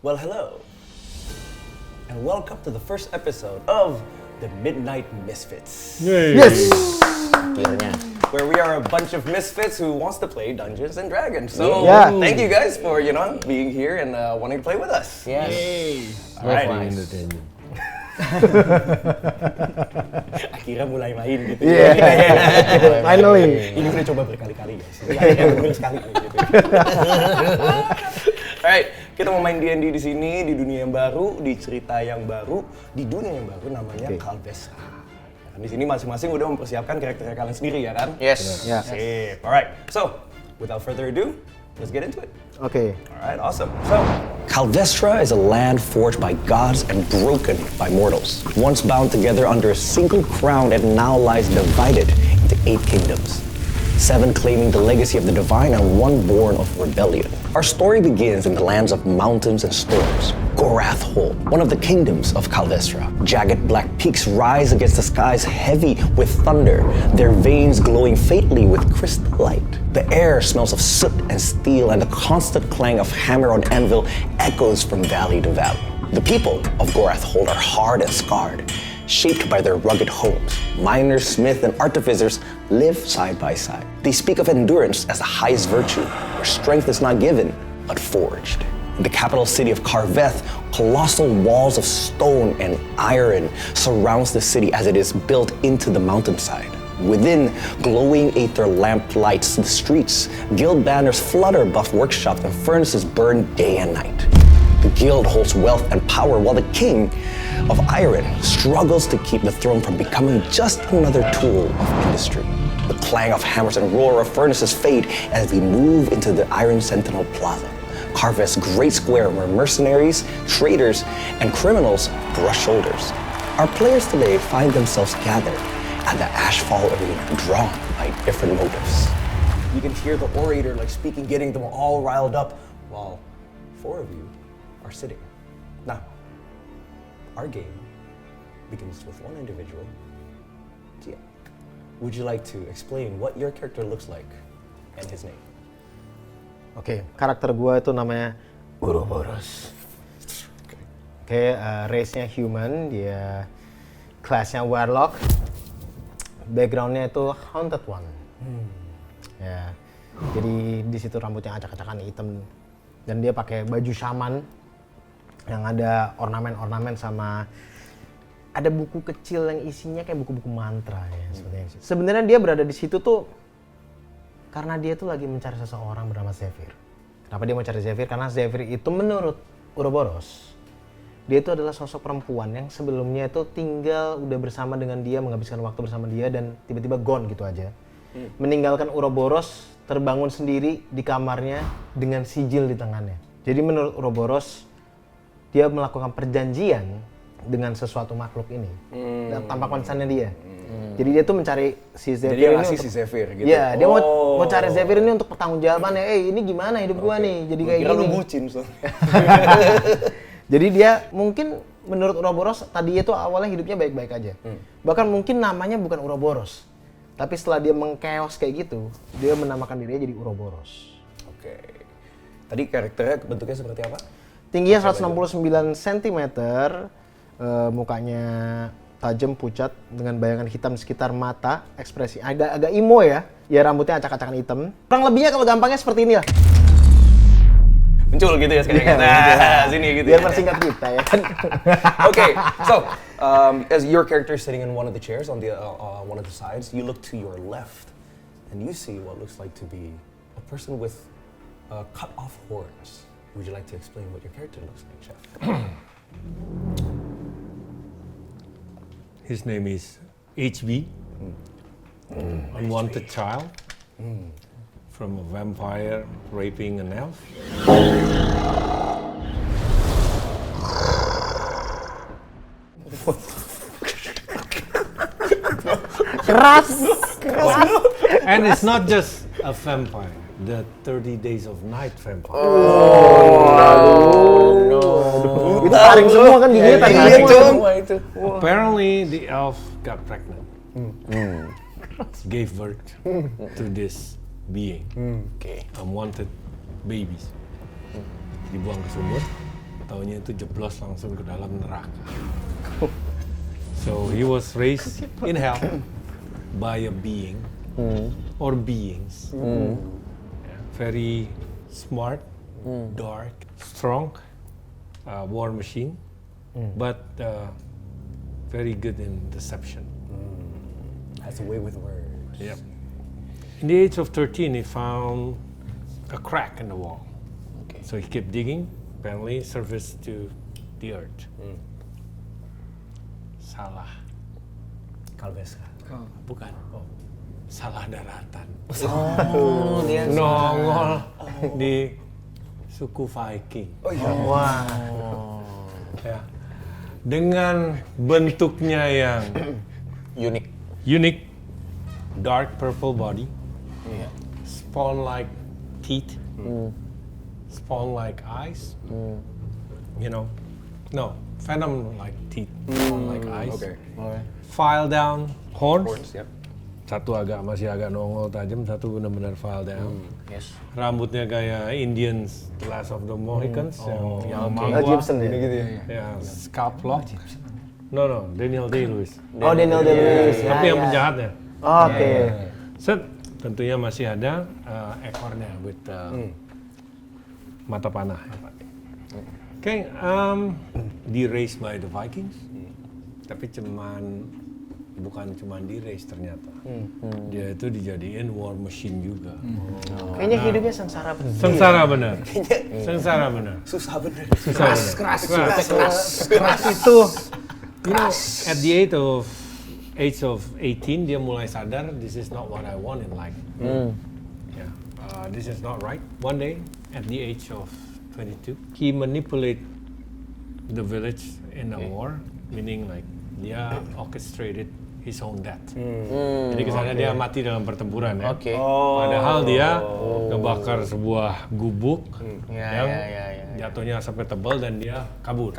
Well, hello, and welcome to the first episode of the Midnight Misfits. Yes. Where we are a bunch of misfits who wants to play Dungeons and Dragons. So Yeah. thank you guys for being here and wanting to play with us. Yes. All right. Entertainment. Akhirnya mulai main gitu. Yeah. Finally. Ini udah coba berkali-kali guys. Akhirnya bener sekali gitu. Alright, kita mau main D&D di sini di dunia yang baru, di cerita yang baru, di dunia yang baru namanya Calvestra. Di sini masing-masing udah mempersiapkan karakter kalian sendiri ya kan? Yes. Yeah. Sip. Alright, so without further ado, let's get into it. Okay. Alright, awesome. So, Calvestra is a land forged by gods and broken by mortals. Once bound together under a single crown, it now lies divided into 8 kingdoms. 7 claiming the legacy of the divine and 1 born of rebellion. Our story begins in the lands of mountains and storms. Gorath Hold, one of the kingdoms of Calvestra. Jagged black peaks rise against the skies heavy with thunder, their veins glowing faintly with crystal light. The air smells of soot and steel, and the constant clang of hammer on anvil echoes from valley to valley. The people of Gorath Hold are hard and scarred, shaped by their rugged homes. Miners, smiths, and artificers live side by side. They speak of endurance as the highest virtue, where strength is not given, but forged. In the capital city of Carveth, colossal walls of stone and iron surrounds the city as it is built into the mountainside. Within, glowing aether lamp lights the streets. Guild banners flutter above workshops and furnaces burn day and night. The guild holds wealth and power while the king of Iron struggles to keep the throne from becoming just another tool of industry. The clang of hammers and roar of furnaces fade as we move into the Iron Sentinel Plaza, Carveth's great square where mercenaries, traders, and criminals brush shoulders. Our players today find themselves gathered at the Ashfall Arena, drawn by different motives. You can hear the orator speaking, getting them all riled up, while 4 of you are sitting. Now, our game begins with one individual. Gia, would you like to explain what your character looks like and his name? Oke, karakter gue itu namanya Ouroboros. Oke, race-nya human, dia class-nya warlock, background-nya itu haunted one. Ya, jadi di situ rambutnya acak-acakan hitam dan dia pakai baju shaman yang ada ornamen-ornamen sama ada buku kecil yang isinya kayak buku-buku mantra ya seperti itu. Sebenarnya dia berada di situ tuh karena dia tuh lagi mencari seseorang bernama Zephyr. Kenapa dia mau cari Zephyr? Karena Zephyr itu menurut Ouroboros dia itu adalah sosok perempuan yang sebelumnya itu tinggal udah bersama dengan dia, menghabiskan waktu bersama dia dan tiba-tiba gone gitu aja. Meninggalkan Ouroboros, terbangun sendiri di kamarnya dengan sijil di tangannya. Jadi menurut Ouroboros dia melakukan perjanjian dengan sesuatu makhluk ini dan tanpa konsennya dia. Jadi dia tuh mencari si Zephyr Jadi dia ini ngasih untuk si Zephyr gitu? Iya, dia mau cari Zephyr ini untuk pertanggungjawabannya. Ini gimana hidup gua nih jadi kayak Kira gini. lu bucin, so. Jadi dia mungkin menurut Ouroboros tadi itu awalnya hidupnya baik-baik aja. Bahkan mungkin namanya bukan Ouroboros. Tapi setelah dia mengkeos kayak gitu, dia menamakan dirinya jadi Ouroboros. Oke. Tadi karakternya bentuknya seperti apa? Tingginya 169 cm, mukanya tajam pucat dengan bayangan hitam di sekitar mata, ekspresi agak emo ya. Ya rambutnya acak-acakan hitam. Kurang lebihnya kalau gampangnya seperti ini lah. Muncul gitu ya sekarang. Sini gitu. Biar persingkat kita ya kan. Okay, so as your character is sitting in one of the chairs on the one of the sides, you look to your left, and you see what looks like to be a person with cut off horns. Would you like to explain what your character looks like, Chef? His name is HB, unwanted child from a vampire raping an elf. Keras. And it's not just a vampire, the 30 Days of Night vampire. Itu taring semua kan giginya taring semua itu. Apparently the elf got pregnant. Gave birth to this being. Unwanted babies. Dibuang ke sumur. taunya itu jeblos langsung ke dalam neraka. So he was raised in hell by a being or beings. Yeah, very smart, dark, strong, war machine, but very good in deception. Has a way with words. Yep. In the age of 13, he found a crack in the wall. Okay. So he kept digging, apparently surface to the earth. Salah. Calvestra. Bukan. Salah daratan. Oh, dia Nongol di suku Viking. Oh iya. Wah. Ya. Dengan bentuknya yang unik, dark purple body, spawn-like teeth, spawn-like eyes, venom-like teeth, spawn-like eyes, Okay. file down horns, Horns, yep. satu masih agak nongol tajam, satu benar-benar file down. Yes. Rambutnya kayak Indians, The Last of the Mohicans, yang Mel mangwa. Gibson ya? Gitu ya. Ya, scalp lock. No, Daniel Day-Lewis. Oh, Daniel Day-Lewis. Tapi yang penjahatnya. Oke. Set, tentunya masih ada ekornya with mata panah. Oke, di-raised by the Vikings. Tapi bukan cuman di-raise ternyata. Dia itu dijadiin war machine juga. Kayaknya hidupnya sengsara bener. Sengsara benar. Sengsara benar. Susah bener. Keras itu. You know, at the age of 18 dia mulai sadar this is not what I want in life. Yeah, this is not right. One day, at the age of 22, he manipulate the village in a war, meaning like dia orchestrated his own death. Jadi kesannya dia mati dalam pertempuran ya. Oke. Padahal dia ngebakar sebuah gubuk Ya. jatuhnya sampai tebal dan dia kabur.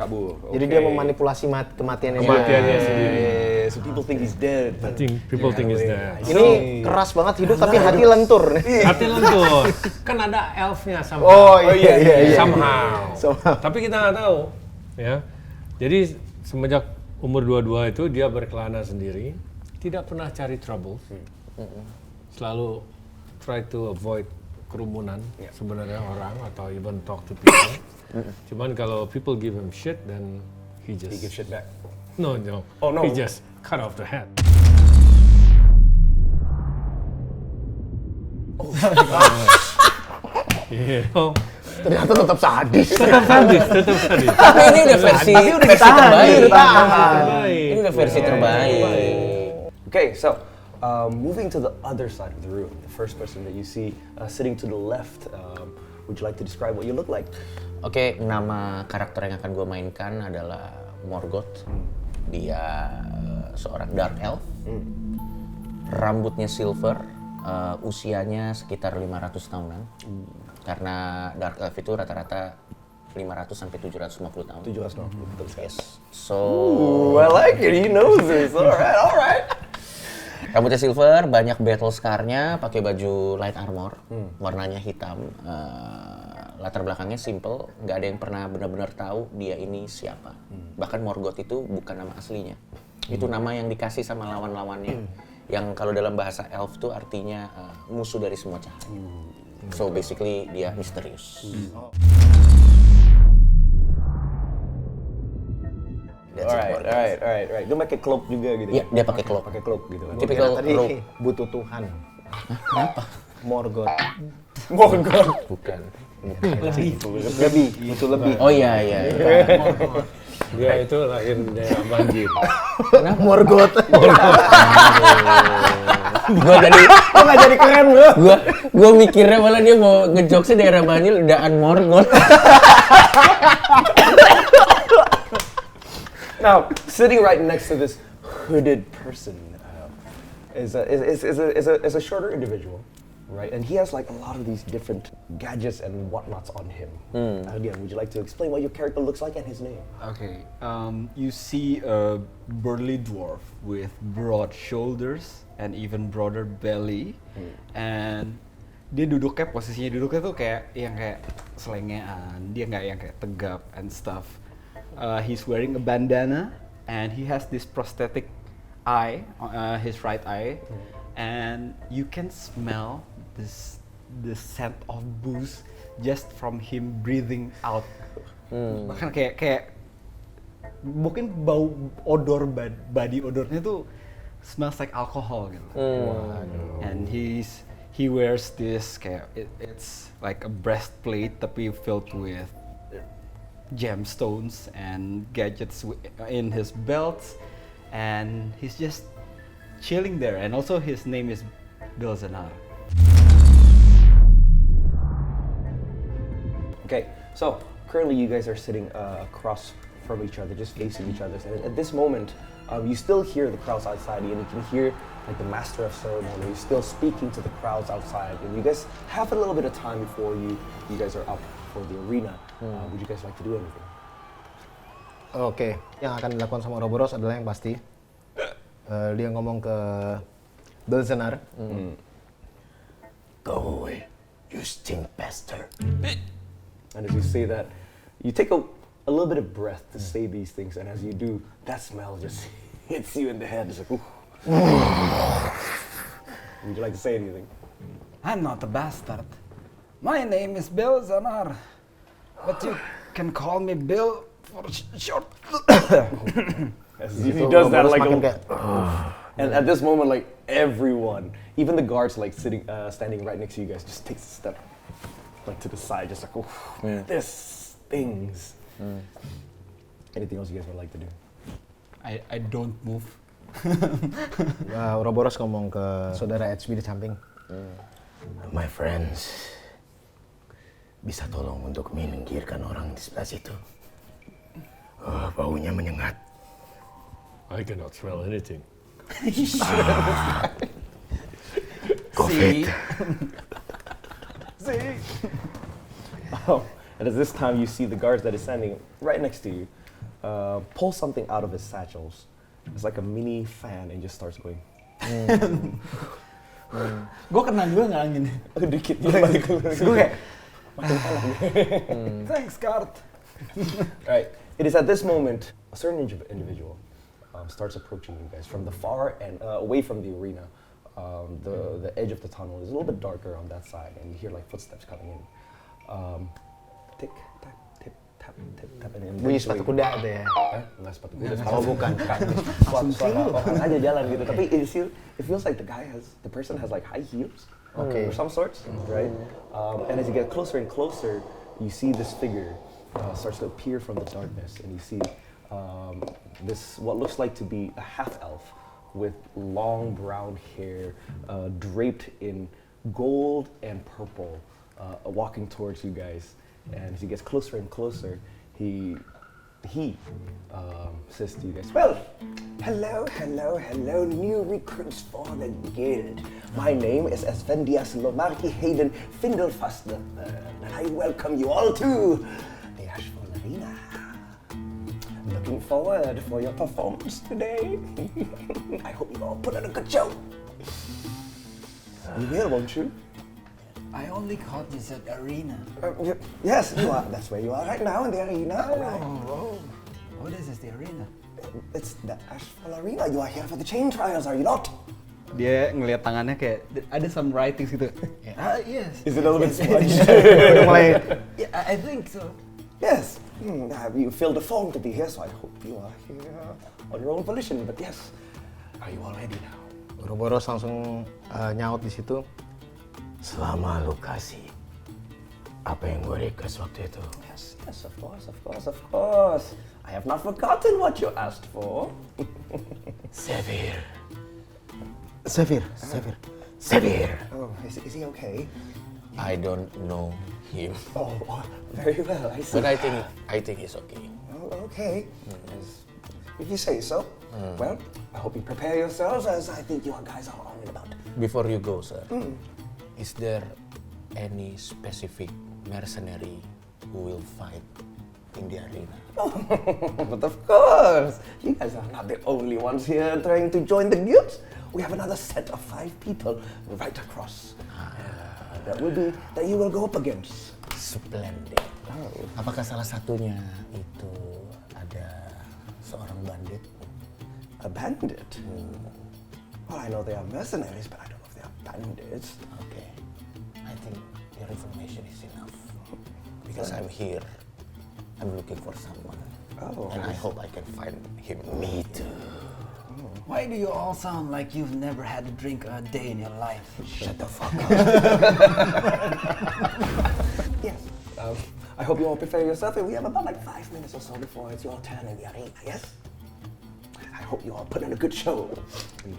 Jadi dia memanipulasi kematiannya. Kematiannya sendiri. So people think he's dead. I think people think is dead. Ini keras banget hidup tapi hati lentur. Hati lentur. Kan ada elfnya sama. Oh iya. Somehow. Somehow. Tapi kita nggak tahu. Ya. Jadi semenjak umur 22 itu dia berkelana sendiri, tidak pernah cari trouble. Selalu try to avoid kerumunan sebenarnya orang atau even talk to people. Cuman kalau people give him shit, then he just He gives shit back. no. Oh, no. He just cut off the head. You know, Ternyata tetap sadis. tetap sadis. Tapi ini udah versi terbaik. Ini udah versi terbaik. Okay, so moving to the other side of the room, the first person that you see sitting to the left, would you like to describe what you look like? Oke, nama karakter yang akan gue mainkan adalah Morgoth. Dia seorang dark elf. Rambutnya silver, usianya sekitar 500 tahunan. Karena dark elf itu rata-rata 500 sampai 750 tahun. 750, betul sekali. Yes. So, Ooh, I like it. He knows this. All right. rambutnya silver, banyak battle scar-nya, pakai baju light armor, warnanya hitam. Latar belakangnya simple, nggak ada yang pernah benar-benar tahu dia ini siapa. Bahkan Morgoth itu bukan nama aslinya. Itu nama yang dikasih sama lawan-lawannya. Yang kalau dalam bahasa elf tuh artinya musuh dari semua cahaya. So basically dia misterius. Alright. Dia pakai cloak juga gitu. Iya, dia pakai cloak. Pakai cloak gitu kan. Typical Tadi rogue. butuh Tuhan. Kenapa? Morgoth. Bukan. Lebih, butuh lebih. Oh iya. Dia itu lahir di daerah banjir. Morgoth. Gua tadi Kok nggak jadi keren bro? gua mikirnya malah dia mau ngejokesnya daerah banjir udaan Morgoth. Now, sitting right next to this hooded person is a shorter individual, right? And he has like a lot of these different gadgets and whatnots on him. Again, would you like to explain what your character looks like and his name? Okay, you see a burly dwarf with broad shoulders and even broader belly, and dia duduknya, posisinya duduknya tuh kayak yang kayak selengean, dia nggak yang kayak tegap and stuff. He's wearing a bandana and he has this prosthetic eye, his right eye, and you can smell the scent of booze just from him breathing out. Bahkan kayak mungkin bau odor body odornya tuh smells like alcohol gitu. And he wears this kayak it's like a breastplate tapi filled with gemstones and gadgets in his belts, and he's just chilling there. And also his name is Bilzanar. Okay, so currently you guys are sitting across from each other, just facing each other. And at this moment, you still hear the crowds outside, and you can hear like the master of ceremony is still speaking to the crowds outside. And you guys have a little bit of time before you guys are up for the arena. Would you guys like to do anything? Oke, yang akan dilakukan sama Ouroboros adalah yang pasti dia ngomong ke Bilzanar. Go away, you stink bastard. And as you say that, you take a little bit of breath to say these things, and as you do, that smell just hits you in the head. It's like, ooh. Would you like to say anything? I'm not a bastard. My name is Bilzanar, but you can call me Bill for short. He does that like kayak, and at this moment, like everyone, even the guards like standing right next to you guys, just takes a step like to the side, just like, oh, this stings. Anything else you guys would like to do? I don't move. Ouroboros ngomong ke saudara HB di samping. My friends, bisa tolong untuk minggirkan orang di sebelah situ. Baunya menyengat. I cannot smell anything. COVID. See? And at this time, you see the guards that is standing right next to you pull something out of his satchels. It's like a mini fan and just starts going. Gue kena juga nggak angin. Dikit balik. Gue kayak, thanks guard. Right. It is at this moment a certain individual starts approaching you guys from the far and away from the arena. The edge of the tunnel is a little bit darker on that side, and you hear like footsteps coming in. Tick tap, tip tap, tip tap, and Bunyi sepatu kuda itu ya. Nggak sepatu kuda. Oh bukan. Suara orang aja jalan gitu. Tapi it feels like the person has like high heels. Okay. Or some sorts, right? And as you get closer and closer, you see this figure starts to appear from the darkness, and you see this what looks like to be a half elf with long brown hair draped in gold and purple, walking towards you guys. And as he gets closer and closer, he says to you guys, well, hello, new recruits for the guild. My name is Esvendias Lomarki Hayden Findelfast III, and I welcome you all to the Ashfall Arena. Looking forward for your performance today. I hope you all put on a good show. You will, won't you? I only caught this at arena. Yes, you are. That's where you are right now in the arena. Right? What is this, the arena? It's the Ashfall Arena. You are here for the chain trials, are you not? Dia ngelihat tangannya kayak ada some writings gitu. Yes. Is it a little bit smudged? Yeah, I think so. Yes. You filled the form to be here, so I hope you are here on your own volition. But yes, are you all ready now? Ouroboros langsung nyaut di situ. Selama lu kasih apa yang gue request waktu itu. Yes, of course. I have not forgotten what you asked for. Severe. Oh, is he okay? I don't know him, Oh, very well. I see. but I think he's okay. Oh, okay. If you say so. Well, I hope you prepare yourselves, as I think you guys are on and about. Before you go, sir, is there any specific mercenary who will fight in the arena? But of course, you guys are not the only ones here trying to join the guild. We have another set of 5 people right across that you will go up against? Splendid. Apakah salah satunya itu ada seorang bandit? A bandit? Well, I know they are mercenaries, but I don't know if they are bandits. Okay. I think your information is enough. Because I'm here. I'm looking for someone. Oh. And I hope I can find him. Me too. Why do you all sound like you've never had a drink a day in your life? Shut the fuck up. Yes. I hope you all prepare yourself, and we have about like 5 minutes or so before it's your turn in the arena, yes? I hope you all put in a good show. He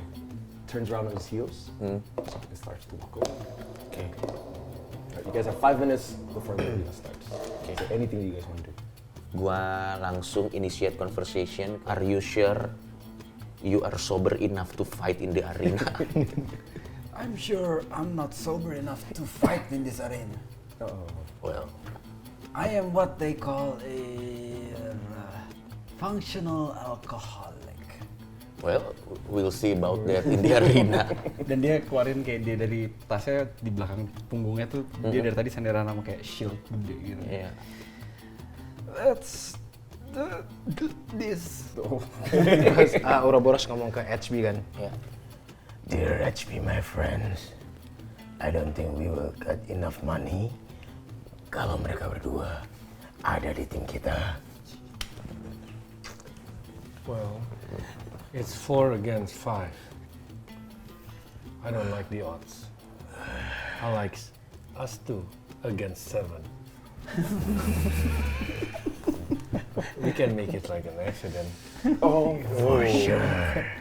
turns around on his heels and starts to walk over. Okay. Alright, you guys have 5 minutes before the arena starts. Okay. So anything you guys want to do? Gua langsung initiate conversation. Are you sure you are sober enough to fight in the arena? I'm sure I'm not sober enough to fight in this arena. Well, I am what they call a functional alcoholic. well, we'll see about that in the arena. Dan dia keluarin kayak dia dari tasnya di belakang punggungnya tuh dia dari tadi senderan sama kayak shield gede gitu. Yeah. Let's do this. Ouroboros ngomong ke HB kan. Yeah. Dear HB, my friends, I don't think we will get enough money kalau mereka berdua ada di tim kita. Well, it's 4 against 5. I don't like the odds. I like us 2 against 7. We can make it like an accident. For sure.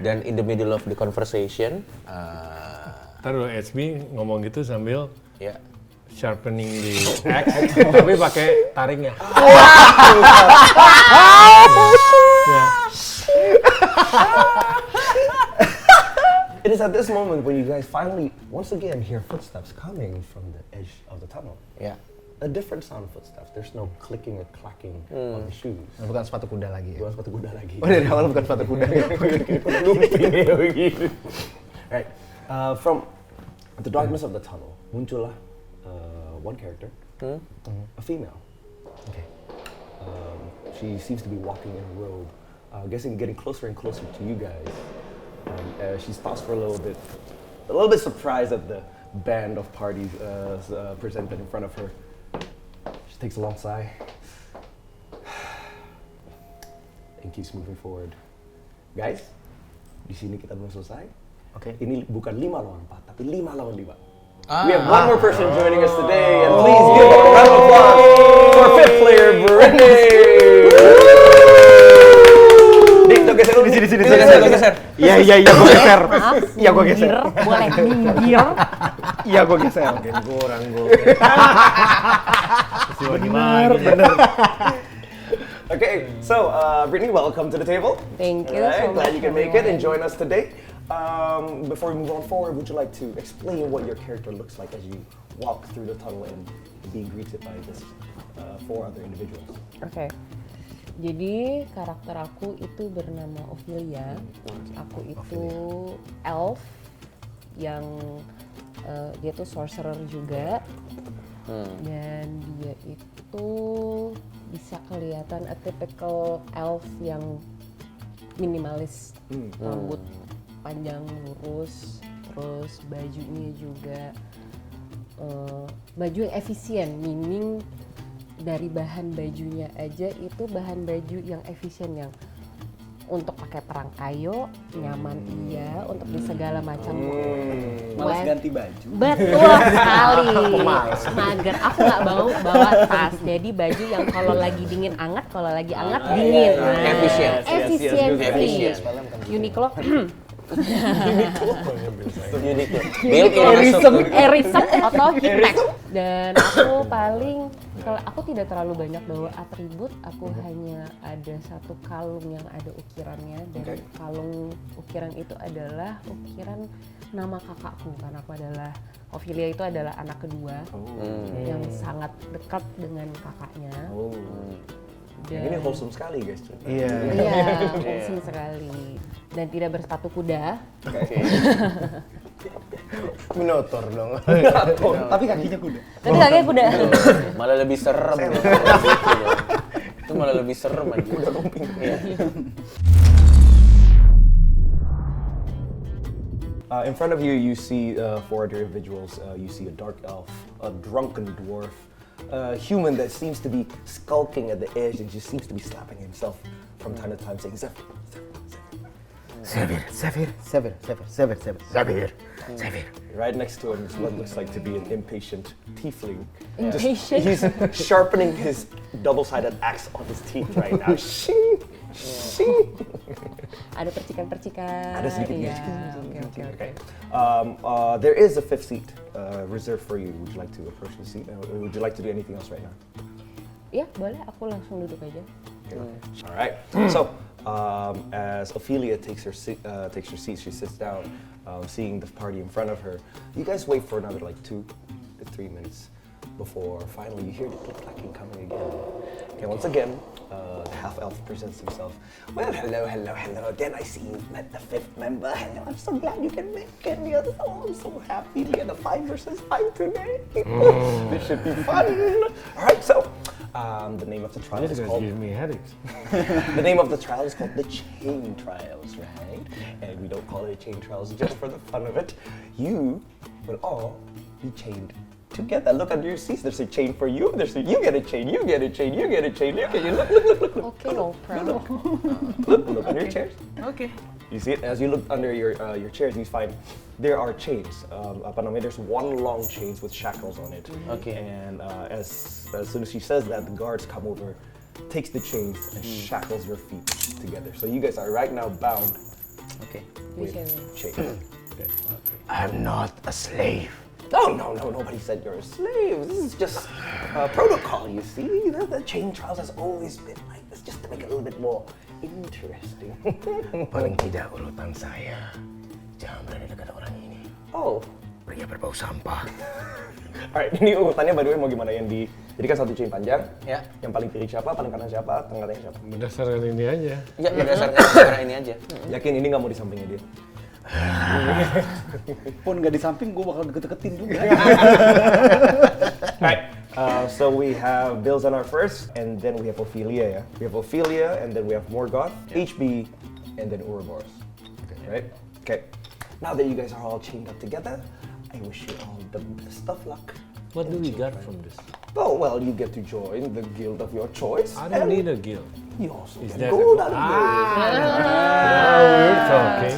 Dan in the middle of the conversation, Ntar dulu HB ngomong gitu sambil ya, sharpening the axe, tapi pakai taringnya. Ya. It is at this moment when you guys finally, once again, hear footsteps coming from the edge of the tunnel. ya. A different sound of footsteps. There's no clicking or clacking of the shoes. Bukan sepatu kuda lagi. Bukan sepatu kuda lagi. Oh, dari awal bukan sepatu kuda. Right. From the darkness of the tunnel, muncullah one character, a female. Okay. She seems to be walking in a robe, guessing getting closer and closer to you guys. She stops for a little bit surprised at the band of parties presented in front of her. She takes a long sigh and keeps moving forward. Guys, di sini kita belum selesai. Oke. Ini bukan 5 lawan 4, tapi 5 lawan 5. We have one more person joining us today, and please give a round of applause for 5th player, Brittany! Dik, lo geser dulu. Di sini. Geser. Iya, gue geser. Maaf, Iya, gue geser. boleh minggir. Iya, gue geser. Kurang gue. Bener. Okay, so Brittany, welcome to the table. Thank you Alright, so much glad you can for make it and having join us today. Before we move on forward, would you like to explain what your character looks like as you walk through the tunnel and being greeted by this 4 other individuals? Oke. Jadi karakter aku itu bernama Ophelia. Aku itu elf yang dia tuh sorcerer juga. Dan dia itu bisa kelihatan a typical elf yang minimalis, rambut panjang lurus, terus bajunya juga baju yang efisien, meaning dari bahan bajunya aja itu bahan baju yang efisien, yang untuk pakai perang kayu nyaman, iya, untuk di segala macam. Malas ganti baju. Betul sekali. Mager. Aku nggak mau bawa tas. Jadi baju yang kalau lagi dingin anget, kalau lagi anget dingin. Nah, Efisien. Efisiensi. Uniqlo. Erisep atau Hipek. Dan aku paling, kalau aku tidak terlalu banyak bawa atribut, aku hanya ada satu kalung yang ada ukirannya, dan kalung ukiran itu adalah ukiran nama kakakku, karena aku adalah Ophelia, itu adalah anak kedua yang sangat dekat dengan kakaknya. Yang ini wholesome sekali guys. Iya. Iya, wholesome sekali. Dan tidak bersepatu kuda. Minotaur dong. Tapi kakinya kuda. Tapi kakinya kuda. Malah lebih serem. Itu malah lebih serem aja. Iya. In front of you, you see four other individuals. You see a dark elf, a drunken dwarf, a human that seems to be skulking at the edge and just seems to be slapping himself from time to time, saying, Zephyr, Xavier. Right next to him is what looks like to be an impatient tiefling. Impatient? He's sharpening his double-sided axe on his teeth right now. Shing! Shing! Ada percikan-percikan. Ada sedikit Iya, percikan. oke. There is a fifth seat reserved for you. Would you like to approach the seat? Would you like to do anything else right now? Ya, boleh. Aku langsung duduk aja. All right. So, as Ophelia takes her seat, she sits down, seeing the party in front of her. You guys wait for another like 2 to 3 minutes before finally you hear the click-clacking coming again. Okay, once again, the half-elf presents himself. Well, hello again. I see you've met the fifth member. Hello, I'm so glad you can make it. Oh, I'm so happy we had a 5 versus 5 today. This should be fun. All right, so. The name of the trial This is guy's called. giving me headaches. The name of the trial is called the Chain Trials, right? And we don't call it Chain Trials just for the fun of it. You will all be chained together. Look under your seats. There's a chain for you. You get a chain. You get a chain. You get a chain. Look. Oke, no problem. Look under your chairs. Oke. You see it as you look under your chairs. You find there are chains. There's one long chains with shackles on it. Okay. And as soon as she says that, the guards come over, takes the chains and shackles your feet together. So you guys are right now bound Oke. with chains. Okay. I'm not a slave. No, nobody said you're a slave. This is just protocol, you see. The chain trials has always been like this, just to make it a little bit more interesting. Paling tidak urutan saya. Jangan berada dekat orang ini. Oh, Pria berbau sampah. alright, ini urutannya by the way mau gimana yang di... Jadi kan satu chain panjang, Ya. yang paling kiri siapa, paling kanan siapa, tengahnya siapa. Berdasarkan ini aja. Ya, berdasarkan cara ini aja. Yakin ini nggak mau di sampingnya dia? Pun nggak di samping, gue bakal deket-deketin juga. Alright, so we have Bilzanar first, and then we have Ophelia, yeah? We have Ophelia, and then we have Morgoth, HB, and then Ouroboros. Right? Okay. Now that you guys are all chained up together, I wish you all the best of luck. What do we got from this? Oh, well, you get to join the guild of your choice. I don't and need a guild. You also Is get that gold out of it. We're talking.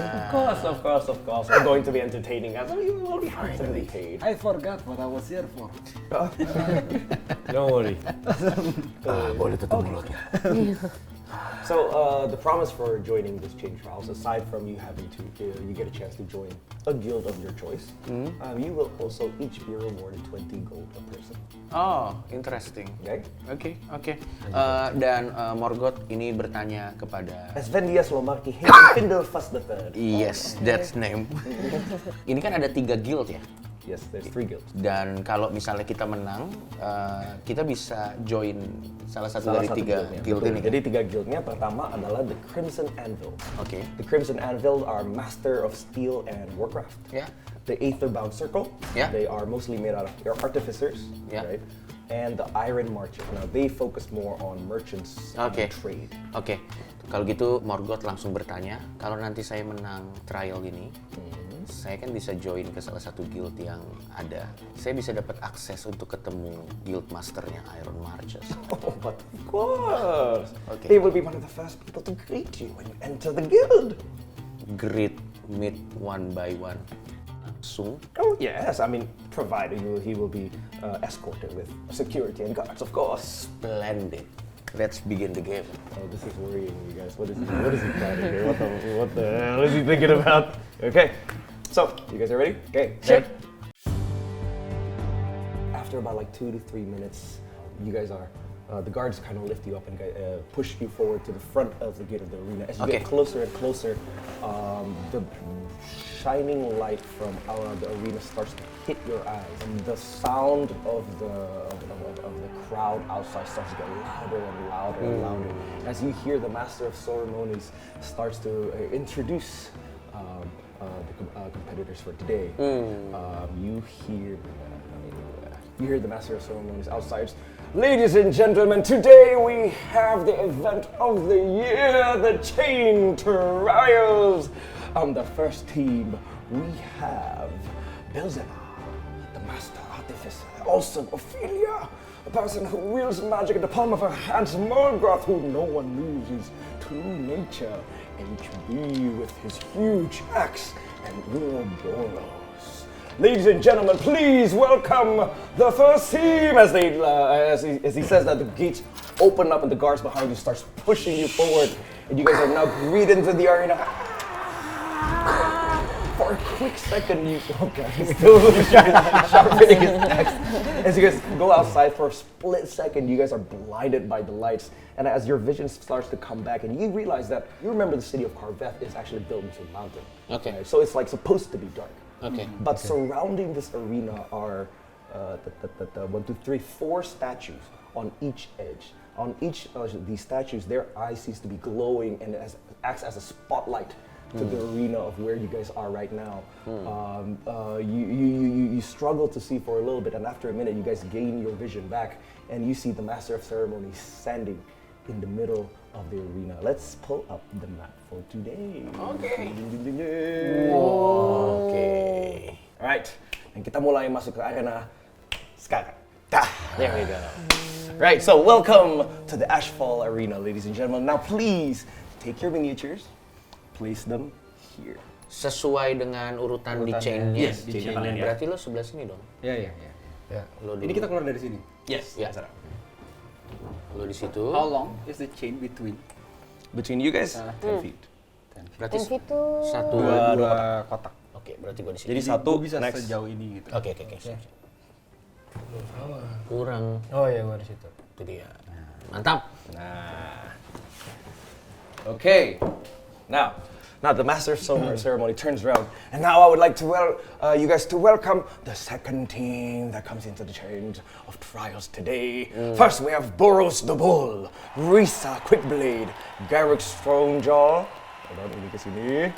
Of course. We're going to be entertaining us. You will be handsomely paid. I forgot what I was here for. Don't worry. Boleh tutup mulutnya. So the promise for joining this chain trials, aside from you having to, you get a chance to join a guild of your choice, you will also each be rewarded 20 gold a person. Oh, interesting. Okay? Oke. Dan Morgoth ini bertanya kepada Asvendias Lomarki Findel Fast the Third. Yes, that's name. Ini kan ada 3 guild ya. Yes, there's 3 guilds. Dan kalau misalnya kita menang, kita bisa join salah satu dari 3 guildnya. guild Betul. ini. Jadi 3 guildnya pertama adalah the Crimson Anvil. Oke. The Crimson Anvil are master of steel and warcraft. Ya. The Aetherbound Circle. Yeah. They are mostly made out of artificers. Yeah. Right? And the Iron Marchers. Now they focus more on merchants Oke. and trade. Oke. Kalau gitu Morgoth langsung bertanya, kalau nanti saya menang trial ini, saya kan bisa join ke salah satu guild yang ada. Saya bisa dapat akses untuk ketemu guild masternya Iron Marchers. Oh, but of course. Okay. They will be one of the first people to greet you when you enter the guild. Greet meet one by one. Langsung. Oh yes, I mean, provided he will be escorted with security and guards, of course. Splendid. Let's begin the game. Oh, this is worrying you guys. What is he planning here? What the hell is he thinking about? Okay, so you guys are ready? Okay. Sure. After about like 2 to 3 minutes, you guys are. The guards kind of lift you up and push you forward to the front of the gate of the arena. As you Okay. get closer and closer, the shining light from the arena starts to hit your eyes, and the sound of the crowd outside starts to get louder and louder and louder. As you hear the master of ceremonies starts to introduce competitors for today. You hear the master of ceremonies outside. Ladies and gentlemen, today we have the event of the year, the Chain Trials. On the first team, we have Beelzebub, the master artificer. Also Ophelia, a person who wields magic in the palm of her hands. Morgoth, who no one knows his true nature. HB with his huge axe, and Ouroboros. Ladies and gentlemen, please welcome the first team as he says that the gates open up and the guards behind you starts pushing you forward, and you guys are now greeted into the arena. For a quick second, he's still sharpening his axe. As you guys go outside for a split second, you guys are blinded by the lights. And as your vision starts to come back, and you realize that you remember the city of Carveth is actually built into a mountain. Okay. Right? So it's like supposed to be dark. Okay. But surrounding this arena are 4 statues on each edge. On each of these statues, their eyes seems to be glowing and acts as a spotlight to the arena of where you guys are right now. You struggle to see for a little bit, and after a minute, you guys gain your vision back, and you see the Master of Ceremonies standing in the middle of the arena. Let's pull up the map for today. Okay. Okay. Alright, dan kita mulai masuk ke arena sekarang. There we go. Right, so welcome to the Ashfall Arena, ladies and gentlemen. Now please, take your miniatures, place them here. Sesuai dengan urutan di chain-nya. Yes, di chain-nya. Berarti lo sebelah sini dong. Iya. Lo Ini kita keluar dari sini. Yes. Ya. Lo di situ. How long is the chain between? Between you guys, 10 feet. Berarti 10 feet itu satu. Dua kotak. Oke, berarti gua di sini. Jadi satu bisa next. sejauh ini gitu. Oke. Kurang. Oh iya, gua di situ. Itu dia. Mantap. Okay. Now the Master of Ceremony turns around, and now I would like to you guys to welcome the second team that comes into the Chain of Trials today. First, we have Boros the Bull, Risa Quickblade, Garrick Strongjaw. Hold on, ini ke sini.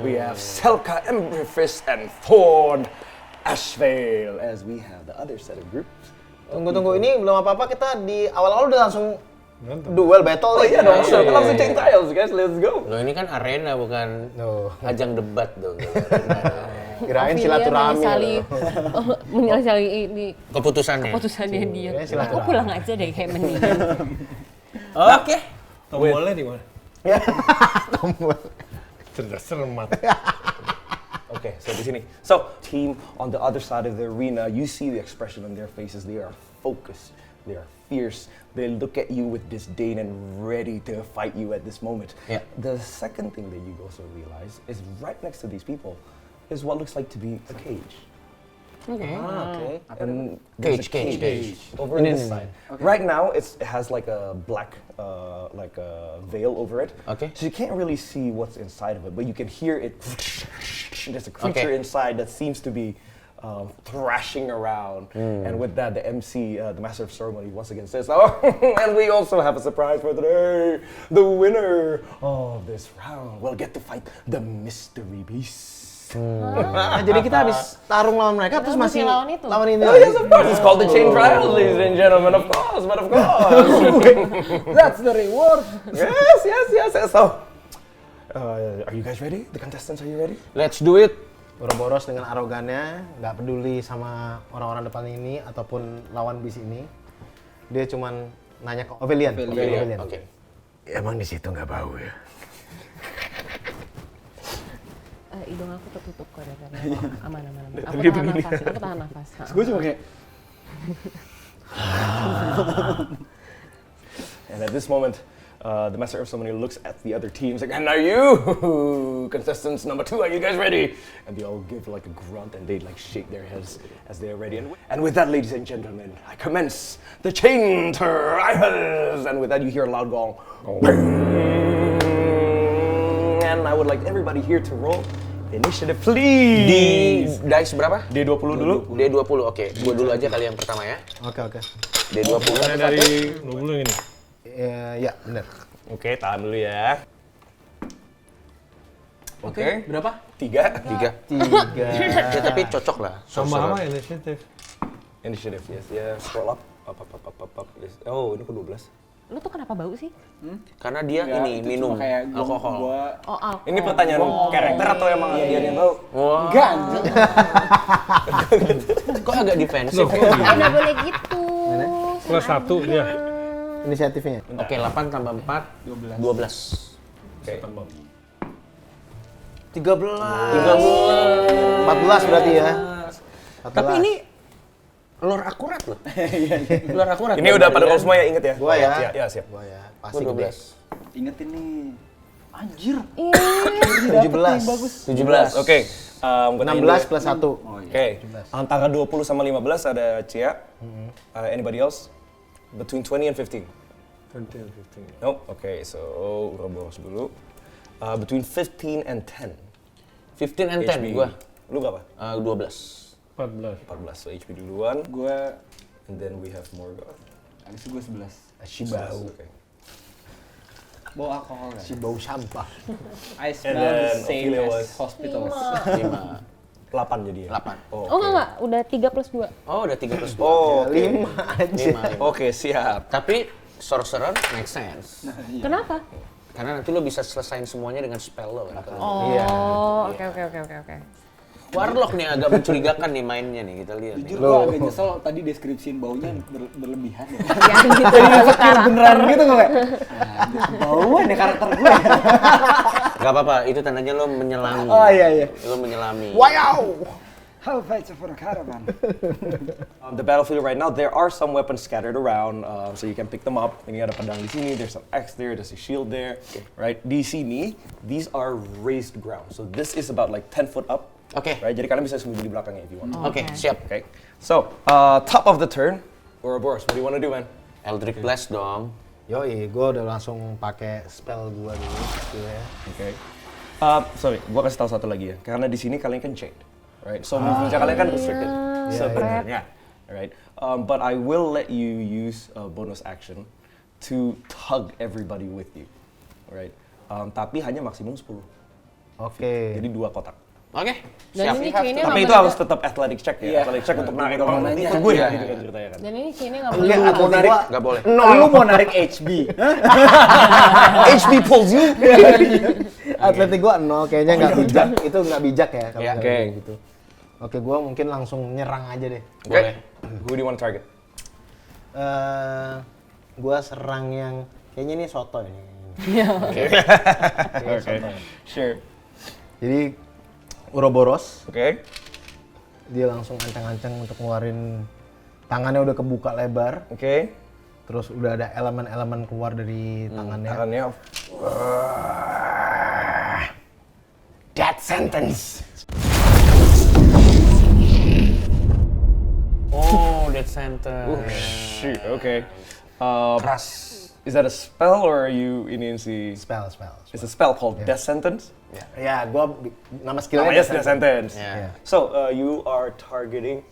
We have Selka Emberfist and Thorn Ashvale, as we have the other set of groups. Tunggu, ini belum apa-apa, kita di awal-awal udah langsung duel battle. Oh iya dong, so kita langsung Chain Trials, guys. Let's go. Lo ini kan arena bukan ajang debat dong. Kirain silaturahmi. menyesali ini Keputusannya. dia. silaturahmi. Aku pulang aja deh kayak mendingan. Oke. Tombolnya di mana? Tombol. Cerdas cermat. Okay, so di sini. So, team on the other side of the arena, you see the expression on their faces. They are focused. They are fierce. They look at you with disdain and ready to fight you at this moment. Yeah. The second thing that you also realize is right next to these people is what looks like to be a cage. Okay. And there's a Cage. over on this side. Okay. Right now, it has like a black, like a veil over it. Okay. So you can't really see what's inside of it, but you can hear it. There's a creature inside that seems to be thrashing around. And with that, the MC, the Master of Ceremony, once again says, "Oh, and we also have a surprise for today. The winner of this round will get to fight the Mystery Beast." Nah, jadi kita habis tarung lawan mereka terus masih lawan itu. lawan ini. Oh yes, of course. It's called the Chain Trials, ladies and gentlemen. Of course. That's the reward. Yes. So, are you guys ready? The contestants, are you ready? Let's do it. Ouroboros dengan arogannya, nggak peduli sama orang-orang depan ini ataupun lawan bis ini. Dia cuman nanya ke Ovelian. Oke. Emang di situ nggak bau ya? Hidung aku tertutup kok dari aman. Aku tahan nafas. Gue cuma kayak And at this moment, the Master of Ceremony looks at the other teams like, "And are you contestants number 2? Are you guys ready?" And they all give like a grunt and they like shake their heads as they are ready. And with that, ladies and gentlemen, I commence the Chain Trials. And with that, you hear a loud gong. And I would like everybody here to roll initiative, please. Di dice berapa? D20 dulu. D20, oke. Gua dulu aja kali yang pertama ya. Oke. D20. Mulai dari 20 ini. Ya, benar. Oke, tahan dulu ya. Oke, berapa? 3. 3. Ya, tapi cocok lah. Sama apa initiative? Initiative, yes. Ya, scroll up. Up. Yes. Oh, ini ke 12. Lu tuh kenapa bau sih? Karena dia Enggak, ini itu minum cuma kayak alkohol. Gua Oh, alkohol. Ini pertanyaan karakter atau emang dia yang tahu? Wah, enggak. kok agak defensif? Loh, ya? Nggak boleh gitu. Plus 1 dia. Inisiatifnya. Oke, 8 tambah 4, 12. Oke. 14 berarti ya. 14. Tapi ini lore akurat loh. Lore akurat. Ini udah pada roll semua ya, inget ya? Gua ya. Ya, siap. Gua ya, Gua pasti 12. Ingat ini. Anjir. 17. 17. Oke. 16 plus 1. Oke. Antara 20 sama 15 ada Cia. Anybody else? Between 20 and 15. 20 and 15. Nope. Okay, so Uroboros dulu. Between 15 and 10. 15 and 10 gua. Lu berapa? 12. 14. 14. So HP duluan. Gua And then we have Morgoth. habis itu gua 11. Shibau. Okay. Bau alkohol kan? Si bau sampah. I smell then the same Ophelia as was- hospitals. 5. 8 jadi ya? 8. Oh enggak, udah 3 plus 2. Oh, udah 3 plus 2. Oh, oke. 5 aja. 5. Oke, siap. Tapi sorcerer make sense. Kenapa? Karena nanti lo bisa selesain semuanya dengan spell lo kan. Oh, oke. Warlock nih agak mencurigakan nih mainnya nih, kita lihat nih. Jujur gua agak nyesel tadi deskripsiin baunya berlebihan ya. Ya gitu sekarang. Beneran gitu kok kayak. Bauan ya karakter gue. Gak apa-apa, itu tandanya lo menyelami. Oh iya. Lo menyelami. Wow. How fights for a caravan. The battlefield right now, there are some weapons scattered around, so you can pick them up. Ini ada pedang di sini, there's some axe there, there's a shield there, right? Di sini, these are raised ground, so this is about like 10 foot up, Oke. right? Jadi kalian bisa sembunyi di belakangnya if you want. Oke, siap. Okay. So, top of the turn, Ouroboros, what do you want to do, man? Eldritch Blast dong. Yoi, gue udah langsung pakai spell gue dulu. Skillnya. Okay. Sorry, gua kasih tahu satu lagi ya, karena di sini kalian kan chained, right? So movement kalian kan restricted sebenarnya, right? But I will let you use a bonus action to tug everybody with you, right? Tapi hanya maksimum 10. Oke. Jadi 2 kotak. Oke, Dan siap. ini chainnya Tapi nggak itu boleh. harus tetap athletic check ya, Iya. athletic check untuk narik orang lain. Ikut gue ya, gitu kan ceritanya kan. Dan ini chainnya nggak boleh. Enggak, Lu mau narik, Gak boleh. lu mau narik HB. HB pulls you. Atletik gue 0, kayaknya nggak bijak. Itu nggak bijak ya kalau Iya. kayak Oke. gitu. Oke, gue mungkin langsung nyerang aja deh. Okay. Who do you want to target? Gue serang yang kayaknya ini soto ini. Okay. Sure. Jadi Ouroboros, Okay. dia langsung ancang-ancang untuk ngeluarin tangannya udah kebuka lebar, Okay. terus udah ada elemen-elemen keluar dari tangannya. Tangannya. Death sentence. Oh, Death Center. Shoot. Okay. Keras. Is that a spell or are you ini si? Spell. It's a spell called Death Sentence. Ya, nama skillnya Namanya Death Sentence. Yeah. So you are targeting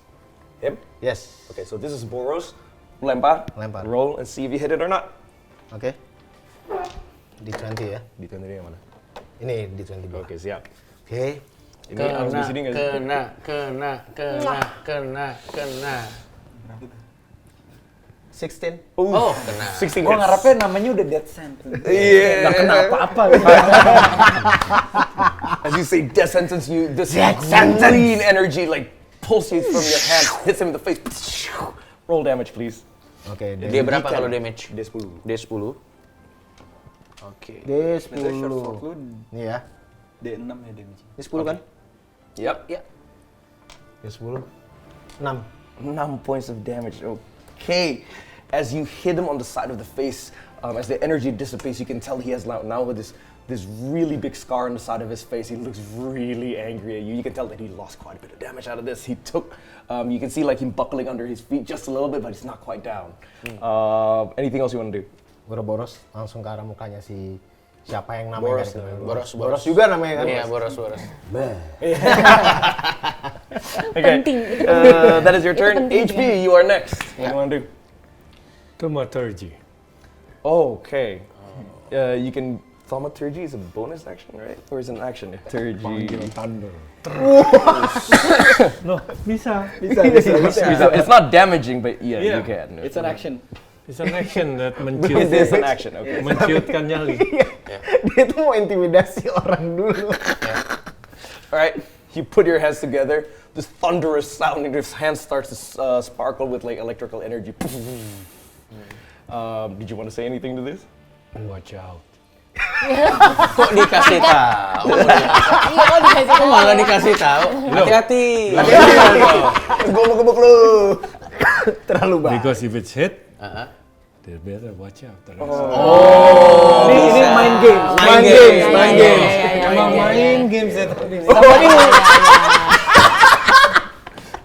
him. Yes. Okay, so this is Boros. Lempar. Lempar. Roll and see if you hit it or not. Oke. D20 ya. Di tender yang mana? Ini D20 gua. Oke, siap. Oke. Ini harus di sini nggak sih? Kena. 16. Oh, kena. 16 Gua hits. ngarepnya namanya udah dead sentence. Iya. Gak kena apa-apa. As you say Death Sentence, this green energy like pulsates from your hand, hits him in the face. Roll damage, please. Oke, Dia berapa kalau damage? D10. D10. Oke. D10. Short sword lu Ini ya. D6 ya damage. Ini 10 kan? Yep. Yeah. D10. 6. 9 points of damage. Okay. As you hit him on the side of the face, as the energy dissipates, you can tell he has now with this really big scar on the side of his face. He looks really angry at you. You can tell that he lost quite a bit of damage out of this. He took, you can see like him buckling under his feet just a little bit, but he's not quite down. Anything else you want to do? Ouroboros langsung ke arah mukanya si siapa yang namanya Boros. dari Boros. juga namanya kan? Iya, boros. Penting. That is your turn. HB, you are next. What do you want to do? Thaumaturgy. Okay. You can thaumaturgy is a bonus action, right? Or is it an action? Thaumaturgy. Panggil thunder. Loh, bisa. It's not damaging, but yeah, Yeah. you can. It's an action. It's an action that It is an action, okay. menciutkan nyali. Dia tuh mau intimidasi orang dulu. Alright, you put your hands together, this thunderous sound, and your hand starts to sparkle with like electrical energy. Did you want to say anything to this? Watch out. Kok dikasih tahu? Iya kok dikasih Kok malah dikasih tahu? Hati-hati. Gebuk lu. Terlalu banget. Because if it's hit, Heeh. they better watch out. Ini main game. Main games. Emang main games ya tadi.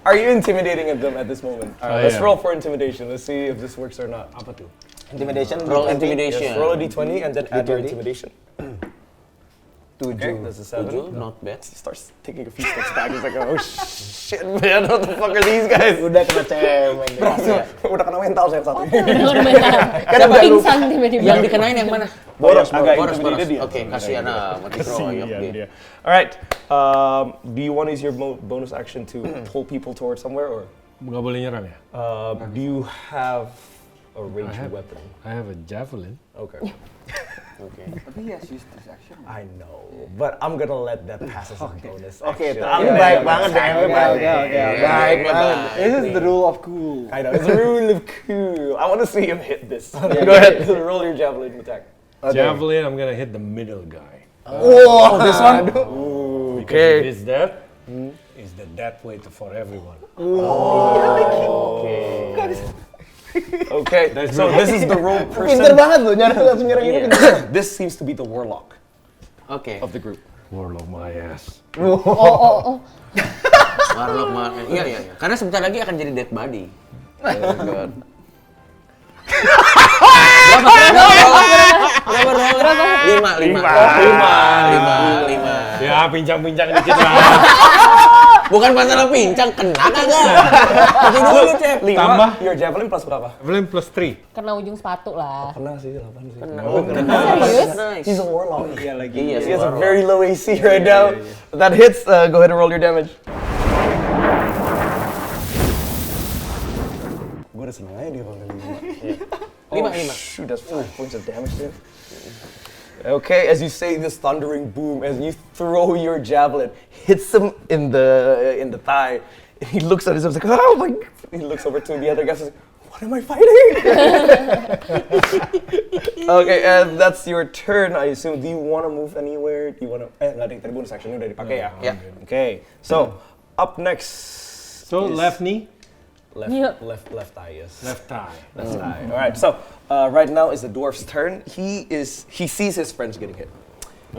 Are you intimidating at them at this moment? Alright, let's yeah. roll for intimidation. Let's see if this works or not. Apa tuh? Intimidation. Roll D20. intimidation. Yes, roll a d20 and then add your D20. intimidation. 7. Okay, that's a 7. 7, not bad. He starts taking a few steps back. He's like, oh shit, man, what the fuck are these guys? Udah kena cemen. Udah kena mental saya satu. Siapa pingsan tiba-tiba. Yang dikenain yang mana? Boros, agak Boros. intimidated dia. Oke, kasihan amat dikeroyok dia. Alright, do you want to use your bonus action to pull people towards somewhere, or Nggak boleh nyerang ya? do you have a ranged weapon? I have a javelin. Okay. Tapi he has used this action. I know, but I'm gonna let that pass as a bonus. Oke, action. ini baik banget DM-nya baik. Baik banget. This is the rule of cool. I know, it's a rule of cool. I want to see him hit this. Go ahead, roll your javelin attack. Javelin, I'm gonna hit the middle guy. Oh, this one? Because if it's that, it's the death weight for everyone. Okay, so this is the rogue Pinter person. banget loh, langsung nyerang ini. This seems to be the warlock Oke. of the group. Warlock my ass. Warlock mah. Iya. Karena sebentar lagi akan jadi dead body. Berapa? 5. Ya, pincang-pincang dikit lah. Bukan masalah pincang, kena kagak? Tapi dulu, Cep. 5, Tambah. your javelin plus berapa? Javelin plus 3. Kena ujung sepatu lah. Kena sih, 8 sih. Serius? Nice. He's a warlock. Iya lagi. Iya, He has a very low AC right now. That hits, go ahead and roll your damage. Gue udah seneng aja dia kalau dari 5. 5. Shoot, that's 5 points of damage there. Okay, as you say this thundering boom, as you throw your javelin, hits him in the thigh. And he looks at himself like, oh my God. He looks over to the other guys and says, what am I fighting? Okay, and that's your turn, I assume. Do you want to move anywhere? Do you want to? Nggak ada, tadi bonus action udah dipakai ya? Ya. Okay, so up next. So is left knee, Yep. left thigh, yes. left thigh. Left thigh. All right. So right now is the dwarf's turn. He sees his friends getting hit.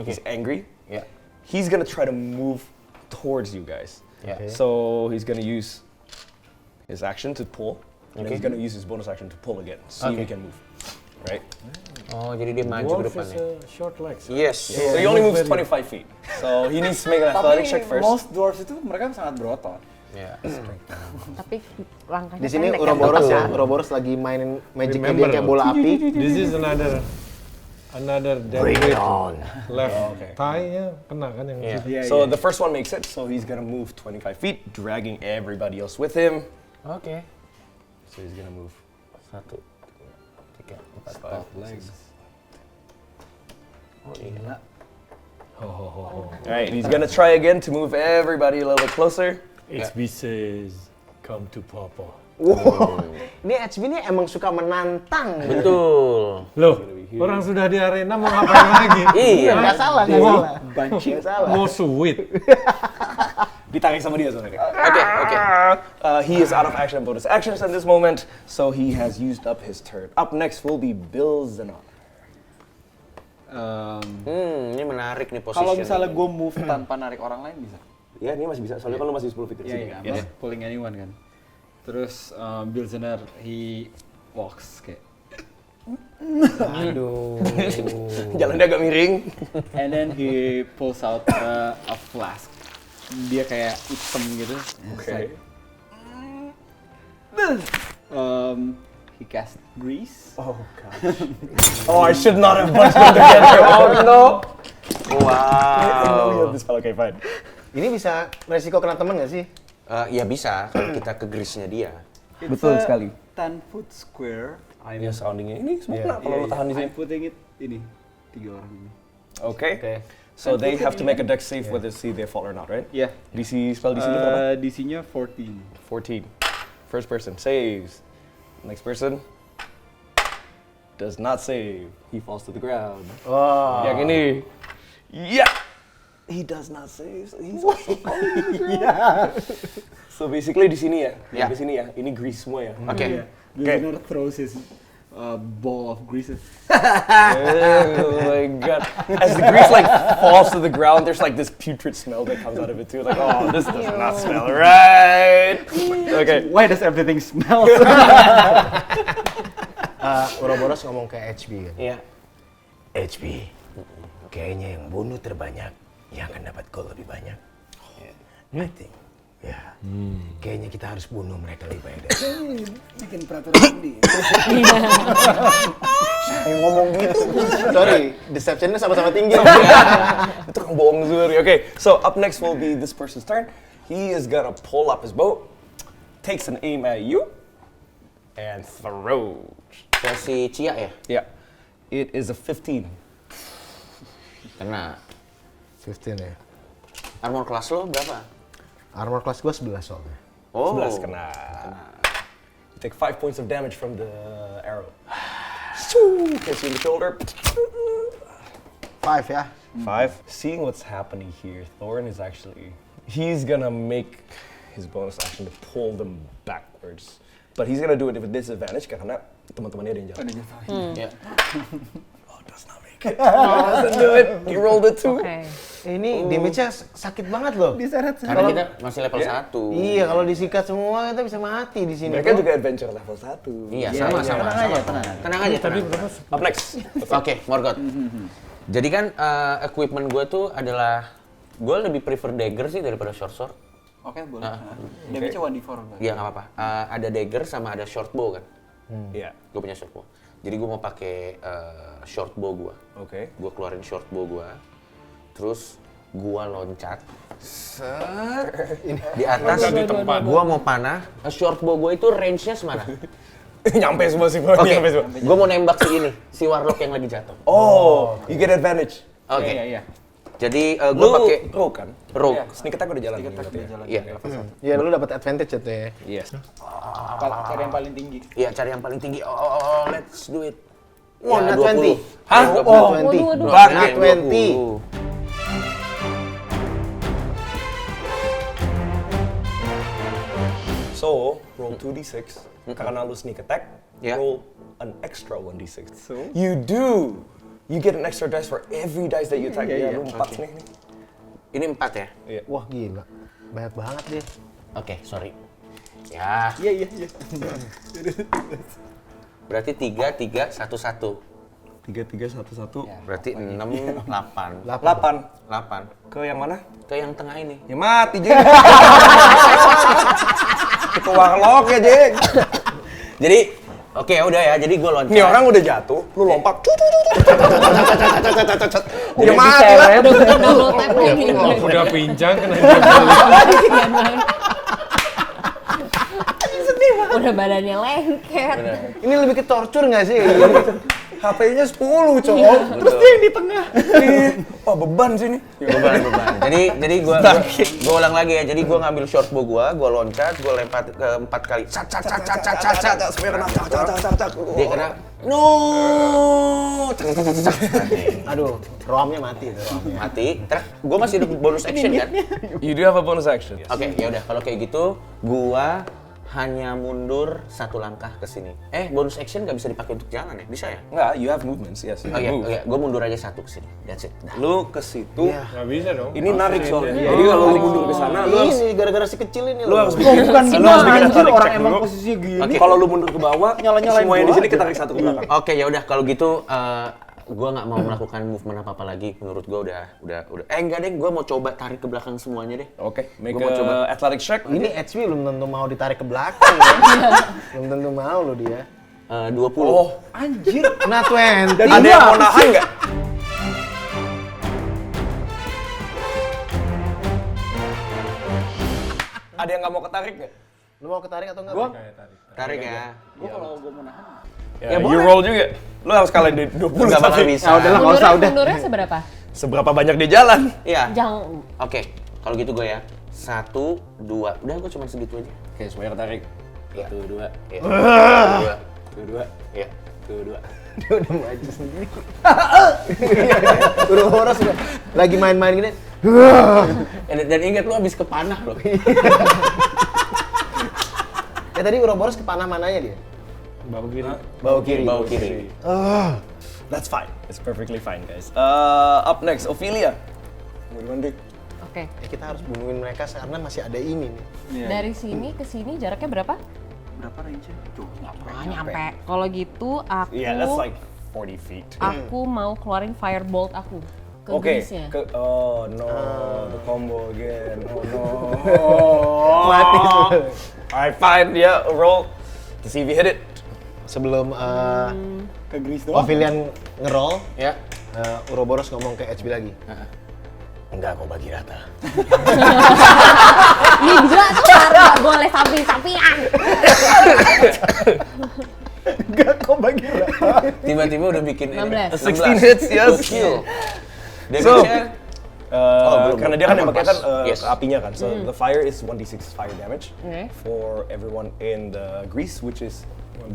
He's angry. Ya. He's gonna try to move towards you guys. Ya. So he's gonna use his action to pull, and then he's gonna use his bonus action to pull again. See if he can move. Right. Oh, jadi dia maju ke Dwarf is depannya. short legs. Yes. So he only moves 25 feet. So he needs to make an athletic check first. Most dwarves itu mereka sangat berotot. Ya. Tapi langkahnya Di sini pendek kan? Ouroboros ya, Ouroboros lagi mainin magicnya dia kayak bola api. This is another dead weight. Left thigh-nya kena kan yang Yeah. situ. So the first one makes it. So he's gonna move 25 feet, dragging everybody else with him. Oke. So he's gonna move 1, 2, 3, 4, 5 legs. Oh iya. All right, he's gonna try again to move everybody a little bit closer. HB says, come to Papa. Wow, ini HB ini emang suka menantang. Betul. Loh, orang sudah di arena mau ngapain lagi? Iya. Nggak salah, nggak Mau- salah. Nggak salah. Mau sweet. Ditarik sama dia soalnya. Oke. He is out of action and bonus actions at this moment, so he has used up his turn. Up next will be Bill Zenon. Ini menarik nih posisi. Kalau misalnya gue move tanpa narik orang lain bisa. Ya, ini masih bisa. Soalnya kan lu masih 10 feet dari Iya, sini. iya. I'm not pulling anyone kan. Terus Bill Zener, he walks kayak. Jalannya agak miring. And then he pulls out a flask. Dia kayak hitam gitu. Okay. He he cast Grease. Oh gosh. Oh, I should not have bunched them together. Oh no. Wow. This fella, okay, fine. Ini bisa resiko kena temen nggak sih? Ya bisa kalau kita ke Grease-nya dia. Betul sekali. 10-foot square. Ya soundingnya ini semua Yeah. kena kalau lo tahan di sini. I'm putting it ini 3 orang ini. Okay. Oke. So they have to make a dex save whether see they fall or not, right? Yeah. DC spell DC berapa? DC-nya 14. 14. First person saves. Next person does not save. He falls to the ground. Wow. Yang ini, yeah, he does not save. So he's also yeah. So basically di sini ya, Yeah. di sini ya. Ini grease semua ya. Oke. Gilgamesh throws his ball of grease. Oh my god. As the grease like falls to the ground, there's like this putrid smell that comes out of it too. Like, oh, this does not smell right. Okay. Why does everything smell? Ouroboros ngomong ke HB kan. Iya. HB, kayaknya yang bunuh terbanyak yang akan dapat gol lebih banyak. I think, ya, kayaknya kita harus bunuh mereka lebih banyak dari. Bikin peraturan sendiri. Yang ngomong gitu. Sorry, deceptionnya sama-sama tinggi. Itu kan bohong Zuri. Okay, so up next will be this person's turn. He is gonna pull up his bow, takes an aim at you, and throws. Versi Cia ya? Yeah, it is a 15. Kena. 15 ya. Armor kelas lo berapa? Armor kelas gua 11 soalnya. Oh. 11 kena. You take 5 points of damage from the arrow. Shoo, hits you in the shoulder. 5 ya. 5. Seeing what's happening here, Thorin is actually, he's gonna make his bonus action to pull them backwards. But he's gonna do it with disadvantage karena teman-temannya ada yang jatuh. Ya. Oh, does not make it. Doesn't do it. He rolled a 2. Oke. Ini damage-nya sakit banget loh. Karena kita masih level 1. Iya, kalau disikat semua kita bisa mati di sini. Mereka juga adventure level 1. Iya, sama-sama. Tenang aja, tenang. Tenang aja. Tadi tenang. berapa? Up next. Oke, Morgoth. Jadi kan equipment gue tuh adalah, gue lebih prefer dagger sih daripada short sword. Oke, boleh. Damage-nya 1d4. Iya nggak apa-apa. Ada dagger sama ada short bow kan. Iya. Gue punya short bow. Jadi gue mau pakai short bow gue. Oke. Gue keluarin short bow gue. Terus gue loncat. Set. Di atas. Loncat di tempat. Gue mau panah. Short bow gue itu range-nya semana? Nyampe semua sih, Oke. nyampe semua. Gue mau nembak si ini, si warlock yang lagi jatuh. Oh, you get advantage. Oke. Iya. Jadi gue Lu pakai rogue kan? rogue. Sneak attack udah jalan. Sneak attack berarti udah ya? jalan. Iya. Iya, lu dapat advantage itu ya. Yes. Cari yang paling tinggi. Iya, cari yang paling tinggi. Oh, let's do it. Wah, Ya, nat 20. 20. Hah? Oh, 20. Waduh. Nat 20. So, roll 2d6. Karena lu sneak attack, Yeah. roll an extra 1d6. So? You do! You get an extra dice for every dice that you attack. Iya, Lu 4 nih. Ini 4 ya? Wah, gila. Banyak banget deh. Oke, sorry. Ya, Iya. berarti 3, 3, 1, 1. 3, 3, 1, 1. Berarti 6, 8. 8. 8. Ke yang mana? Ke yang tengah ini. Ya mati, Jeng. Ke warlock ya, Jeng. Jadi, oke udah ya. Jadi gue loncat. Ini orang udah jatuh, lu lompat. Ya mati lah. Double tap lagi. Udah pincang kena jempol. Udah badannya lengket. Ini lebih ke torture nggak sih? HP-nya 10, cowok. Terus dia yang di tengah. Wah, beban sih ini. Beban. Jadi gue ulang lagi ya. Jadi gue ngambil short bow gue loncat, gue lempar ke 4 kali. Cat. Sampai kena cak. Dia kena. No. Aduh, roamnya mati itu roamnya. Mati. Terus gue masih ada bonus action kan? You do have a bonus action. Oke, ya udah kalau kayak gitu, gua hanya mundur 1 langkah ke sini. Bonus action nggak bisa dipakai untuk jalan ya? Bisa ya? Enggak, you have movements, yes. Oh iya, gua mundur aja 1 ke sini. That's it. Dah. Lu ke situ. Nggak bisa dong. Ini narik soalnya. Jadi kalau lu mundur ke sana, lu harus Ini gara-gara si kecil ini lu loh. harus bikin lu harus bikin athletic check dulu. posisinya gini. Oke. Kalau lu mundur ke bawah, Nyala-nyalain semua yang di gua sini aja. kita tarik satu ke belakang. Oke, ya udah kalau gitu gua nggak mau melakukan movement apa-apa lagi. Menurut gua udah. Enggak deh, gua mau coba tarik ke belakang semuanya deh. Oke, make Gua mau coba. a athletic check. Ini HB belum tentu mau ditarik ke belakang ya. Belum tentu mau loh dia. 20. Oh, Anjir. Kena 20. ada yang mau nahan nggak? Ada yang nggak mau ketarik nggak? Lu mau ketarik atau enggak? Tarik ya. Gua kalau gua mau nahan. Ya, you roll juga. Lu harus kalahin di 20 Nggak bakal tapi bisa. Ah, udahlah, nggak usah, udah. Mundurnya seberapa? seberapa banyak dia jalan? Iya. Jangan. Oke, kalau gitu gue ya. 1, 2. Udah gue cuma segitu aja. Oke, semuanya ketarik. Iya. 1, 2. Iya. 2. Iya. 2. Dia udah maju sendiri. Udah boros udah. Lagi main-main gini. Dan ingat lu abis kepanah loh. Ya tadi Uroboros ke panah mananya dia? Bahu kiri. Bau kiri. Bau kiri. That's fine. It's perfectly fine, guys. Up next, Ophelia. Mau gimana, Dik? Oke. Ya, kita harus bunuhin mereka karena masih ada ini nih. Dari sini ke sini jaraknya berapa? Berapa range-nya? Tuh, nggak pernah Nyampe. Kalau gitu aku Yeah, that's like 40 feet. aku mau keluarin firebolt aku ke Okay. grease-nya. Oh no, the combo again. Oh no. Mati. Alright, fine. Yeah, roll to see if you hit it. Sebelum ke grease doang. Pavilion ngerol, Ya. Uroboros ngomong ke HB lagi. Enggak, kau bagi rata. Ninja tuh nggak boleh samping-sampingan. Enggak, kau bagi rata. Tiba-tiba udah bikin 16. 16 hits, yes. Gokil. So, Damage-nya belum. karena dia kan yang pakai kan Yes. apinya kan, so the fire is 1d6 fire damage Okay. for everyone in the grease, which is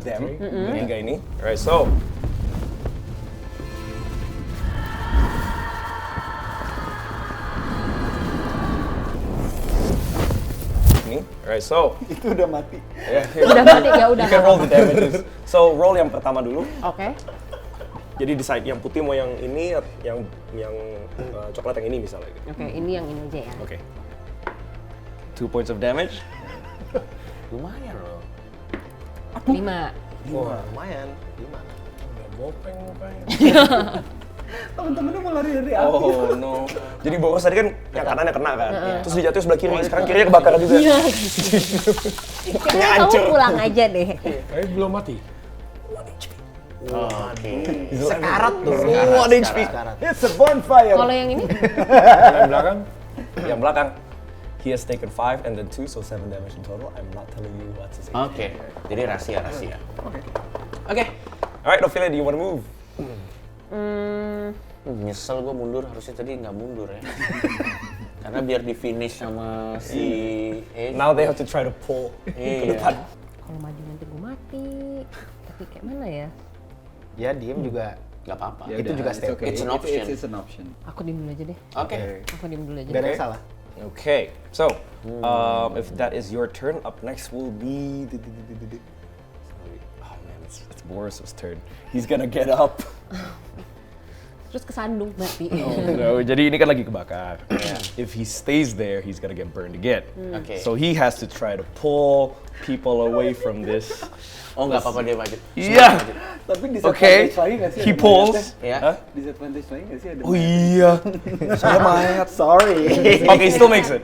them, tiga ini. Alright, so ini, alright, so Itu udah mati. Udah mati ya udah. you can roll the damages. So roll yang pertama dulu. Oke. Jadi decide yang putih mau yang ini, yang coklat yang ini misalnya. Gitu. Oke, ini yang ini aja ya. Oke. 2 points of damage. lumayan loh. 5. Wah, lumayan. 5. Temen-temennya mau lari dari api. Oh no. Jadi Boros tadi kan yang kanannya kena kan. Terus dijatuhin sebelah kiri. Sekarang kirinya kebakar juga. Kayaknya kamu pulang aja deh. Tapi belum mati. Sekarat tuh. One HP. Sekarat. It's a bonfire. Kalau yang ini? Yang belakang. Yang belakang. He has taken 5 and then 2, so 7 damage in total. I'm not telling you what's his HP. Oke. Jadi rahasia. Oke. Alright, Ophelia, do you want to move? Nyesel gue mundur, harusnya tadi nggak mundur ya. Karena biar di finish sama si Now they have to try to pull ke Iya. depan. Kalau maju nanti gue mati. Tapi kayak mana ya? Ya, diem juga. nggak apa-apa. Ya Itu udah, juga step. It's an option. It's an option. Aku diem dulu aja deh. Oke. Aku diem dulu aja. Gak ada yang salah. Okay, so if that is your turn, up next will be. Oh man, it's Boris's turn. He's gonna get up. Terus kesandung mati. No, jadi ini kan lagi kebakar. If he stays there, he's gonna get burned again. Oke. So he has to try to pull people away from this. Oh nggak apa-apa dia maju. Yeah. Tapi Okay. disadvantage lagi nggak sih? He ada pulls. mayatnya? Ya. Huh? Disadvantage lagi nggak sih ada? Oh iya. Saya mayat. Sorry. Okay, he still makes it.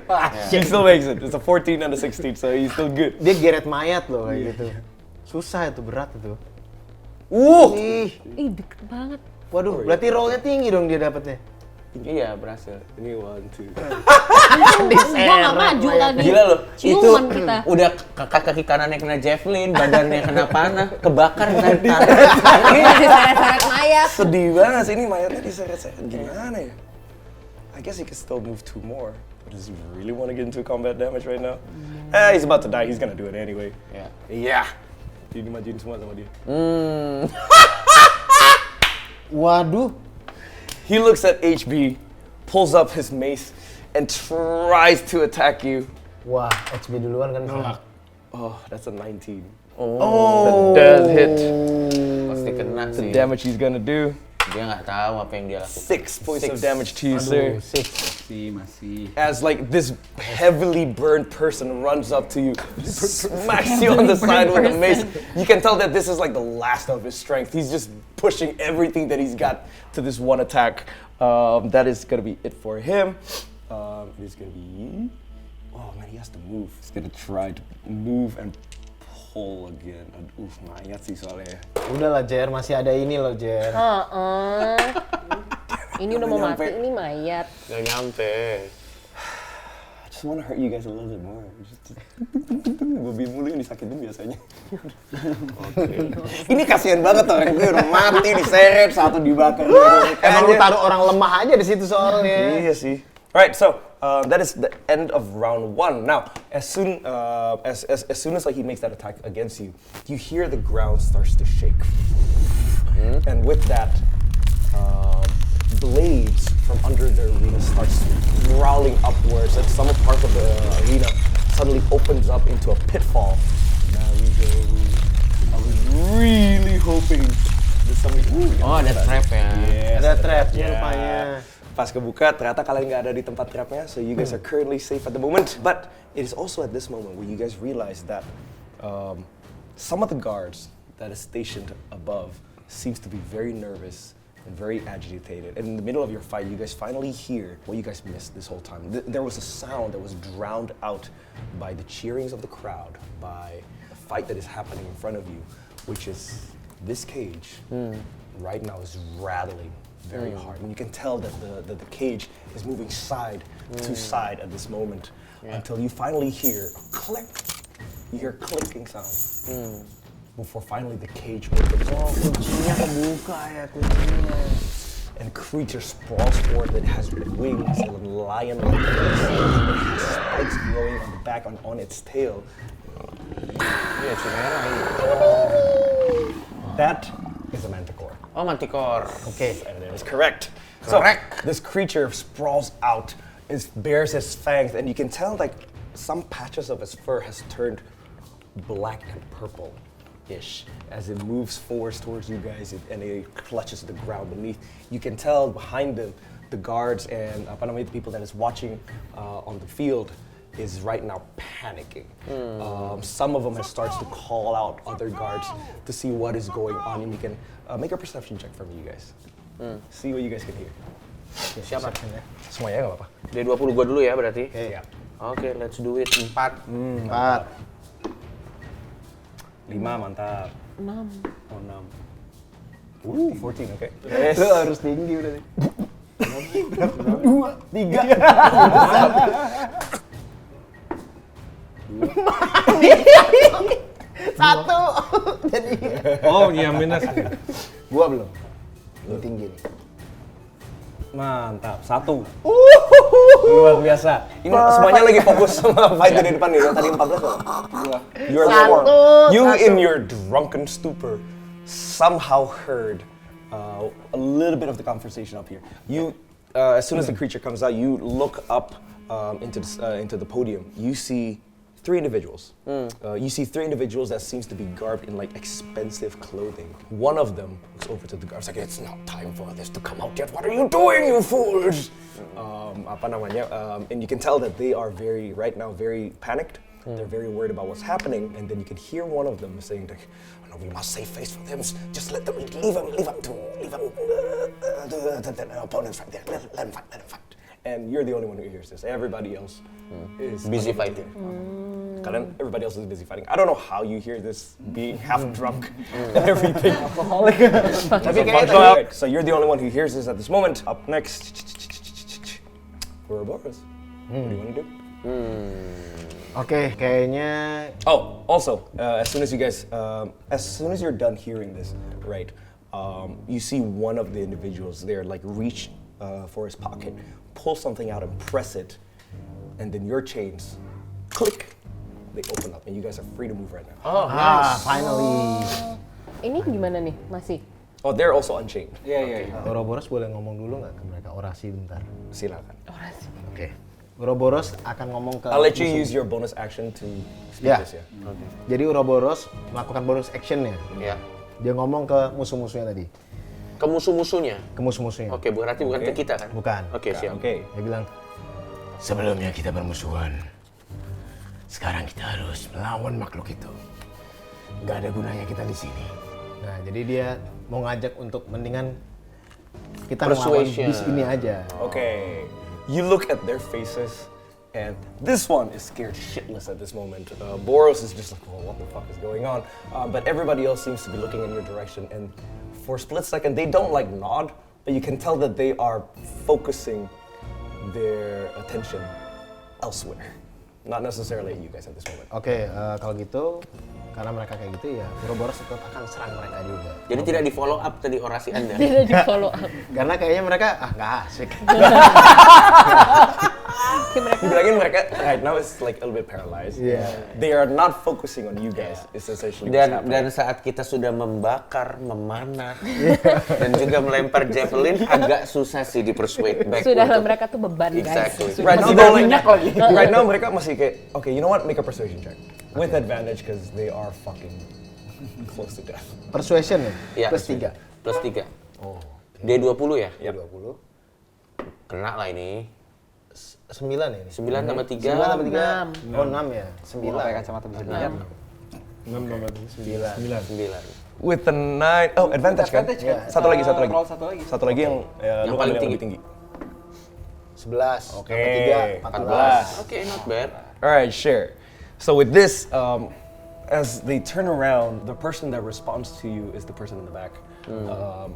He still makes it. It's a 14 and a 16, so he's still good. Dia geret mayat loh kayak gitu. Susah itu, berat itu. Ih, Ih, deket banget. waduh, berarti rollnya tinggi dong dia dapetnya. Iya berhasil. Ini 1, 2. Gua nggak maju tadi. Gila loh. Itu Ciuman kita. udah kaki kanannya kena javelin, badannya kena panah, kebakar ntar. Ini masih seret-seret mayat. Sedih banget sih ini mayatnya diseret-seret. Gimana ya? I guess he can still move 2 more. But does he really want to get into combat damage right now? He's about to die. He's gonna do it anyway. Ya. Yeah. Jadi dimajuin semua sama dia. Waduh. He looks at HB, pulls up his mace, and tries to attack you. Wah, HB duluan kan. Oh, that's a 19. Oh. That does hit. Pasti kena The sih. damage he's gonna do. Dia nggak tahu apa yang dia lakukan. 6 points of damage to you, sir. Masih. As like this heavily burned person runs up to you, smacks you on the side with a mace. You can tell that this is like the last of his strength. He's just pushing everything that he's got to this one attack. That is gonna be it for him. It is gonna be. Oh man, he has to move. He's gonna try to move and hole again. Aduh, mayat sih soalnya. Udahlah Jer, masih ada ini loh Jer. Ini udah mau mati, ini mayat. Gak nyampe. I just wanna hurt you guys a little bit more. Bobby mulu yang disakitin biasanya. Ini kasihan banget orang gue udah mati, diseret, satu dibakar. Emang lu taruh orang lemah aja di situ soalnya. Iya sih. Right, so that is the end of round 1. Now, as soon as like he makes that attack against you, you hear the ground starts to shake, and with that, blades from under the arena starts growling upwards, and some part of the arena suddenly opens up into a pitfall. Now we go. I was really hoping that somebody. Oh, ada trap ya. Yes, Ada trapnya yeah. rupanya. Pas kebuka, ternyata kalian nggak ada di tempat trapnya, so you guys are currently safe at the moment. But it is also at this moment where you guys realize that some of the guards that is stationed above seems to be very nervous and very agitated. And in the middle of your fight, you guys finally hear what you guys missed this whole time. There was a sound that was drowned out by the cheerings of the crowd, by the fight that is happening in front of you, which is this cage right now is rattling very hard, and you can tell that the cage is moving side to side at this moment until you finally hear a click. You hear clicking sound before finally the cage opens. Oh, kuncinya kebuka ya kuncinya. And creature sprawls forward that has wings, a lion-like face. It has spikes growing on the back on its tail. Iya, Chimera ini. That is a manticore. Oh, Manticore. Okay, and that is correct. So this creature sprawls out, it bares its fangs, and you can tell like some patches of its fur has turned black and purple-ish as it moves forward towards you guys and it clutches the ground beneath. You can tell behind them the guards and the people that is watching on the field is right now panicking. Some of them have started to call out other guards to see what is going on, and you can make a perception check for me, you guys. See what you guys can hear. Siapa? Semuanya nggak apa-apa. D20 gua dulu ya berarti. Iya. Oke, let's do it. 4. 4. 5, mantap. 6. Oh, 6. 14, oke. Lu harus tinggi berarti. 2, 3. Satu. Jadi Oh, iya minus. gua belum. Lu tinggi nih. Mantap, 1. Luar biasa. Ini semuanya lagi fokus sama fight di depan nih. Tadi 14 loh. You are the one. You in your drunken stupor somehow heard a little bit of the conversation up here. You, as soon as the creature comes out, you look up into the podium. You see 3 individuals. You see 3 individuals that seems to be garbed in like expensive clothing. One of them looks over to the guards like, "It's not time for this to come out yet. What are you doing, you fools?" And you can tell that they are right now very panicked. They're very worried about what's happening. And then you can hear one of them saying like, "No, we must save face for them. Just let them leave them to the opponents right there. Let them fight. And you're the only one who hears this. Everybody else is Busy unable to fighting. hear. Everybody else is busy fighting. I don't know how you hear this being half drunk and everything. Alcoholic. So you're the only one who hears this at this moment. Up next, Ouroboros. What do you want to do? Oke, kayaknya Oh, also, as soon as you're done hearing this, right, you see one of the individuals there like reach for his pocket, pull something out and press it, and then your chains, click, they open up, and you guys are free to move right now. Oh, nice. finally. Ini gimana nih? Masih? Oh, they're also unchained. Iya. Ouroboros boleh ngomong dulu nggak ke mereka? Orasi bentar. Silakan. Oke. Ouroboros akan ngomong ke I'll let you use your bonus action to speak Ya. this, yeah. Jadi Ouroboros melakukan bonus actionnya. Ya. Dia ngomong ke musuh-musuhnya tadi. Ke musuh-musuhnya. Ke musuh-musuhnya. Oke, berarti bukan ke kita kan? Bukan. Oke, siap. Okay. Dia bilang, sebelumnya kita bermusuhan. Sekarang kita harus melawan makhluk itu. Gak ada gunanya kita di sini. Nah, jadi dia mau ngajak untuk mendingan kita ngelawan Persuasion. bis ini aja. Okay. You look at their faces, And this one is scared shitless at this moment. Boros is just like, oh, what the fuck is going on? But everybody else seems to be looking in your direction. And for a split second, they don't like nod, but you can tell that they are focusing their attention elsewhere. Not necessarily at you guys at this moment. Oke, kalau gitu, karena mereka kayak gitu ya, Ouroboros tetap akan serang mereka juga. Jadi tidak di follow up tadi orasi Anda. Tidak di follow up. Karena kayaknya mereka nggak asik. Bilangin mereka right now is like a little bit paralyzed. Yeah. They are not focusing on you guys. It's essentially what's happening. Dan saat kita sudah membakar, memanah, dan juga melempar javelin, agak susah sih di persuade back. Sudahlah mereka tuh beban Exactly. guys. Right now, right now mereka masih kayak, okay, you know what? Make a persuasion check with advantage because they are fucking close to death. Persuasion ya? Ya, Plus 3. Plus 3. Oh. D20 ya? Yep. 20. Kena lah ini. 9 ya ini? 9 tambah 3. 9 tambah 3. Oh, 6 ya? 9. Pakai kacamata bisa dilihat. 9. With the 9, oh advantage kan? Advantage kan? Satu lagi. Roll satu lagi. Satu lagi yang lu paling ambil tinggi. lebih tinggi. 11. Oke. Tambah 3, 14. Oke, not bad. Alright, sure. So with this, as they turn around, the person that responds to you is the person in the back.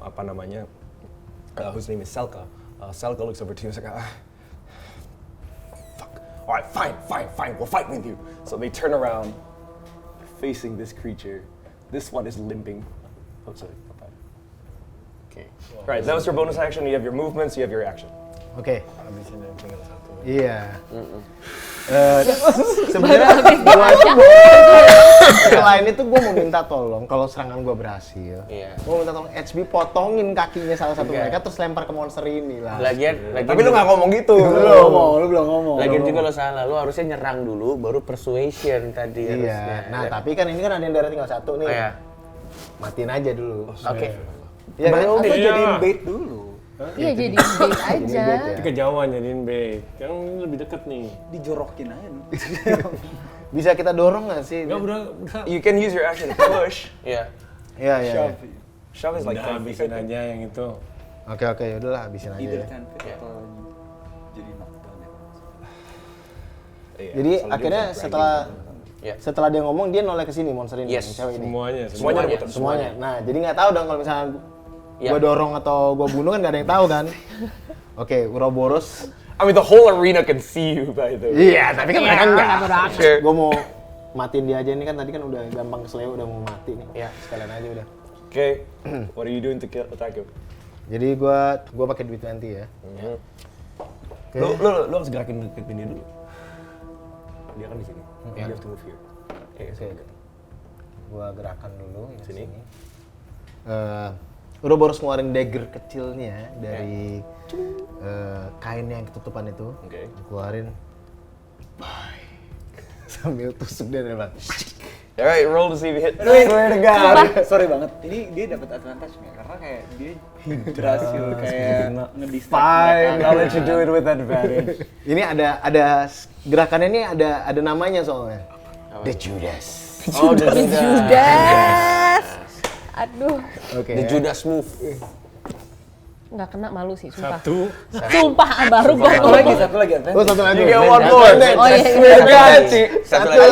Apa namanya? Whose name is Selka. Selka looks over to you and is like, fuck. Alright, fine. We'll fight with you. So they turn around, facing this creature. This one is limping. Oh, sorry. Oke. Right, that was your bonus action. You have your movements, you have your action. Oke. Habisin yang tinggal satu. Iya. Sebenarnya selain itu gue mau minta tolong kalau serangan gue berhasil, Iya. gue minta tolong HB potongin kakinya salah satu mereka terus lempar ke monster ini lah. Lagian Tapi lu nggak ngomong gitu. Lu belum ngomong. Lagian juga lo salah, lo harusnya nyerang dulu, baru persuasion tadi harusnya. Iya. Nah tapi kan ini kan ada yang darah tinggal satu nih. Oh ya, Matiin aja dulu. oke. Iya kan? Atau Iya. jadiin bait dulu. Iya jadi bait aja. Itu kejauhan jadiin bait. Yang ini lebih deket nih. Dijorokin aja. Bisa kita dorong nggak sih? Enggak udah. You can use your action to push. Iya. Iya. Shove is like Udah 10 feet. habisin aja yang itu. Oke, yaudahlah habisin aja Either ya. 10 feet atau jadi knockdown ya. Iya, Jadi selalu akhirnya dia Iya. setelah dia ngomong dia noleh ke sini monster ini, Yes, yang cewek ini. Semuanya rebutan. Semuanya. Nah, jadi nggak tahu dong kalau misalnya Iya. gue dorong atau gue bunuh kan nggak ada yang tahu kan. Oke, Ouroboros. I mean the whole arena can see you by the way. Iya, tapi kan mereka enggak. Sure. Gue mau matiin dia aja ini kan tadi kan udah gampang kesleo udah mau mati nih. Iya. Sekalian aja udah. Okay. What are you doing to attack him? Jadi gue pakai duit 20 ya. Oke. Lu harus gerakin dia dulu. Dia kan di sini. You have to move here. Okay. Gue gerakan dulu ya Sini. sini. Ouroboros ngeluarin dagger kecilnya dari kainnya yang ketutupan itu. Oke. Keluarin. Bye. Sambil tusuk dia bang. Alright, roll to see if you hit. Swear to God. Sorry banget. Ini dia dapat advantage nggak? Karena kayak dia berhasil kayak ngedistract Fine, mereka. I'll let you do it with advantage. Ini ada gerakannya ini ada namanya soalnya. The Judas. Oh, the Judas. Aduh, Oke. The Judas move. nggak kena malu sih, sumpah. Satu. Sumpah, baru gue Satu lagi advantage. Oh, satu lagi. You get one more. Oh iya, Satu lagi.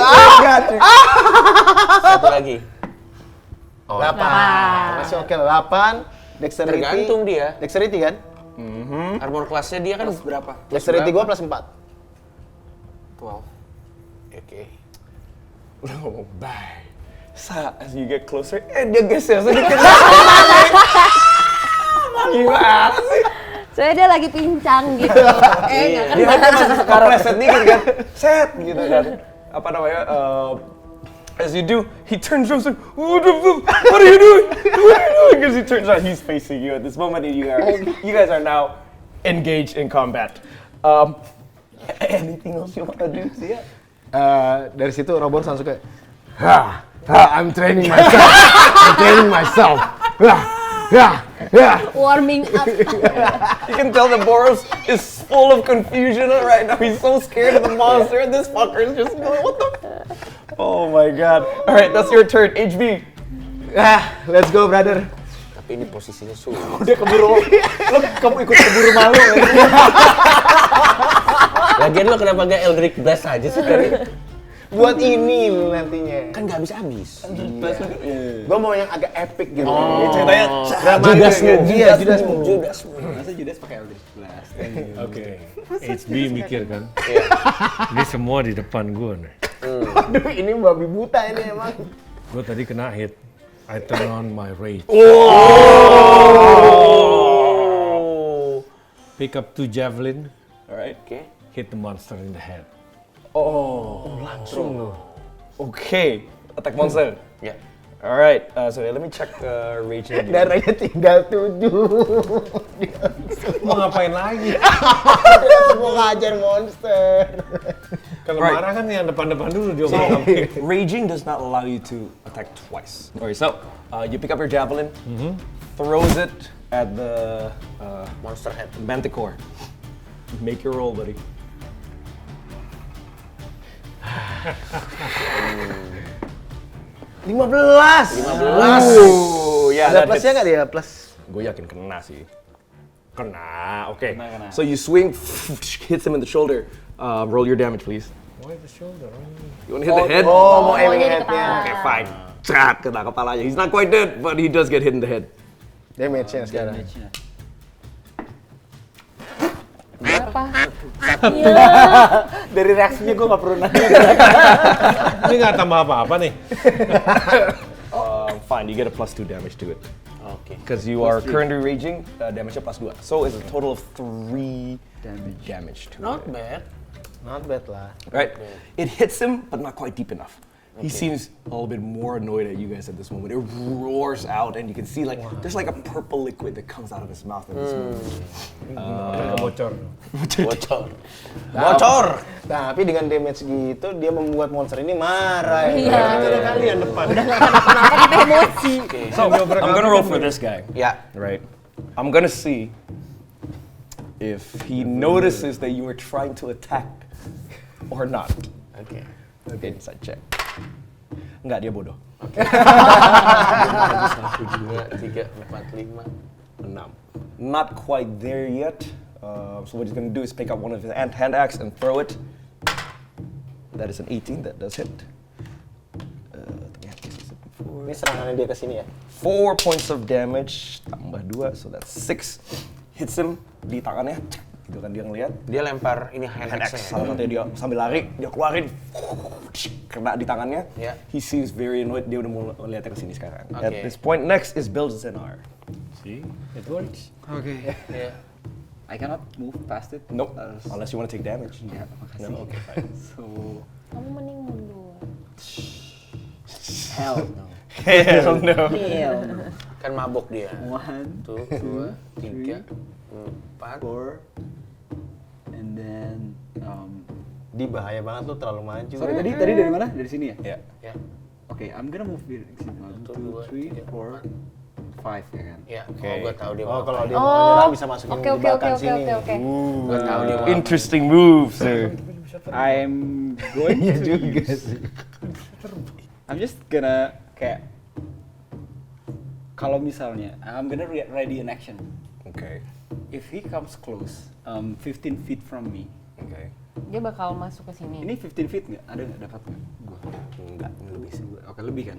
Satu lagi. Oh, 8. Masih oke 8. Dexterity. tergantung dia. Dexterity kan? Armor class-nya dia kan Berapa? Dexterity gua plus 4. 12. Oke. Lu ngomong bye. As you get closer, dia geser sedikit. Gimana sih? soalnya dia lagi pincang gitu. Nggak Dia kena. masih kepleset dikit kan, set gitu kan. Apa namanya? As you do, he turns around and says, what are you doing? What are you doing? Because he turns around, he's facing you at this moment. And you guys are now engaged in combat. Anything else you want to do? Sia? Dari situ Ouroboros langsung kayak I'm training myself. Warming up. You can tell that Boros is full of confusion right now. He's so scared of the monster, and this fucker is just going, what the? Oh my god. Alright, that's your turn. HB. Let's go brother. Tapi ini posisinya sulit. Dia keburu, kamu ikut keburu malu. Lagian lo kenapa gak Eldritch Blast aja sih tadi? Buat ini lu nantinya. Kan gak habis-habis. Gua mau yang agak epic gitu. Oh. Ceritanya Judas Move. Iya, Judas Move. Judas Move. Masa Judas pakai Eldritch Blast? Oke. HB mikir kan. Iya. Ini semua di depan gue nih. Aduh, ini babi buta ini emang. Gue tadi kena hit. I turn on my rage. Pick up 2 javelin. Alright. Oke. Hit the monster in the head. Langsung loh. Okay. Attack monster. Ya. Alright. So let me check rage nya. Darahnya tinggal 7. Mau ngapain lagi? Mau ngajar monster. Kalau Right. marah kan yang depan-depan dulu dia So, ngomong. raging does not allow you to attack twice. Alright, so you pick up your javelin, throws it at the Monster head. manticore. Make your roll, buddy. Lima belas. Oh, yeah, Ada that plusnya hits. nggak dia? Plus. Gue yakin kena sih. Kena, okay. Kena. So you swing, hits him in the shoulder. Roll your damage, please. Why the shoulder? You want to hit the head? Oh, mau aiming jadi headnya. Okay, fine. Cat, kena kepalanya. He's not quite dead, but he does get hit in the head. Damage-nya sekarang. Damage-nya. Berapa? Dari reaksinya gue nggak perlu nanya. Ini nggak tambah apa-apa nih. Fine, you get a +2 damage to it. Oke. Because you are currently raging, damage-nya +2. So it's a total of 3 damage to Not it. bad. Not bad lah. Right? It hits him, but not quite deep enough. He seems a little bit more annoyed at you guys at this moment. It roars out, and you can see like there's like a purple liquid that comes out of his mouth at this moment. Mereka bocor. Bocor. Bocor. Tapi dengan damage gitu, dia membuat monster ini marah. Iya. Ada kalian depan. Kenapa kita emosi? So I'm gonna roll for this guy, Ya. right? I'm gonna see if he notices that you are trying to attack or not. Oke. Okay, inside check. Enggak, dia bodoh. 1, 2, 3, 4, 5. 6. Not quite there yet. So what he's gonna do is pick up one of his hand axe and throw it. That is an 18. That does hit. Ini serangannya dia ke sini ya. 4 points of damage tambah 2, so that's 6. Hits him di tangannya. Gitu kan dia ngeliat. Dia lempar ini hand Hand axe axe-nya. salah satunya dia sambil lari, dia keluarin. Kena di tangannya. Ya. He seems very annoyed. Dia udah mau lihatnya ke sini sekarang. At Okay. this point, next is Bill Zenar. See, it works. Okay. Ya. I cannot move past it. Nope, Harus- unless you want to take damage. Ya, makasih. No, okay, fine. So, Kamu mending mundur. hell no. Hell no. Hell no. Kan mabok dia. 1, 1, 2, 3, 4. 4, and then Di bahaya banget lu terlalu maju. sorry tadi dari mana? Dari sini ya? Yeah. Ya. Okay, I'm gonna move here. 1, 2, 3, 4, 5 ya kan? Ya. Oke. Oh, gua tahu dia Oh, mau kalau apa. dia mau nyerang bisa masukin Oke, oke, oke, jebakan oke, sini. oke, oke. Gua tahu dia mau apa. Interesting move, sir. I'm going to use. I'm just gonna kayak kalau misalnya I'm gonna ready an action. Okay. If he comes close, 15 feet from me. Okay. Dia bakal masuk ke sini. Ini 15 feet nggak? Ada nggak dapat nggak? Gua. Enggak, ini lebih sih. Oke lebih kan?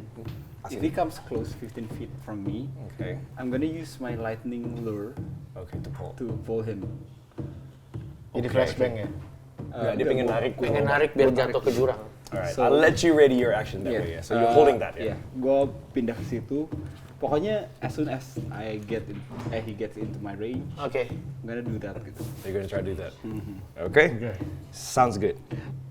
If he comes close 15 feet from me, Okay. I'm gonna use my lightning lure Okay, to pull. to pull him. Jadi flashbang ya. Enggak, dia pengen narik. Pengen narik biar jatuh ke jurang. Alright, So- I'll let you ready your action that way. Yeah. So you're holding that, yeah. Gue pindah ke situ. Pokoknya as soon as he gets into my range, Oke. I'm gonna do that gitu. You're gonna try to do that. Okay. Sounds good.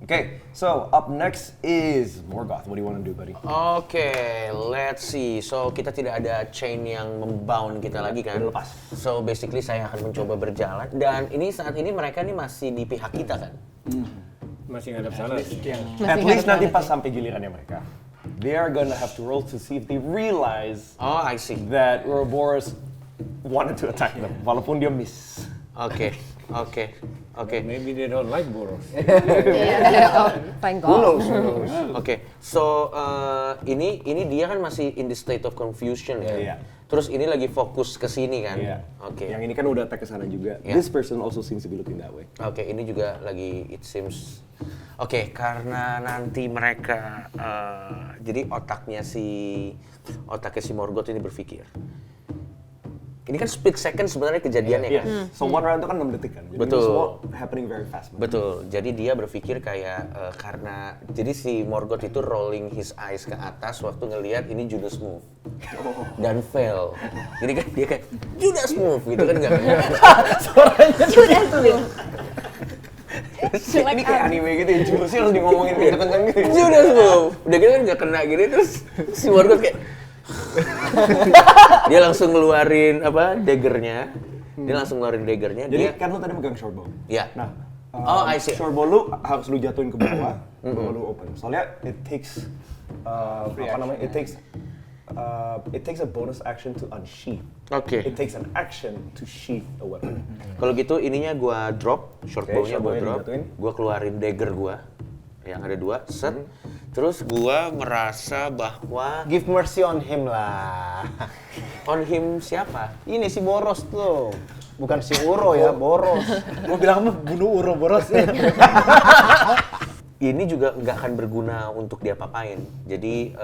Okay. So up next is Morgoth. What do you want to do, buddy? Oke, let's see. So kita tidak ada chain yang membound kita lagi kan? Udah lepas. So basically saya akan mencoba berjalan dan ini saat ini mereka ini masih di pihak kita kan? Masih ngadep sana. At least nanti pas sampai gilirannya mereka, they are gonna have to roll to see if they realize Oh, I see. that Ouroboros wanted to attack them, walaupun dia miss. Oke. Maybe they don't like Boros. Oh, thank God. Oke. So ini dia kan masih in the state of confusion ya. Iya. Terus ini lagi fokus ke sini kan? Iya. Oke. Yang ini kan udah attack ke sana juga. Yeah. This person also seems to be looking that way. Oke, ini juga lagi it seems. Oke, karena nanti mereka jadi otaknya si Morgoth ini berpikir. Ini kan split second sebenarnya kejadiannya Yes. kan? So one round itu kan 6 detik kan. Jadi Betul. semua happening very fast. Betul. Jadi dia berpikir kayak karena jadi si Morgoth itu rolling his eyes ke atas waktu ngelihat ini Judas move dan fail. Jadi kan dia kayak Judas move gitu kan nggak? Sudah tuh. Ini kayak anime gitu ya, jurusnya harus ngomongin kayak kenceng gitu. Judas move. Udah gitu kan nggak kena gini terus si Morgoth kayak dia langsung ngeluarin apa daggernya. Dia langsung ngeluarin daggernya. Jadi Dia kan lu tadi megang short bow. ya. Nah, Oh, I see. short bow lu harus lu jatuhin ke bawah, baru lu open. Soalnya it takes apa namanya? It takes a bonus action to unsheath. Oke. It takes an action to sheath a weapon. Kalau gitu ininya gua drop, short Oke, bow-nya short gua bow-nya drop. dijatuhin. Gua keluarin dagger gua. Yang ada 2, set. Terus gua merasa bahwa Give mercy on him lah. on him siapa? Ini si Boros tuh. Bukan si Uro ya, Boros. Gua bilang apa? Bunuh Uroboros ya. Ini juga nggak akan berguna untuk dia papain. Jadi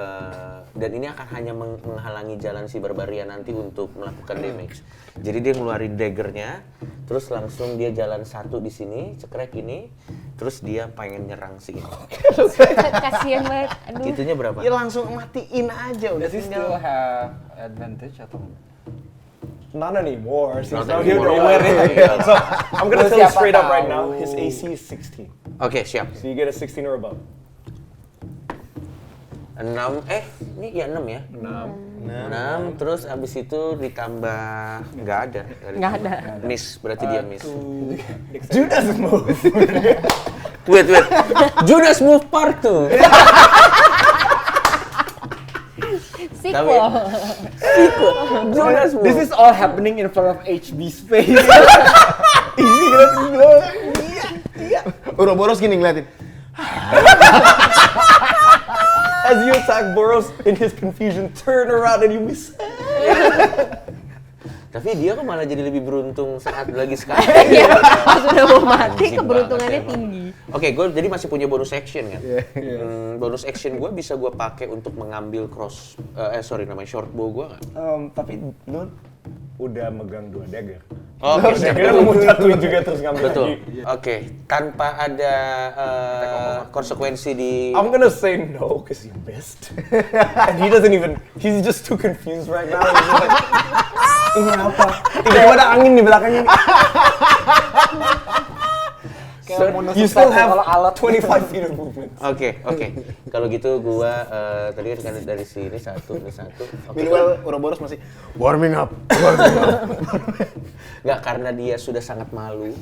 dan ini akan hanya menghalangi jalan si Barbaria nanti untuk melakukan damage. Jadi dia ngeluarin daggernya, terus langsung dia jalan satu di sini, cekrek ini, terus dia pengen nyerang si ini. Kasian banget. Aduh. Itunya berapa? Ya langsung matiin aja udah Does he still have advantage atau Not anymore. Since Not now you're anymore. aware. Iya. So I'm gonna tell you Siapa straight up right tahu. now. His AC is 16. Oke, siap. So you get a 16 or above. 6, ini ya 6 ya? 6, terus abis itu ditambah, nggak ada. Nggak ada. Miss, berarti dia miss. Judas move. Wait. Judas move part 2. Sequel. Judas move. This is all happening in front of HB space. Uroboros gini ngeliatin. As you attack Boros, in his confusion, turn around and you miss. Tapi dia kok malah jadi lebih beruntung saat lagi sekarang. Iya, pas udah mau mati Anjing keberuntungannya banget emang. tinggi. Oke, gue jadi masih punya bonus action kan. Bonus action gue bisa gue pakai untuk mengambil namanya short bow gue nggak? Tapi lu udah megang 2 dagger. Oke, Dagger lu mau jatuhin juga terus ngambil betul. lagi. Oke, tanpa ada konsekuensi di. I'm gonna say no because you missed. And he doesn't even, he's just too confused right now. He's just like, ini apa? Tiba-tiba ada angin di belakangnya. So, you still have 25 feet of movement. Oke. Kalau gitu gua tadi kan dari sini satu, ini satu. Oke. Meanwhile Uroboros masih warming up. Nggak, karena dia sudah sangat malu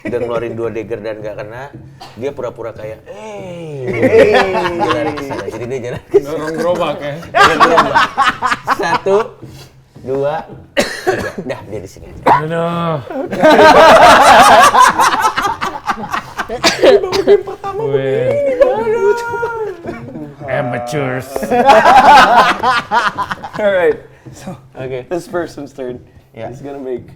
dan ngeluarin 2 dagger dan nggak kena, dia pura-pura kayak, dia lari ke sana. Jadi dia jalan ke sana. Dorong gerobak ya. Dia berubah. 1, 2, 3. Dah, dia di sini aja. Aduh. Amateurs. All right. So Oke. this person's turn. Yeah. He's gonna make.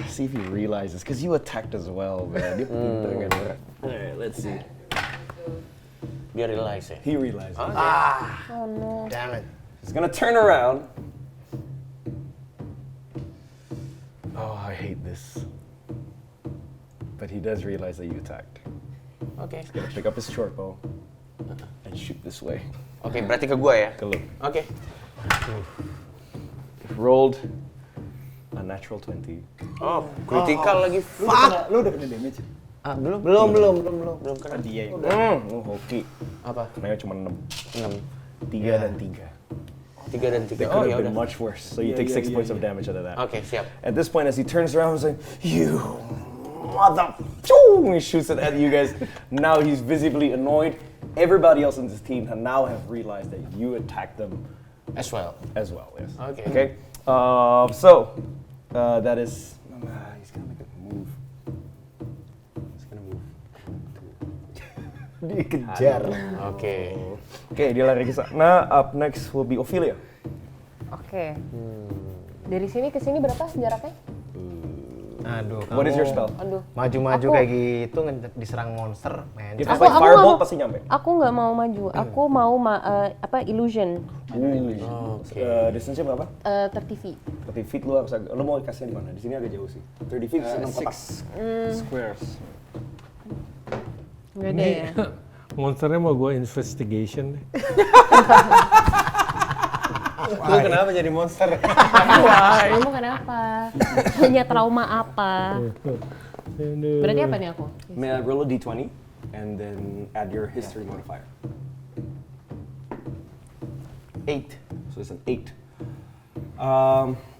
See if he realizes, because you attacked as well, man. Dia pinter nggak dia? All right, let's see. Dia realize ya. He realizes. Oh no. Damn it. He's gonna turn around. Oh, I hate this. But he does realize that you attacked. Oke. Gonna pick up his short bow and shoot this way. Oke, berarti ke gua ya. Ke lu. Oke. Rolled a natural 20. Oh, critical lagi. Lu udah kena damage? Ah, belum. Belum kena Dia yang Hoki. apa? Kenanya cuma 6. 6. 3 dan 3. 3 dan 3. That Oh, could ya have been udah. much worse. So you take 6 points of damage out of that. Oke, siap. At this point, as he turns around, he's like, "You mother!" He shoots it at you guys. Now he's visibly annoyed. Everybody else in this team now have realized that you attacked them As well. as well. Yes. Okay. Okay. So that is. He's gonna make a move. He's gonna move. Dikejar. Oke. Okay, dia lari ke sana. Up next will be Ophelia. Oke. Dari sini ke sini berapa jaraknya? Aduh, What is your spell? Aduh. Maju-maju Aku- kayak gitu diserang monster, men. If Aku- it's like aku fireball, nggak- pasti nyampe. Aku nggak mau maju. Aku mau illusion. Distance-nya berapa? 30 feet. 30 feet lu harus lu mau kasihnya di mana? Di sini agak jauh sih. 30 feet seneng kotak. 6 squares. Nggak ada ya. Monsternya mau gue investigation deh. Lu kenapa jadi monster? Kamu kenapa? Punya trauma apa? Berarti apa nih aku? May I roll a d20 and then add your history modifier? 8. So it's an 8.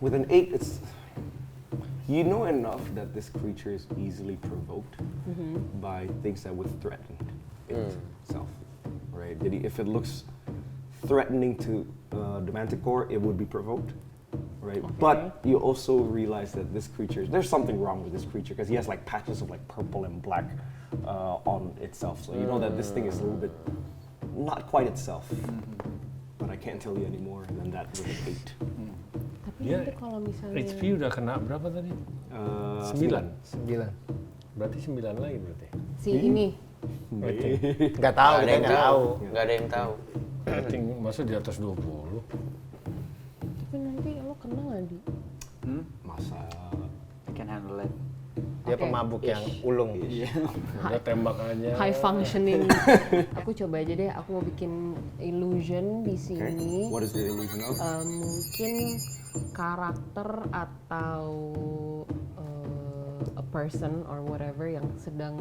With an 8, it's you know enough that this creature is easily provoked by things that would threaten itself, right? Jadi if it looks threatening to the Manticore, it would be provoked, right? But you also realize that this creature, there's something wrong with this creature because he has like patches of like purple and black on itself. So you know that this thing is a little bit not quite itself. But I can't tell you any more than that with an 8. Tapi Dia nanti kalau misalnya HP udah kena berapa tadi? 9. 9. Berarti 9 lagi berarti. si ini Nggak tahu, Nggak ada kita yang nggak tahu. Nggak ada yang tahu. I think masa di atas 20. tapi nanti lo kena nggak di? Masa I can handle it. Dia Oke. pemabuk yang ulung. Udah tembak aja. High functioning. Aku coba aja deh. Aku mau bikin illusion di sini. what is the illusion of? Mungkin karakter atau a person or whatever yang sedang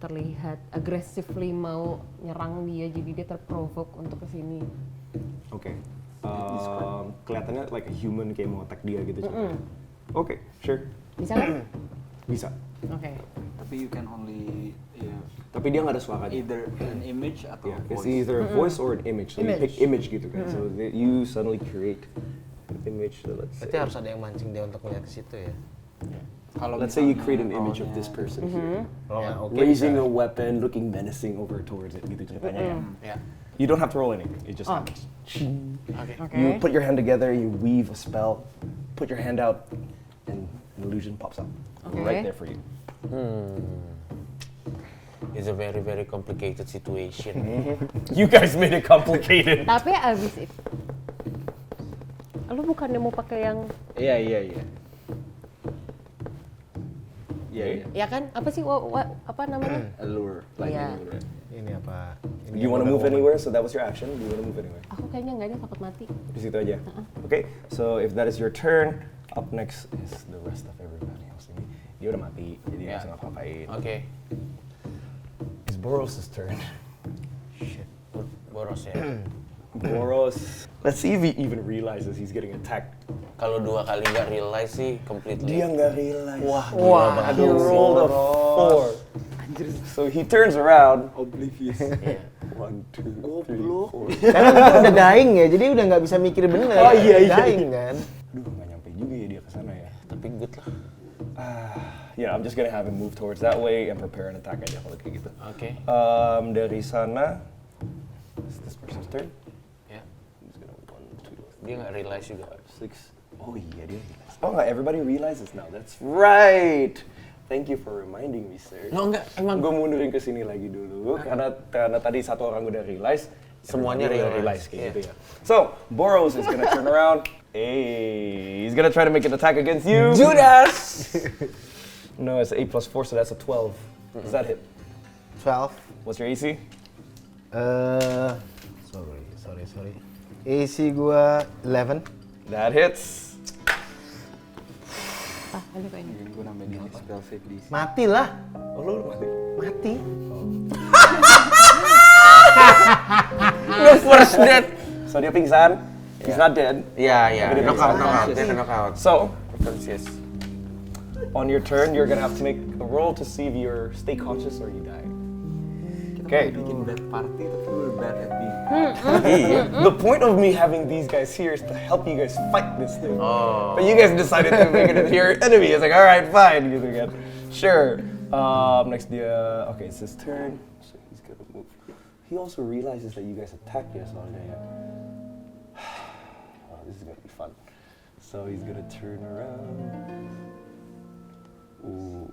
terlihat aggressively mau nyerang dia, jadi dia terprovoke untuk kesini. Oke. Kelihatannya like a human kayak mau attack dia gitu. Oke, sure. Bisa kan? Bisa. Oke. Tapi you can only Tapi dia nggak ada suaranya. either an image atau Yeah, voice. it's either a voice or an image. So you pick image gitu kan. So you suddenly create an image. So let's say, Berarti harus ada yang mancing dia untuk melihat ke situ ya. Kalau let's say you misalnya create an image of role-nya- this person here, Kalau nggak oke raising bisa. a weapon, looking menacing over towards it gitu ceritanya. Ya. You don't have to roll anything. It just happens. Oke. You put your hand together, you weave a spell, put your hand out, and an illusion pops up right there for you. It's a very very complicated situation. You guys made it complicated. Tapi abis itu, lu bukannya mau pakai yang, Iya. ya kan? Apa sih? Apa namanya? Allure, like Iya. allure. Ini apa? Ini You want to yang move udah anywhere? So that was your action. Do you want to move anywhere? Aku kayaknya nggak ada, takut mati. Di situ aja. Okay. So if that is your turn, up next is the rest of everybody else. Ini dia udah mati, jadi dia Ya. nggak bisa ngapa-ngapain. Oke, It's Boros' turn. boros ya. Boros. Let's see if he even realizes he's getting attacked. Kalau 2 kali nggak realize sih completely. Dia nggak realize. Wah, He rolled a 4. So he turns around. Oblivious. 1, 2, 3, 4. Karena dia udah dying ya, jadi udah nggak bisa mikir bener. Oh, iya. Dying kan. Aduh, nggak nyampe juga ya dia ke sana ya. Tapi good lah. Yeah, I'm just gonna have him move towards that way and prepare an attack aja kalau kayak gitu. Oke. Dari sana, is this person's turn? Ya. I'm just gonna 1, 2, Dia nggak realize juga. 6. Oh iya dia realize. Oh nggak, everybody realizes now. That's right. Thank you for reminding me, sir. No, enggak, emang. Gue mundurin ke sini lagi dulu karena tadi satu orang udah realize. Semuanya everybody udah realize, kayak iya. gitu ya. So Boros is gonna turn around. Hey, he's gonna try to make an attack against you. Judas! No, it's 8 plus 4, so that's a 12. Does that hit? 12. What's your AC? Sorry. AC gua 11. That hits. Ada kok ini. Gue nambahin di spell save DC. Mati lah. Oh, lu mati. Mati. The first death! So dia pingsan. He's not dead. Iya. Tapi dia Knockout. pingsan. Dia knockout. So, Conscious. on your turn, you're gonna have to make a roll to see if you stay conscious or you die. Okay. Bikin bad party tapi we're bad at being. The point of me having these guys here is to help you guys fight this thing. But you guys decided to make it your enemy. It's like, all right, fine, gitu kan. Sure. Next dia, okay, it's his turn. So he's gonna move. He also realizes that you guys attacked ya soalnya ya. Oh, this is gonna be fun. So he's gonna turn around. Ooh.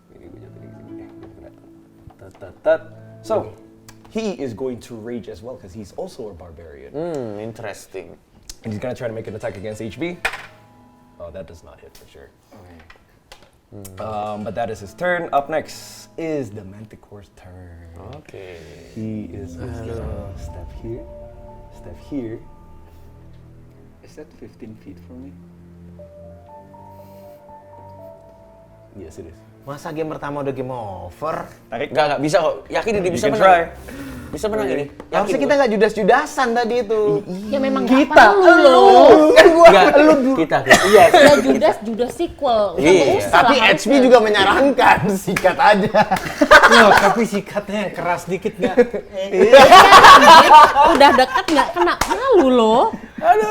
Ini gue jatuh di sini. So, he is going to rage as well because he's also a barbarian. Interesting. And he's gonna try to make an attack against HB. Oh, that does not hit for sure. But that is his turn. Up next is the Manticore's turn. Oke. He is gonna step here, step here. Is that 15 feet from me? Yes, it is. Masa game pertama udah game over? Tarik. Nggak bisa kok. Yakin dia You bisa can menang. try. Bisa menang ini. Harusnya kita nggak judas-judasan tadi itu. Ya memang Kita, nggak perlu. Kan gua, Nggak, lu dulu. kita. Iya. Ya Judas sequel. Nggak Iya. usah Tapi lah, HB juga menyarankan sikat aja. Loh, tapi sikatnya yang keras dikit nggak? Udah deket nggak kena malu loh.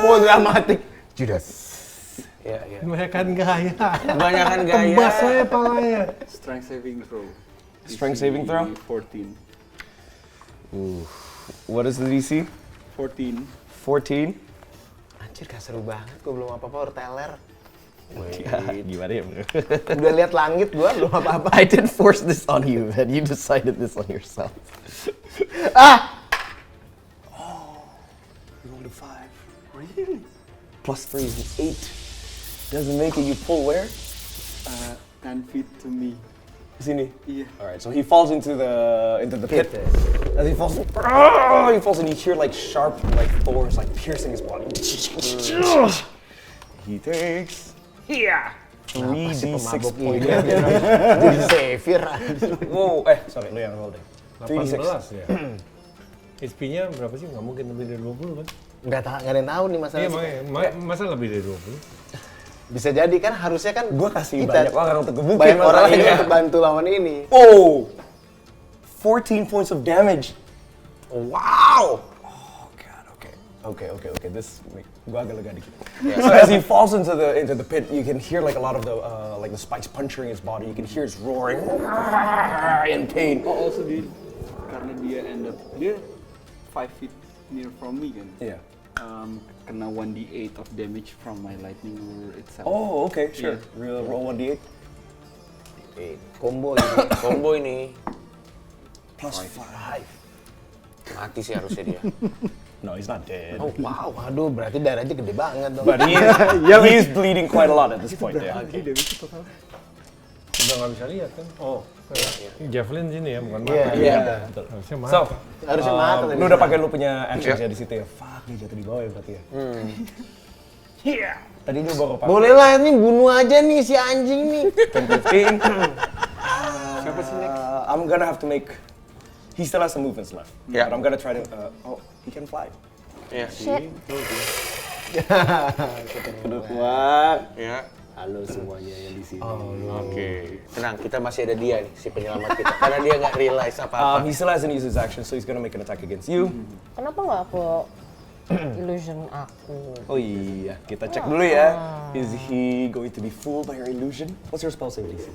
Mau dramatik. Judas. Iya, iya. Kebanyakan gaya. Kebanyakan gaya. Tembas aja palanya. Strength saving throw. Strength DC saving throw? 14. What is the DC? 14. 14. Anjir gak seru banget, gua belum apa-apa teller. Gimana ya? Udah lihat langit gua belum apa-apa. I didn't force this on you, man. You decided this on yourself. You rolled a 5. Really? Plus 3 is 8. Doesn't make it. You pull where? 10 feet to me. Sini. Yeah. All right. So he falls into the pit. As he falls, and you hear like sharp like thorns like piercing his body. He takes 3d6 points. Jadi Savior. Whoa, sorry, lu yang roll deh. 3d6. 18 ya. HP-nya berapa sih? Nggak mungkin lebih dari 20 kan? Nggak ada yang tahu nih masalah. Iya makanya, masa lebih dari 20? Bisa jadi kan harusnya kan Gua kasih kita banyak orang untuk gebukin banyak orang masalahnya. yang untuk bantu lawan ini. Oh! 14 points of damage. Wow! Oh god, okay. This gua agak lega dikit. So as he falls into the pit, you can hear like a lot of the spikes puncturing his body. You can hear his roaring in pain. Oh, also karena dia dia 5 feet near from me kan. Yeah. Kena 1d8 of damage from my lightning lure itself. Oh, okay, sure. Yeah. Roll 1d8. Combo ini. Combo ini. Plus 5. Mati sih harusnya dia. No, he's not dead. Oh wow, aduh berarti darahnya gede banget dong. But he's bleeding quite a lot at this point. Yeah. Udah nggak bisa lihat kan? Oh, javelin sini ya, bukan mata. Iya. Yeah. Harusnya mata. So, Harusnya mata tadi. lu udah pakai lu punya actions ya di situ ya. Fuck, dia jatuh di bawah ya berarti ya. Yeah. Tadi lu baru pakai. Boleh lah ini bunuh aja nih si anjing nih. 10, 15. Siapa sih next? I'm gonna have to make. He still has some movements left. Yeah. But I'm gonna try to. He can fly. Iya. Shit. Udah kuat. Ya. Halo semuanya yang di sini. Oke. Tenang, kita masih ada dia nih, si penyelamat kita. Karena dia nggak realize apa-apa. He still hasn't used his action, so he's gonna make an attack against you. Kenapa nggak aku illusion aku? Oh iya, kita cek dulu ya. Is he going to be fooled by your illusion? What's your spell save DC?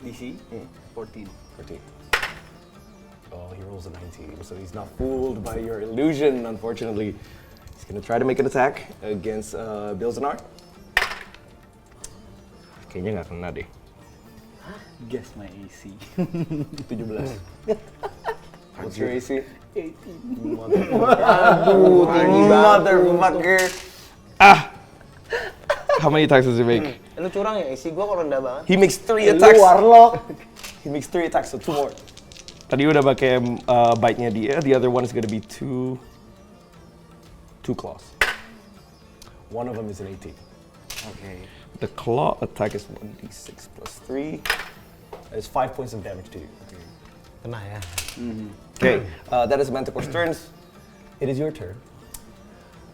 DC 14. 14. Oh, he rolls a 19, so he's not fooled by your illusion, unfortunately. He's gonna try to make an attack against Bilzanar. Kayaknya nggak kena deh. Guess my AC. 17. What's your AC? 18. Motherfucker. How many attacks does he make? Lu curang ya, isi gua kalau rendah banget. He makes 3 attacks. Warlock. He makes 3 attacks, so 2 more. Tadi udah pakai bite-nya dia. The other one is gonna be 2 claws. One of them is an 18. Okay. The claw attack is 1d6 plus 3. That is 5 points of damage to you. Kena ya. Okay, that is Manticore's turns. It is your turn.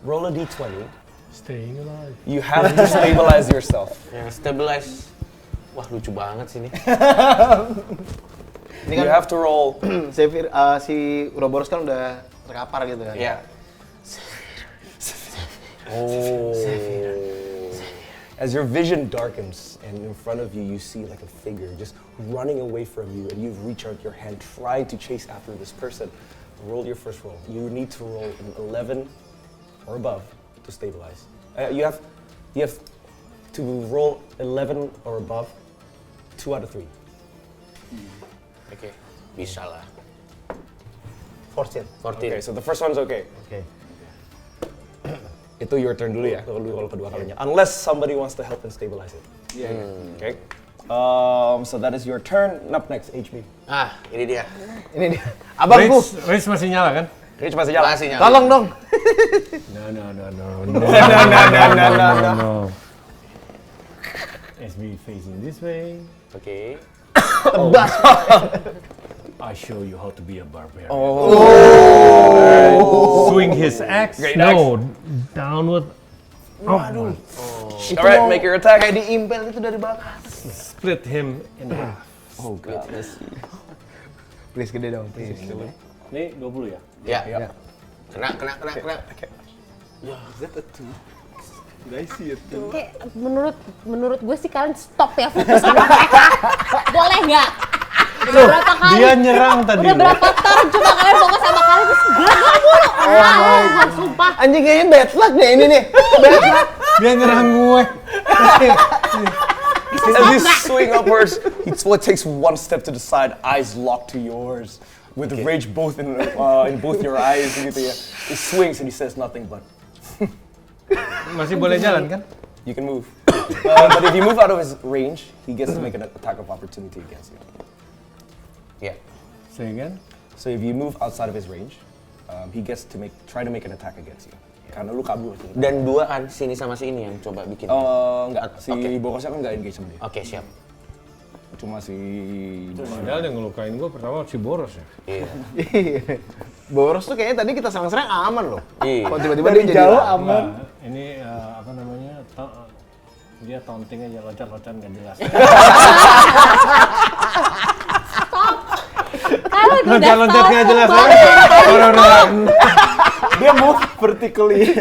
Roll a d20. Staying alive. You have to stabilize yourself. Ya, stabilize. Wah, lucu banget sih ini. Ini You kan have to roll. Savior, si Uroboros kan udah terkapar gitu kan. Ya. As your vision darkens and in front of you, you see like a figure just running away from you, and you've reached out your hand trying to chase after this person. Roll your first roll. You need to roll an 11 or above to stabilize. You have to roll 11 or above, 2 out of 3. Oke, bisa lah. 14. 14. Okay, so the first one's okay. Oke. Itu your turn dulu ya, kalau kedua kalinya. Unless somebody wants to help and stabilize it. Okay. So that is your turn. Up next, HB. Ah, ini dia. Ini dia. Abangku. Rage masih nyala kan? Rich masih jalan. Masih nyala. Tolong dong. No. SB facing this way. Oke. Tebas. I show you how to be a barbarian. Oh. Swing his axe. Great No, downward. Alright, make your attack. Kayak diimpel itu dari belakang. Split him in half. Oh god. Please gede dong, please. Nih 20 ya? Ya. Kena. Kayak menurut gue sih kalian stop ya fokus sama mereka. Boleh nggak? Udah berapa kali? Dia nyerang tadi. Udah berapa turn coba kalian fokus sama kalian terus gagal mulu. Sumpah. Anjing kayaknya bad luck deh ini nih. Bad luck. Dia nyerang gue. As you swing upwards, he takes one step to the side, eyes locked to yours, with rage both in both your eyes gitu ya. He swings and he says nothing but, Masih boleh jalan kan? you can move. But if you move out of his range, he gets to make an attack of opportunity against you. Ya. Say again. So if you move outside of his range, he gets to try to make an attack against you. Karena lu kabur. Dan dua kan sini sama si ini yang coba bikin. Enggak, si Borosnya kan nggak engage sama dia. Oke, siap. Cuma si... Padahal yang ngelukain gue pertama si Boros ya. Iya. Boros tuh kayaknya tadi kita serang-serang aman loh. Iya. Kok tiba-tiba dia jadi jauh lama. aman. Ini apa namanya? Dia taunting aja loncat-loncat nggak jelas. Loncat-loncat nggak jelas. Dia move vertically.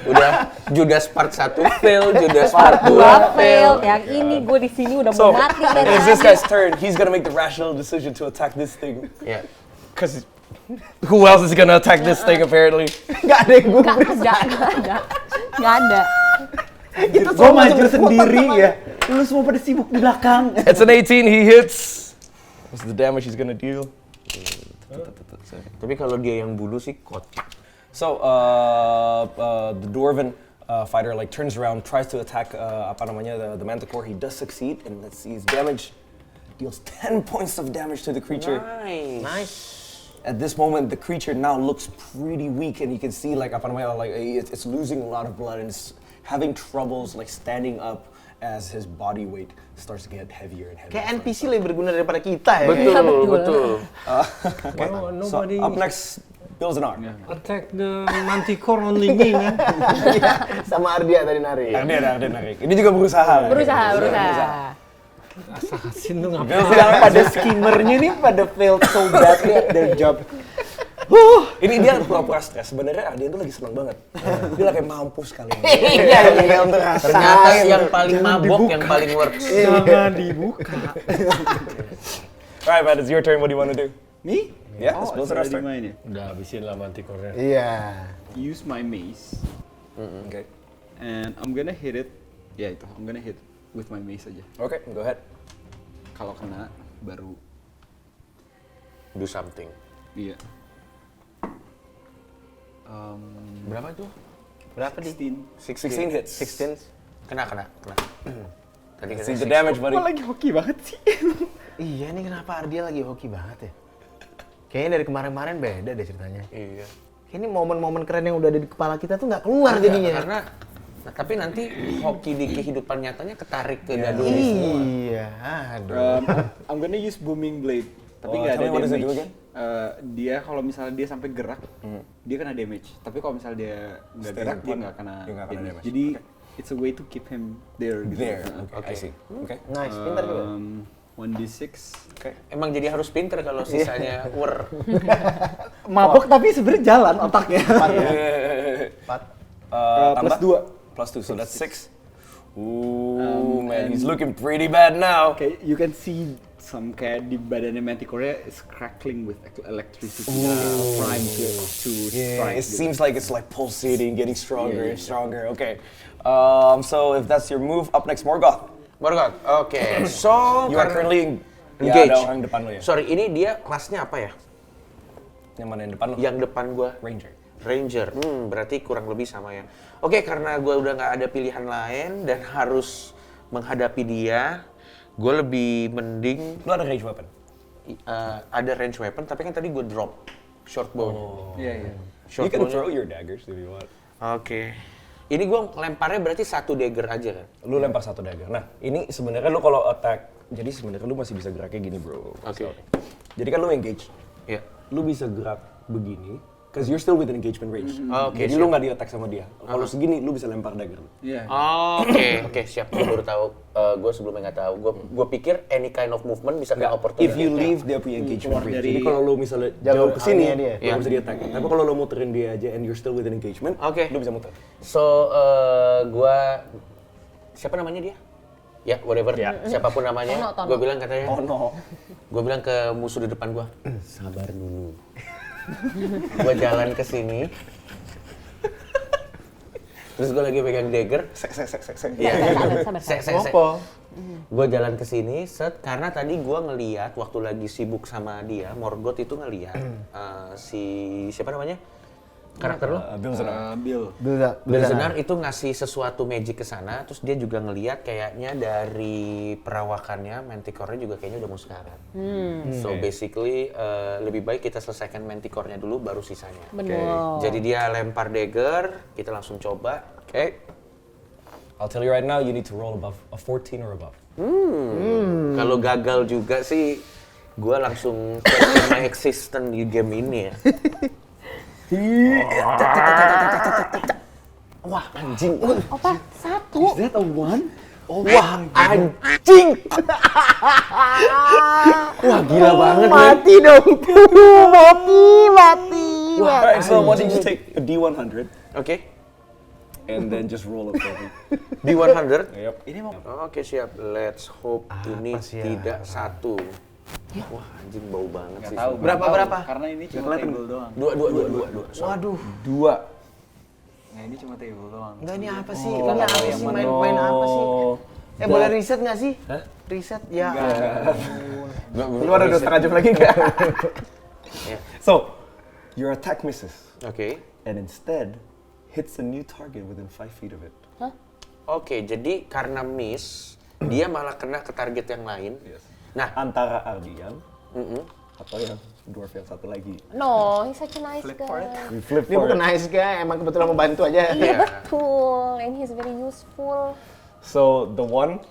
Udah Judas part 1 fail, Judas part 2 Gua fail. Yang ini gue di sini udah So, mau mati dari it's this tadi. guy's turn. He's gonna make the rational decision to attack this thing. Ya. Cause who else is gonna attack this thing apparently? Gak ada yang gue. Nggak ada. Gue maju sendiri ya. Lu semua pada sibuk di belakang. It's an 18, he hits. What's the damage he's gonna deal? Tapi kalau dia yang bulu sih kocak. So, the Dwarven fighter like turns around, tries to attack apa namanya, the Manticore. He does succeed, and let's see his damage. Deals 10 points of damage to the creature. Nice. At this moment, the creature now looks pretty weak, and you can see like apa namanya, like it's losing a lot of blood and it's having troubles like standing up as his body weight starts to get heavier and heavier. Kayak NPC lebih berguna daripada kita ya. Betul. So up next, Bilzanar. Attack the Manticore only me, man. Sama Ardia tadi nari. Arden narik. Ini juga berusaha. Berusaha. Assassin tuh ngapain? Bilzanar Pada skimmernya nih pada failed so badly at their job. Ini dia pura-pura stres. Sebenarnya dia tuh lagi senang banget. Dia lagi mampus kali ini. Iya, untuk rasa. Ternyata yang paling mabok yang paling works. Jangan dibuka. Alright, man, it's your turn. What do you want to do? Me? Yeah, Oh, it's it's Bilzanar's already turn. mine ya. Udah habisin lah Manticore-nya. Iya. Use my mace. Okay. And I'm gonna hit it. Ya itu, I'm gonna hit with my mace aja. Okay, go ahead. Kalau kena baru Do something. iya. Berapa tuh? Berapa di? 16 hits. 16. Kena. Tadi kena See the 6. damage, buddy. Kok lagi hoki banget sih? Iya nih kenapa Ardia lagi hoki banget ya? Kayaknya dari kemarin-kemarin beda deh ceritanya. Iya. Kayak ini momen-momen keren yang udah ada di kepala kita tuh nggak keluar jadinya. Karena tapi nanti hoki di kehidupan nyatanya ketarik ke dadu ini semua. Iya, aduh. I'm gonna use booming blade. Tapi Oh, nggak tell ada me what does it do damage. again? Dia kalau misalnya dia sampai gerak, dia kena damage. Tapi kalau misalnya dia nggak Stay gerak, in dia one, nggak kena dia nggak kena damage. Jadi it's a way to keep him there. Gitu. There. Okay, I see. Okay. Nice, pintar juga. 1d6. Okay. Emang jadi harus pinter kalau sisanya wer. Mabok tapi sebenarnya jalan otaknya. 4. Plus tambah? 2. Plus 2, so that's 6. Ooh, man, he's looking pretty bad now. Okay, you can see some kayak di badannya Manticore is crackling with electricity. Prime to Yeah, strike. it seems like it's like pulsating, getting stronger Yeah, and yeah. stronger. Okay. So if that's your move, up next, Morgoth. Morgoth, oke. So, You are karena- currently Engage. Ya, ada orang depan lo ya. Sorry, ini dia kelasnya apa ya? Yang mana yang depan lo? Yang depan gua Ranger. Ranger. Berarti kurang lebih sama ya. Oke, karena gua udah nggak ada pilihan lain dan harus menghadapi dia, gua lebih mending Lo ada range weapon? ada range weapon, tapi kan tadi gua drop short bow. Iya, iya. You Short can bow-nya. throw your daggers if you want. Oke. Ini gua lemparnya berarti satu dagger aja kan? Lu lempar satu dagger. Nah, ini sebenarnya lu kalau attack, jadi sebenarnya lu masih bisa geraknya gini, bro. Oke. Jadi kan lu engage. Iya. Lu bisa gerak begini, cause you're still within engagement range. Oke, Jadi siap. lu nggak di-attack sama dia. Kalau segini, lu bisa lempar dagger lu. Iya. Oke, siap. Gue baru tahu. Gue sebelumnya nggak tahu. Gue pikir any kind of movement bisa kena opportunity. If you leave, dia punya engagement Keluar range. dari- Jadi kalau lu misalnya Jalur jauh ke sini, area dia. lu bisa di-attack. Tapi kalau lu muterin dia aja and you're still within engagement, Oke. lu bisa muter. So, siapa namanya dia? Ya, whatever. Siapapun namanya. Tono. Gue bilang katanya. Oh no. Gue bilang ke musuh di depan gue, sabar dulu. Gue jalan ke sini. Terus gue lagi pegang dagger. Sek. Iya. Sabar. Apa? Gue jalan ke sini, karena tadi gue ngeliat waktu lagi sibuk sama dia, Morgoth itu ngeliat si siapa namanya? Karakter lo? Bill Zenar. Bill. Belzenar itu ngasih sesuatu magic ke sana, terus dia juga ngeliat kayaknya dari perawakannya Manticore-nya juga kayaknya udah mau sekarat. So basically lebih baik kita selesaikan Manticore-nya dulu baru sisanya. Benar. Jadi dia lempar dagger, kita langsung coba. Okay. I'll tell you right now, you need to roll above a 14 or above. Kalau gagal juga sih, gue langsung question my existence di game ini ya. Wah anjing. Opa, satu. Is that a one? Wah anjing. Wah gila banget men. Mati dong. Mati. Alright, so why don't you take a D100 Oke, and then just roll a 40. di 100. Yep. Ini mau Oke siap, let's hope ini sih ya? tidak satu. Wah anjing bau banget sih. tahu. Berapa? Karena ini cuma table doang. Dua. Sorry. Waduh. 2. Nah, ini cuma table doang. Enggak, ini apa sih? Oh, Ini apa yang sih? mana? Main apa sih? Boleh riset nggak sih? Hah? Riset ya. Lu ada 2,5 jam lagi nggak? So, your attack misses, Oke. and instead hits a new target within 5 feet of it. Oke, jadi karena miss, dia malah kena ke target yang lain. Yes. Nah, Antara Ardian atau yang dwarf yang satu lagi. No, he's such a nice guy. We flip Dia for bukan it. nice guy, emang kebetulan mau bantu aja. Iya betul, and he's very useful. So the one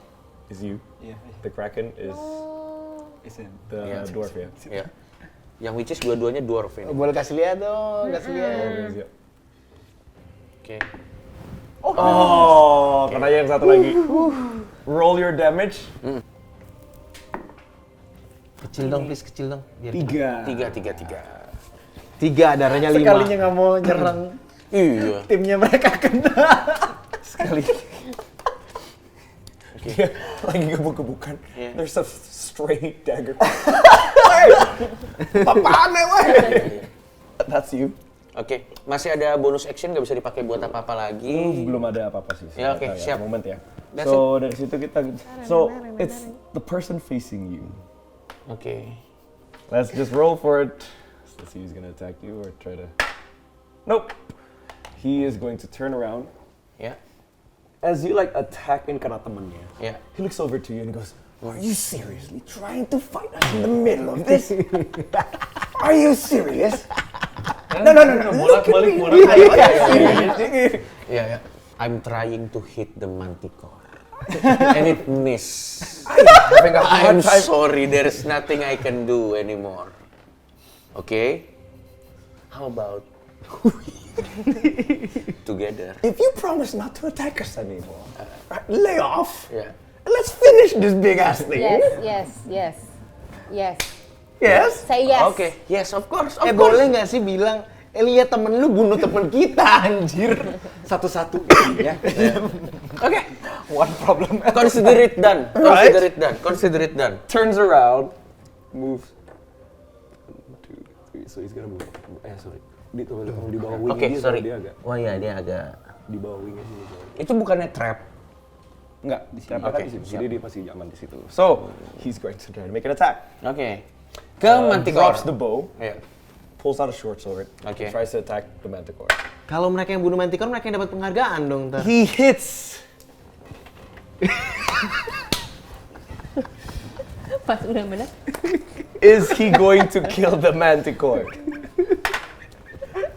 is you. Iya. The Kraken is Is in. the Yeah. dwarf ya. ya. Yang which is dua-duanya dwarf ini. Boleh kasih lihat dong, kasih lihat. Yeah. Oke. Oh, kena yang satu lagi. Roll your damage. Kecil dong, please, kecil dong. Biar 3. 3. 3, darahnya 5. Sekalinya nggak mau nyerang Iya. timnya mereka kena. Sekali. Dia lagi gebuk-gebukan. Yeah. There's a stray dagger. Apaan ya, weh? That's you. Oke, masih ada bonus action nggak bisa dipakai buat apa-apa lagi? Belum ada apa-apa sih. Ya, oke, sebenarnya, siap. Moment ya. That's So dari situ kita. So it's the person facing you. Oke. Let's just roll for it. Let's see who's gonna attack you or try to. Nope. He is going to turn around. Ya. As you like attacking kena temennya, Ya. he looks over to you and goes, "Are you seriously trying to fight us in the middle of this? Are you serious?" No. Bolak-balik Ya, ya. I'm trying to hit the Manticore. And it miss. I'm sorry, there's nothing I can do anymore. Okay? How about together? If you promise not to attack us anymore, right, lay off. Ya. Let's finish this big ass thing. Yes. Yes? Say yes. Oke, yes of course. Boleh nggak sih bilang, lihat temen lu bunuh temen kita, anjir. Satu-satu ya. Oke. One problem. Consider it done. Right? Consider it done. Consider it done. Turns around, moves. 1, 2, 3. So he's gonna move. Sorry. Di bawah wing Oke, dia, sorry. dia agak Wah iya, dia agak. di bawah wingnya sini. Itu bukannya trap? Enggak, di sini. Oke, Di situ. siap. Jadi dia pasti aman di situ. So, he's going to try to make an attack. Oke. Ke Manticore. Drops the bow, Iya. pulls out a short sword, Okay. and tries to attack the Manticore. Kalau mereka yang bunuh Manticore, mereka yang dapat penghargaan dong. Ntar. He hits. Pas udah benar. Is he going to kill the Manticore?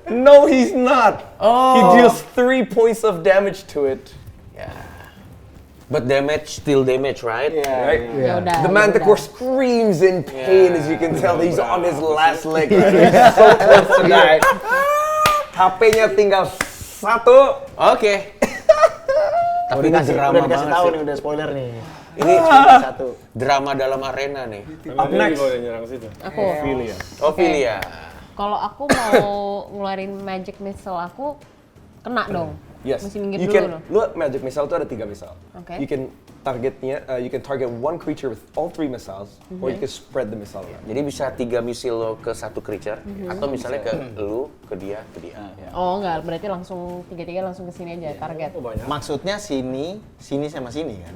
No, he's not. He deals 3 points of damage to it. But damage still damage, right? Right? Ya udah. The ya Manticore udah. screams in pain as you can tell. He's on his last leg. Right? He's so close to die. HP-nya tinggal 1. Oke. Tapi ini drama udah dikasih banget tahu sih. nih, udah spoiler nih. Ini Satu. drama dalam arena nih. Up next. Aku. Ophelia. Ophelia. Kalau aku mau ngeluarin magic missile aku kena dong. Yes. Mesti minggir You dulu can, loh. lu magic missile itu ada 3 missile. Okay. You can target one creature with all 3 missiles, or you can spread the missile around. Jadi bisa 3 misil lo ke satu creature, atau misalnya ke lu, ke dia, ke dia. Oh enggak, berarti langsung tiga-tiga langsung ke sini aja target. Maksudnya sini sama sini kan.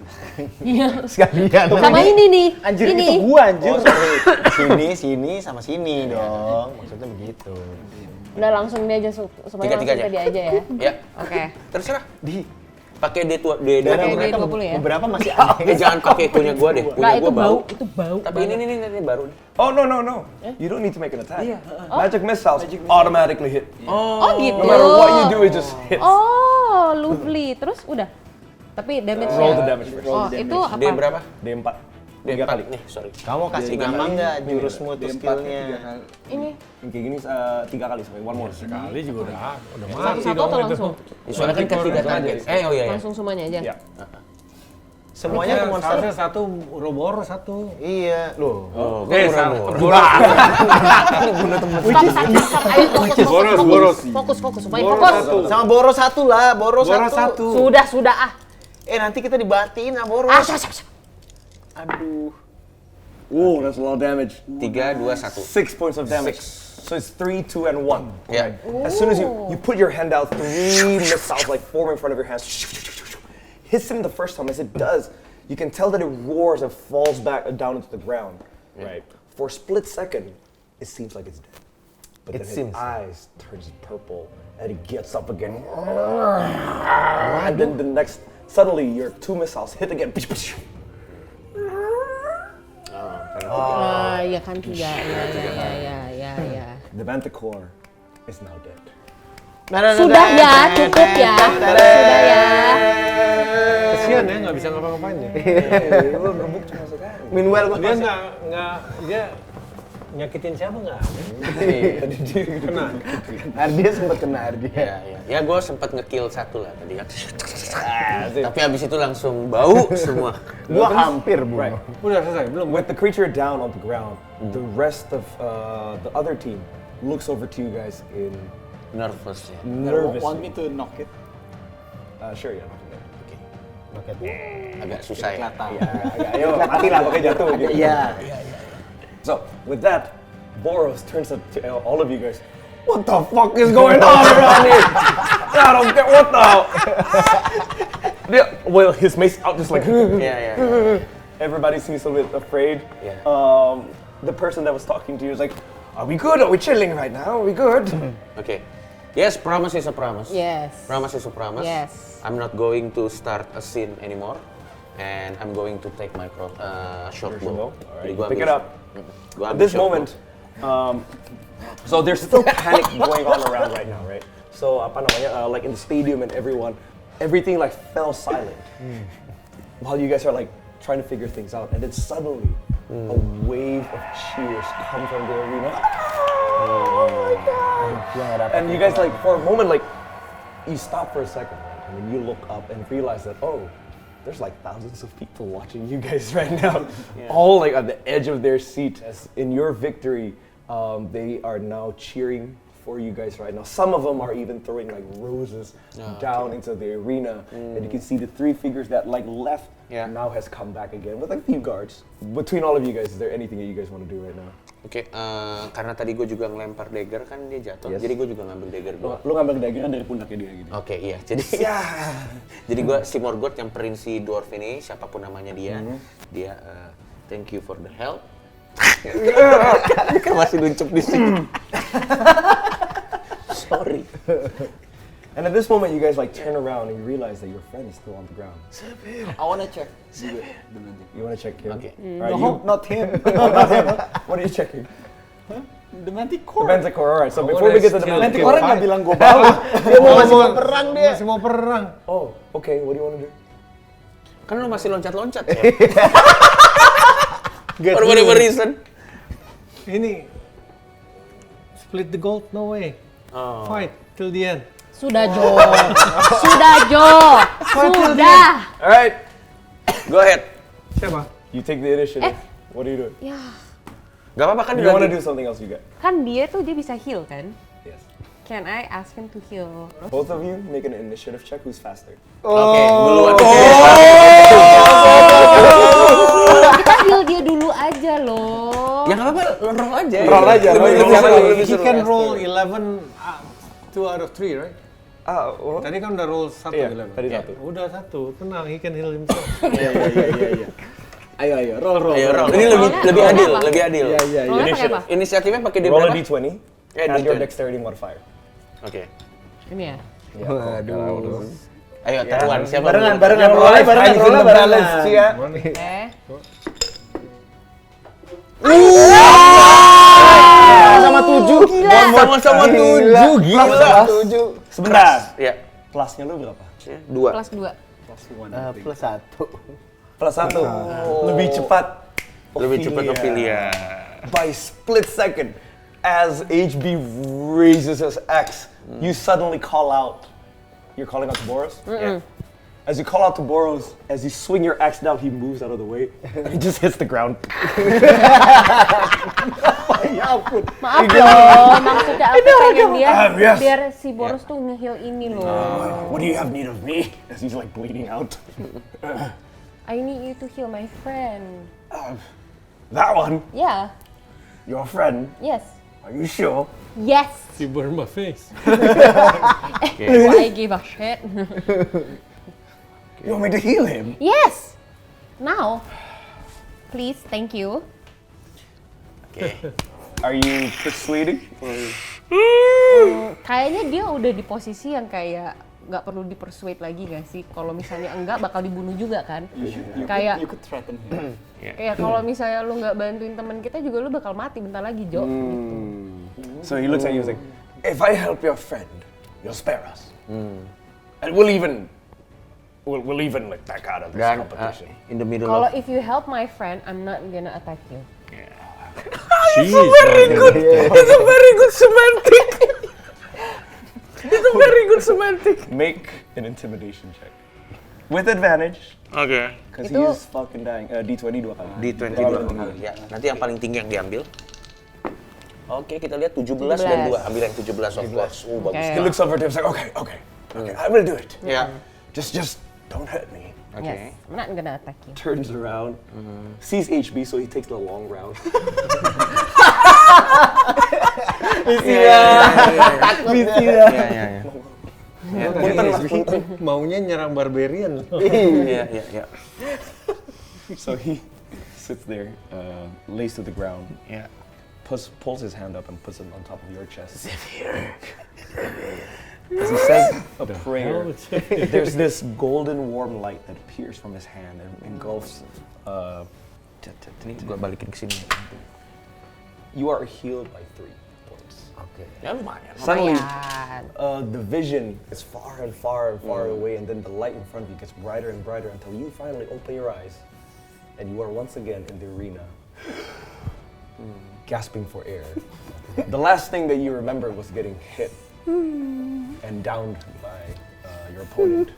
Iya. Sekalian. Sama ini nih. Anjir ini. itu gua anjir. Oh, sorry. sini sama sini dong. Maksudnya begitu. Udah langsung dia aja supaya Tiga-tiga langsung aja. tadi aja ya. Ya, Oke. terserah. Pakai D2, Pakai D2. D20 ya. Beberapa masih aneh. Jangan pakai punya gua deh. Enggak, Punya itu gua bau. bau, itu bau. Tapi ini baru nih. Oh no. You don't need to make an attack. Magic missiles automatically hit. Oh gitu. No matter what you do, it just hits. Oh, lovely. Terus udah. Tapi damage Roll the damage first. Oh, itu apa? D berapa? D4. D4 3 kali. nih, sorry. Kamu kasih nama nggak jurusmu tuh skillnya? Ini Yang kayak gini 3 kali sampai one more. Kali juga udah mati satu-satu dong atau itu. langsung? Soalnya kan ketiga target. Oh iya. Langsung semuanya aja. Ya. Semuanya ke monster. Harusnya satu, Ouroboros satu. Iya, loh. Oh, Stop, ayo fokus, supaya fokus. Sama Boros satu lah, Boros satu. Sudah ah. Nanti kita dibatiin sama Boros. Aduh. Whoa, that's a lot of damage. 3, 2, 1. 6 points of damage. So it's 3, 2, and 1. Yeah. As soon as you put your hand out, 3 missiles like form in front of your hands. Hits him the first time. As it does, you can tell that it roars and falls back down into the ground. Right. For a split second, it seems like it's dead. But then his eyes turns purple and he gets up again. And then the next, suddenly your 2 missiles hit again. Iya kan 3. Ya. The Manticore is now dead. Sudah ya, cukup ya. Sudah ya. Kasian ya, nggak bisa ngapa-ngapain ya. Meanwhile gua Dia dia nyakitin siapa nggak? Kena. Ardia sempat kena Ardia. Iya. Ya gue sempat ngekill satu lah tadi kan. Tapi abis itu langsung bau semua. Gua hampir Right. bunuh. Udah selesai, belum? With the creature down on the ground, the rest of the other team looks over to you guys in Nervous ya. nervous. Want me to knock it? Sure, yeah. Agak susah ya. Ayo, mati lah, pakai jatuh. Gitu. Iya. So, with that, Boros turns up to all of you guys. What the fuck is going on around here? I don't get what the hell. Well, his mace out just like. Iya. Everybody seems a bit afraid. Yeah. The person that was talking to you is like, "Are we good? Are we chilling right now? Are we good?" Oke. Yes, promise is a promise. Yes. Promise is a promise. Yes. I'm not going to start a scene anymore, and I'm going to take my short bow. Jadi gua Pick ambil- it up. gua At ambil this short moment, so there's still panic going on around right now, right? So apa namanya, like in the stadium and everything like fell silent while you guys are like trying to figure things out, and then suddenly a wave of cheers come from the arena. Oh my god! And you guys like for a moment like you stop for a second, right? And then you look up and realize that there's like thousands of people watching you guys right now, all like at the edge of their seat. As in your victory, they are now cheering for you guys right now. Some of them are even throwing like roses down into the arena, and you can see the 3 figures that like left now has come back again with like few guards. Between all of you guys, is there anything that you guys want to do right now? Oke, karena tadi gue juga ngelempar dagger kan dia jatuh, jadi gue juga ngambil dagger gue. Lu ngambil dagger dari pundaknya dia gitu. Oke, iya. Jadi jadi gue si Morgoth nyamperin si dwarf ini, siapapun namanya dia, dia thank you for the help. Kan masih nunjuk di sini. Sorry. And at this moment, you guys like turn around and you realize that your friend is still on the ground. I wanna check. You want to check him? Okay. Alright, No, not him. not him. What are you checking? The The Manticore. Manticore. Alright, so I before we wanna get to the steal Manticore, Manticore nggak bilang gue bawa. Dia masih mau perang dia. Masih mau perang. Oh, okay. What do you want to do? Kan lu masih loncat-loncat ya? For whatever reason. Ini split the gold, no way. Fight till the end. Sudah Jo. Sudah Jo. Sudah. Alright, Go ahead. Siapa? you take the initiative. What are you doing? Ya, Gak apa-apa kan You want to lagi. do something else juga? kan dia tuh dia bisa heal kan? Yes. Can I ask him to heal? Both of you make an initiative check. Who's faster? Oke, duluan. Kita heal dia dulu aja loh. Ya nggak apa-apa, roll aja. Roll aja, Lebih roll seru, aja. lebih He seru. can roll 11, 2 out of 3, right? Oh, Tadi kan udah roll 1 Iya, 11. tadi satu. Udah 1, tenang, he can heal himself. Iya. Ayo, roll. Ayo roll. Ini Rollnya- lebih rollnya adil, apa? lebih adil. Iya. Rollnya pakai apa? Inisiatifnya pakai di roll a berapa? d20. Yeah, Add your D20. dexterity modifier. Oke. Ini ya. Waduh. Ayo taruhan siapa? Barengan, dulu? barengan, rollnya barengan, rollnya barengan. Oke. Sama 7. Sama-sama 7, gila. 7. Sebentar. Ya, Plusnya lu berapa? 2. Plus 2. Plus 1. Plus 1. Lebih cepat. Lebih cepat Ophelia. By split second, as HB raises his axe, you suddenly call out. You're calling out to Boros? Yeah. As you call out to Boros, as you swing your axe down, he moves out of the way. And he just hits the ground. Maaf loh, maksudnya aku pengen dia yes. biar si Boros tuh nge-heal ini loh. What do you have need of me? As he's like bleeding out. I need you to heal my friend. That one? Yeah, Your friend? yes. Are you sure? Yes! He burned my face. I give a shit. You want me to heal him? Yes! Now. Please, thank you. Are you persuading? Kayaknya dia udah di posisi yang kayak nggak perlu dipersuade lagi nggak sih? Kalau misalnya enggak bakal dibunuh juga kan? Kayak You could threaten him. kayak kalau misalnya lu nggak bantuin teman kita juga lu bakal mati bentar lagi Jo. Gitu. So he looks at you and he's like, if I help your friend, you'll spare us. And we'll even like back out of this Dan competition. in the middle Kalau of if you help my friend, I'm not gonna attack you. It's very good. It's a very good semantic. It's a very good semantic. Make an intimidation check. With advantage, Oke. because Itu- he's fucking dying. D20 2 kali. D20 dua kali. Ya, nanti yang paling tinggi yang diambil. Oke, kita lihat 17 dan 2. Ambil yang 17 of course. Bagus. He looks over to him and like, okay, I will do it. Ya. Just don't hurt me. Yes, I'm not gonna attack you. Turns around, sees HB, so he takes the long round. Iya. Maunya nyerang barbarian. Iya. So he sits there, lays to the ground, Ya. pulls his hand up and puts it on top of your chest. As he says a prayer, there's this golden warm light that appears from his hand and engulfs. Ini gua balikin ke sini. You are healed by 3 points. Ya lumayan. Suddenly, Lumayan. the vision is far and far and far away, and then the light in front of you gets brighter and brighter until you finally open your eyes, and you are once again in the arena, gasping for air. The last thing that you remember was getting hit and downed by your opponent,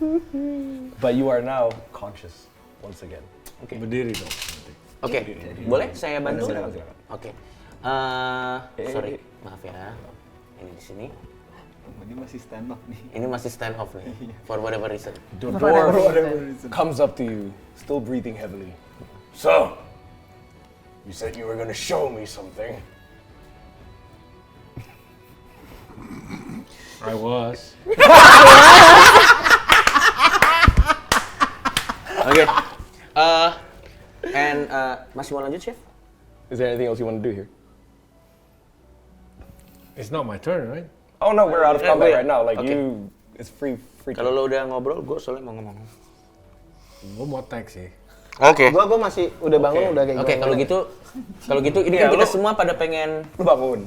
but you are now conscious once again. Berdiri dong. Oke, boleh saya bantu? Silakan. Oke. Sorry, maaf ya. Ini di sini. Ini masih stand off nih. Ini masih stand off nih. For whatever reason. The dwarf comes up to you, still breathing heavily. So, you said you were gonna show me something. I was. Oke. Masih mau lanjut, Chef? Is there anything else you want to do here? It's not my turn, right? Oh no, we're out of combat wait. right now. Like Okay. it's free. Kalau lo udah ngobrol, gue soalnya mau ngomong. Gue mau tag sih. Oke. Gua masih udah bangun udah kayak Oke, kalau gitu ini kan Iya, kita lo- semua pada pengen Lu bangun.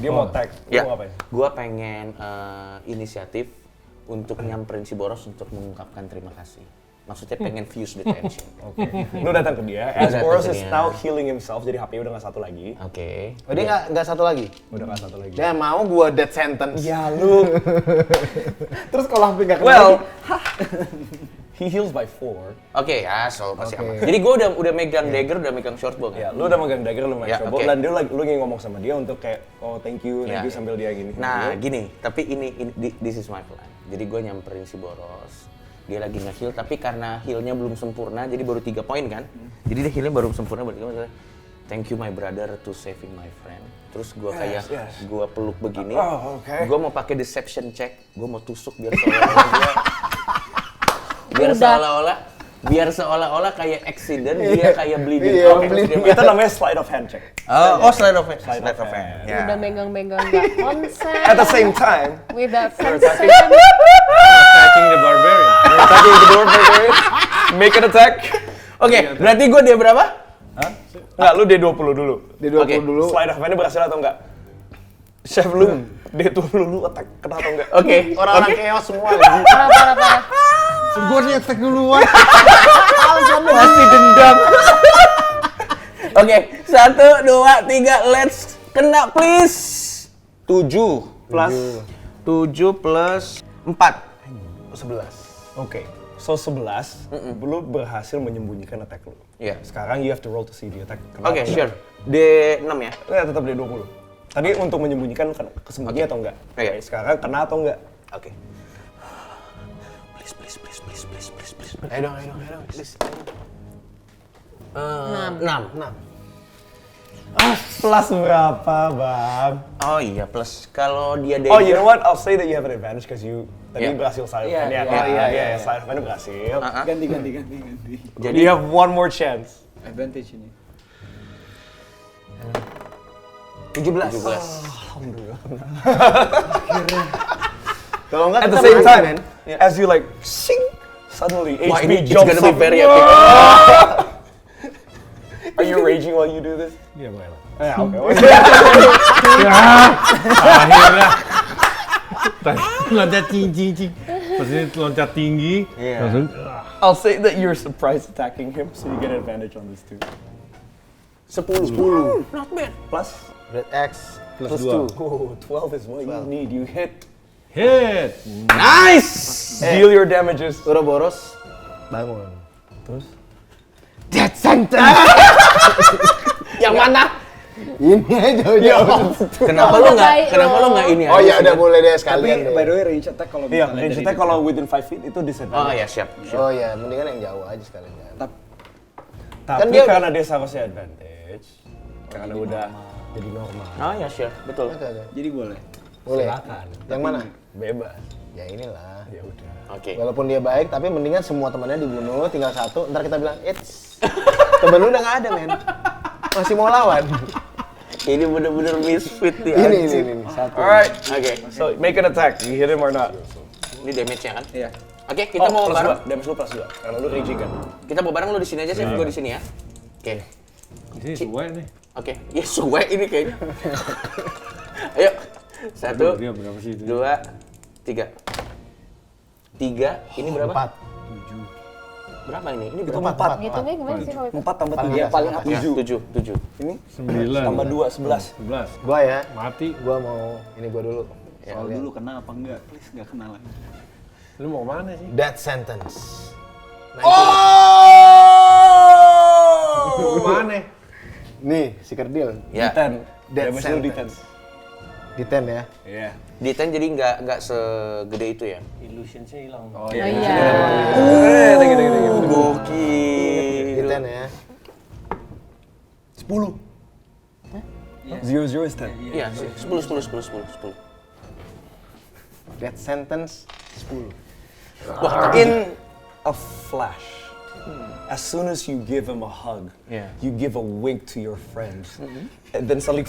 Dia mau tag. Lu ya. mau ngapain? Gua pengen inisiatif untuk nyamperin si Boros untuk mengungkapkan terima kasih. Maksudnya pengen fuse the tension. Lu datang ke dia. As datang Boros ke is dia. now healing himself, jadi HP udah nggak satu lagi. Oke. Oh, dia nggak satu lagi. Udah nggak satu lagi. Dia mau gua death sentence. Ya lu. Terus kalau HP nggak kena Well, lagi, he heals by 4. Oke ya, so pasti Oke. aman. Jadi gue udah megang dagger, udah megang shortbow Ya, kan? lu udah megang dagger, lu main Ya, showboat, oke. dan dia lagi, lu lagi ngomong sama dia untuk kayak, oh thank you Ya. sambil dia gini. Nah, gini, tapi ini this is my plan. Jadi gue nyamperin si Boros. Dia lagi nge-heal, tapi karena heal-nya belum sempurna, jadi baru 3 poin kan? Jadi dia heal-nya baru sempurna, baru 3 poin. Thank you my brother to saving my friend. Terus gue kayak, yes. gue peluk begini. Oh, oke. Gue mau pakai deception check, gue mau tusuk biar seolah-olah kayak accident, dia kayak bleeding. Iya, Oke, bleeding. terus dia- Itu namanya slide of hand check. Oh, slide of hand. Slide of hand. Ya. Udah megang-megang gak konsen. At the same time, Without you're consent. Attacking the barbarian. you're attacking the dwarf barbarian. Make an attack. Oke, berarti gue dia berapa? Enggak, lu D20 dulu. D20 Oke. dulu. Slide of hand-nya berhasil atau enggak? Chef lu, D20 lu attack kena atau enggak? Oke. Orang-orang chaos semua lagi. Parah. Gua nih attack duluan. Masih dendam. Oke, 1, 2, 3, let's kena please. 7 plus 7 plus 4. 11. Oke. So 11, lu berhasil menyembunyikan attack lu. Iya. Sekarang you have to roll to see the attack. Kena Oke, atau sure. enggak? D6 ya. Tetap D20. Tadi untuk menyembunyikan kesembunyi atau enggak? Oke. Oke, sekarang kena atau enggak? Oke. Please. Ayo dong. Please. 6. Plus berapa, Bang? Oh iya, plus kalau dia Oh, you know what? I'll say that you have an advantage because you tadi Yeah. berhasil slide of Iya, hand ya. iya, Slide of hand berhasil. ganti. Jadi You have one more chance. Advantage ini. 17. Kalau enggak At kita the same mati, time, men. as you like sing, suddenly Wah, HP ini it's jumps gonna be up. very epic. Are you raging while you do this? Iya, boleh lah. Yeah, okay. Akhirnya. Loncat cing. Pas ini loncat tinggi, langsung I'll say that you're surprised attacking him, so you get an advantage on this too. 10. Not bad. Plus Red X plus 2. 2. oh, 12 is what you need. You hit. Hit! Nice! Deal your damages. Ouroboros bangun. Terus? Death sentence. Yang mana? Ini aja jauh. Kenapa lo nggak ini Oh aja ya sih? udah boleh deh Tapi sekalian deh. by the way range attack kalau Iya, misalnya range dari attack dekat. kalau within 5 feet itu Oh disadvantage. ya, siap. Oh ya, mendingan yang jauh aja sekalian. Tapi Kan dia- karena dia seharusnya advantage, karena udah jadi normal. Oh ya, sure. Betul. Jadi boleh. Boleh. Silakan. Yang mana? Bebas. Ya inilah. Ya udah. Oke. Walaupun dia baik, tapi mendingan semua temannya dibunuh, tinggal satu. Ntar kita bilang, it's temen lu udah nggak ada, men. Masih mau lawan. Ini bener-bener misfit nih. Ini anjing. satu. Alright. Oke. So make an attack. You hit him or not? Ini damage-nya kan? Iya. Oke, kita mau plus bareng. 2. Damage lu plus 2. Karena lu raging kan. Kita mau bareng lu di sini aja sih, gua di sini ya. Oke. Di sini suwe nih. Oke. Ya suwe ini kayaknya. Ayo. 1, Dia berapa sih itu? 2, 3. 3, ini berapa? 4. Berapa ini? Ini Itu berapa? 4. Ngitungnya gimana sih kalau itu? 4 tambah Paling 3. atas, paling atas. Ya, 7. Ini 9. tambah 2, 11. 11. Gua ya, Mati. gua mau ini gua dulu. Soal dulu kena apa enggak? Please enggak kena lagi. Lu mau kemana sih? Death sentence. Mana? Nih, si Kerdil. Ya. D10. Death Damage lu sentence. D10. D10 ya. Yeah. D10 jadi nggak segede itu ya? Illusion-nya hilang. Oh iya. Gokil. D10 ya. 10. 0 is 10. Iya, 10. Death sentence 10. In a flash, as soon as you give him a hug, Yeah. you give a wink to your friends, and then suddenly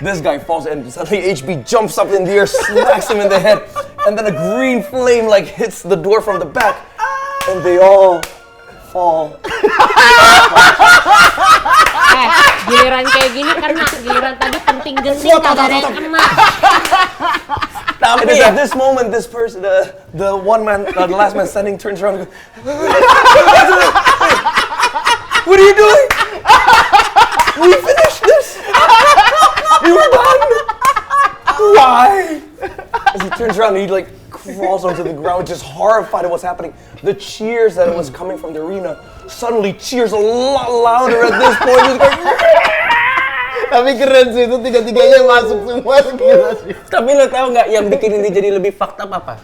this guy falls and suddenly HB jumps up in the air, smacks him in the head, and then a green flame like hits the door from the back, and they all fall. Giliran kayak gini kena, giliran tadi penting genting kagak ada yang kena. And it's at this moment, this person, the one man, the last man standing, turns around and goes, "What are you doing? We finished this. You're done. Why?" As he turns around, he like crawls onto the ground, just horrified at what's happening. The cheers that was coming from the arena suddenly cheers a lot louder at this point. Just going, Tapi keren sih itu tiga-tiganya masuk semua gila sih. Tapi lo tau nggak yang bikin ini jadi lebih fucked up apa?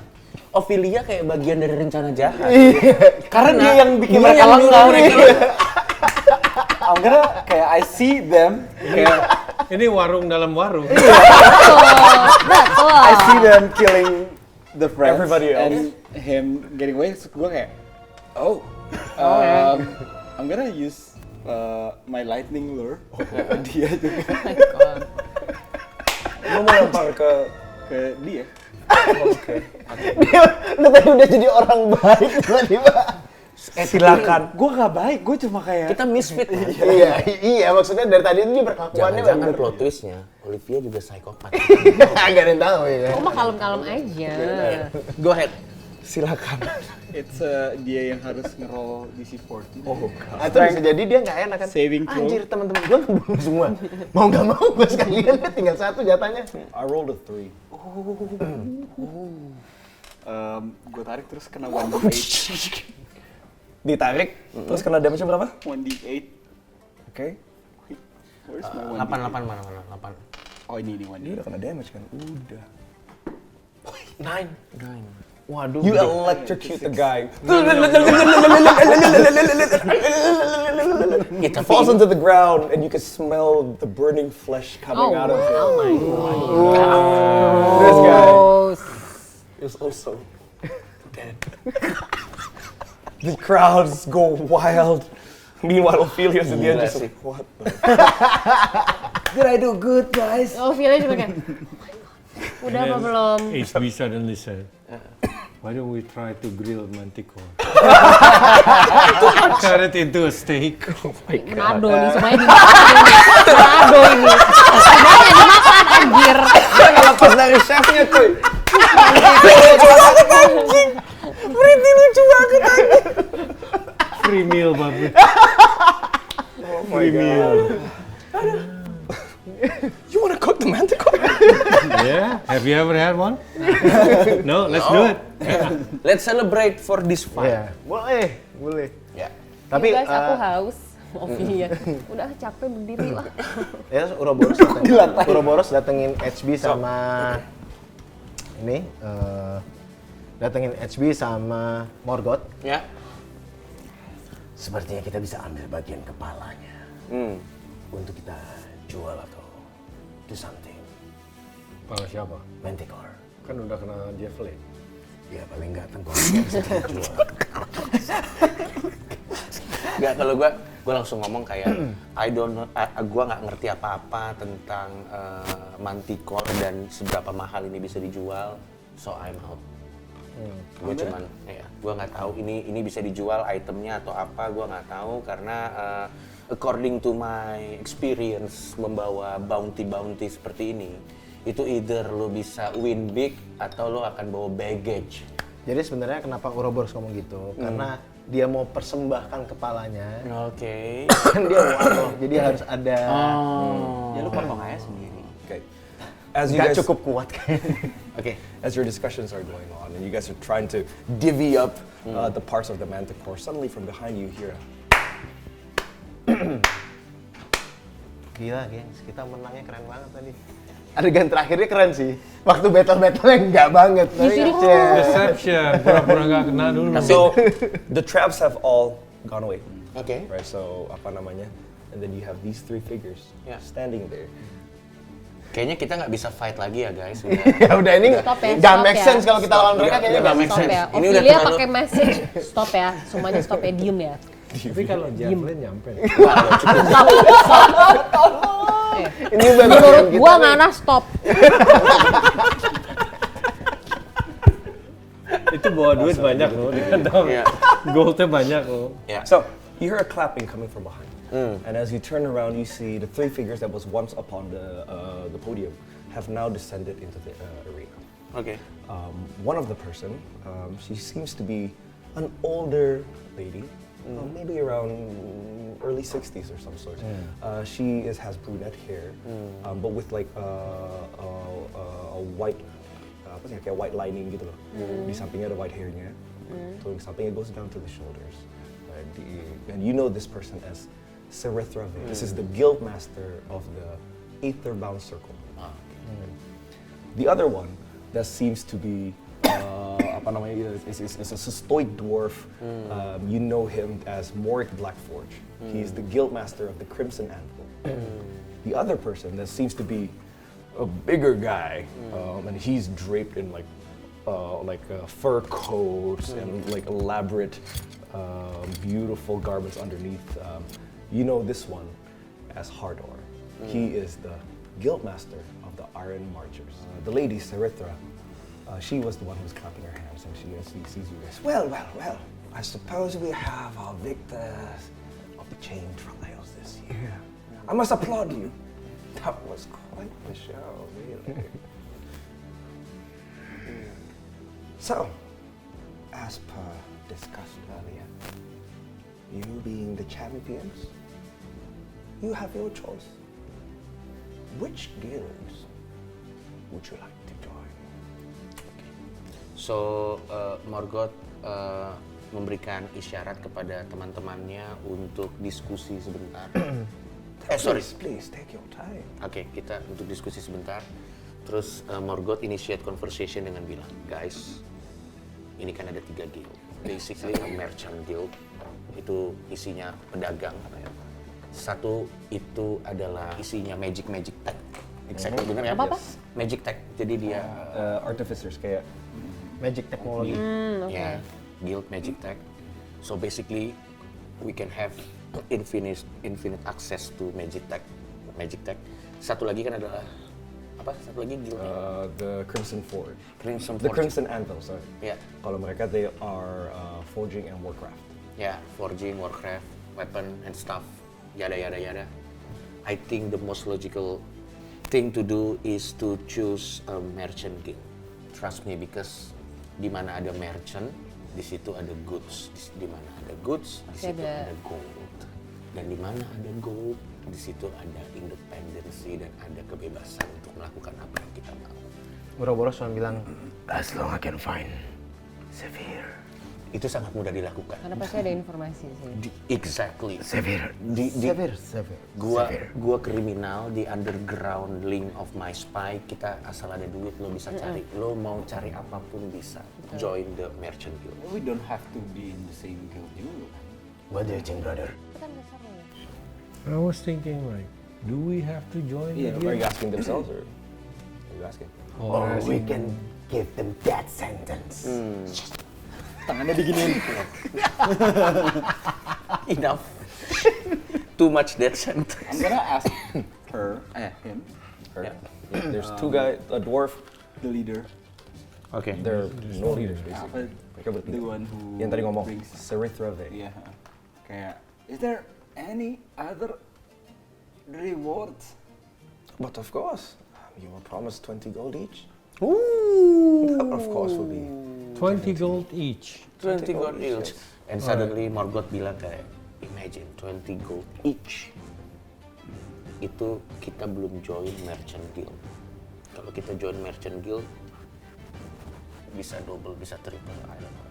Ophelia kayak bagian dari rencana jahat. Karena dia yang bikin dia mereka yang lengah. bikin I'm gonna kayak I see them kayak Ini warung dalam warung. Betul. I see them killing the friends Everybody else. and him getting away. So gue kayak I'm gonna use my lightning lure dia juga Lo mau lempar ke ke dia. Dia tadi udah jadi orang baik tiba-tiba. silakan. Gue gak baik, gue cuma kayak Kita misfit. Kan? Iya maksudnya dari tadi itu dia berkelakuannya Jangan-jangan bener. plot twistnya, Olivia juga psikopat. Agak ada yang tahu ya. Aku mah kalem-kalem aja. Go ahead. Silakan. it's dia yang harus ngeroll DC-14. Oh god. Atau bisa jadi dia nggak enak kan. Saving throw. Anjir teman-teman gue ngebunuh semua. Mau nggak mau gue sekalian deh, tinggal satu jatahnya. I rolled a 3. Gue tarik terus kena 1d8. Ditarik, terus kena damage berapa? 1d8. Oke. Where's my 1d8? 8 mana? 8. Oh ini Dia 1d8. udah kena damage kan? Udah. 9. Waduh. You electrocute the guy. It falls into the ground and you can smell the burning flesh coming out of Oh it. my This guy god. is also dead. The crowds go wild. Meanwhile, Ophelia's at the end just like, what the Did I do good, guys? Oh, feelnya cuma kayak, udah apa belum? HB suddenly said, why don't we try to grill Manticore? Cut it into a steak. Manado nih, semuanya dimakan ini. Manado ini. Semuanya dimakan, anjir. lepas dari chefnya cuy. Free meal, babi. Free meal. You wanna cook the manticore? Yeah? Have you ever had one? No? Let's do it. Let's celebrate for this fight. Iya, boleh. Ya. Tapi Guys, aku haus. Ophelia. Udah capek berdiri lah. ya Ouroboros datengin HB sama ini datengin HB sama Morgoth. Ya. Sepertinya kita bisa ambil bagian kepalanya untuk kita jual atau do something. Kepala siapa? Manticore. Kan udah kena javelin. Ya paling nggak tengkoraknya bisa kita jual. Nggak, kalau gue langsung ngomong kayak gue nggak ngerti apa-apa tentang Manticore dan seberapa mahal ini bisa dijual, so I'm out. Gue cuman, gue nggak tahu ini bisa dijual itemnya atau apa, gue nggak tahu karena according to my experience membawa bounty seperti ini, itu either lo bisa win big atau lo akan bawa baggage. Jadi sebenarnya kenapa Ouroboros ngomong gitu? Karena dia mau persembahkan kepalanya. Oke. Kan dia warlock, jadi harus ada. Ya lu potong aja sendiri. Okay. As you Nggak guys, cukup kuat kayaknya. Oke. as your discussions are going on and you guys are trying to divvy up the parts of the manticore, suddenly from behind you hear Gila, gengs. Kita menangnya keren banget tadi. adegan terakhirnya keren sih. Waktu battle-battle yang enggak banget. Deception, pura-pura nggak kena dulu. So the traps have all gone away, Oke. right? So apa namanya? And then you have these three figures Yeah. standing there. Kayaknya kita nggak bisa fight lagi ya guys. Udah. Ya udah ini Stop ya, nggak stop make ya. sense kalau kita lawan mereka kayaknya nggak nggak make make Stop sense. ya. Ini udah Ophelia terlalu- pakai message. Stop ya. Semuanya stop ya. Diem ya. Tapi kalau javelin nyampe. Ini bagian Menurut kita gua nih. Ngana stop. Itu bawa duit banyak loh di kantong. Iya. Goldnya banyak loh. Ya. So you hear a clapping coming from behind, and as you turn around, you see the three figures that was once upon the podium have now descended into the arena. Oke. One of the person, she seems to be an older lady, maybe around early 60s or some sort. She has brunette hair, but with like a white, apa sih, kayak white lining gitu loh. Di sampingnya ada white hairnya, so di sampingnya goes down to the shoulders. And you know this person as Serithra Vey. This is the guild master of the Aetherbound Circle. The other one that seems to be apa namanya, is a stoic dwarf. You know him as Morik Blackforge. He's the guild master of the Crimson Anvil. The other person that seems to be a bigger guy, and he's draped in like fur coats and like elaborate, beautiful garments underneath. You know this one as Hardor. He is the guild master of the Iron Marchers. The lady Serithra, she was the one who was clapping her hands, and she sees you guys. Well, I suppose we have our victors of the chain trials this year. I must applaud you. That was quite the show, really. So, as per discussed earlier, you being the champions, you have your choice. Which guilds would you like to join? So Morgoth memberikan isyarat kepada teman-temannya untuk diskusi sebentar. Sorry. Please take your time. Oke, kita untuk diskusi sebentar. Terus Morgoth initiate conversation dengan bilang, guys, ini kan ada 3 guild. Basically a merchant guild. Itu isinya pedagang. Satu itu adalah isinya magic tech. Exactly, benar ya? Apa-apa? Magic tech. Jadi dia Artificers kayak Magic technology. ya guild magic tech. So basically we can have infinite access to magic tech. Satu lagi kan adalah apa? Satu lagi guild the Crimson Forge. Crimson The Forge. Crimson Anvil, sorry. Ya, Kalau mereka, they are forging and warcraft. ya, forging, warcraft, weapon and stuff. Yada. I think the most logical thing to do is to choose a merchant guild. Trust me, because di mana ada merchant, di situ ada goods. Di mana ada goods, di situ ada gold. Dan di mana ada gold, di situ ada independensi dan ada kebebasan untuk melakukan apa yang kita mau. Boro-boro cuma bilang, as long I can find Severe. Itu sangat mudah dilakukan. Karena pasti ada informasi sih. Exactly. Severe. Severe. Gua kriminal di underground link of my spy. Kita asal ada duit lo bisa cari. Lo mau cari apapun bisa. Join the merchant guild. We don't have to be in the same guild juga kan. What do you think, brother? I was thinking like, do we have to join the Are you guild? asking themselves or are you asking? Or we can give them that sentence. Tangannya diginiin. Enough. Too much death sentence. I'm gonna ask him, Yeah. There's two guys, a dwarf. the leader, Oke. They're no leaders basically. apa, Mereka bertiga. the one who Yang tadi ngomong, brings, Serithra Vey. yeah, kayak, is there any other rewards? But of course, you were promised 20 gold each. Ooh. That of course will be 20 gold each. 20 gold each. And suddenly Morgoth bilang kayak, imagine 20 gold each. Itu kita belum join merchant guild. Kalau kita join merchant guild, bisa double, bisa triple, I don't know.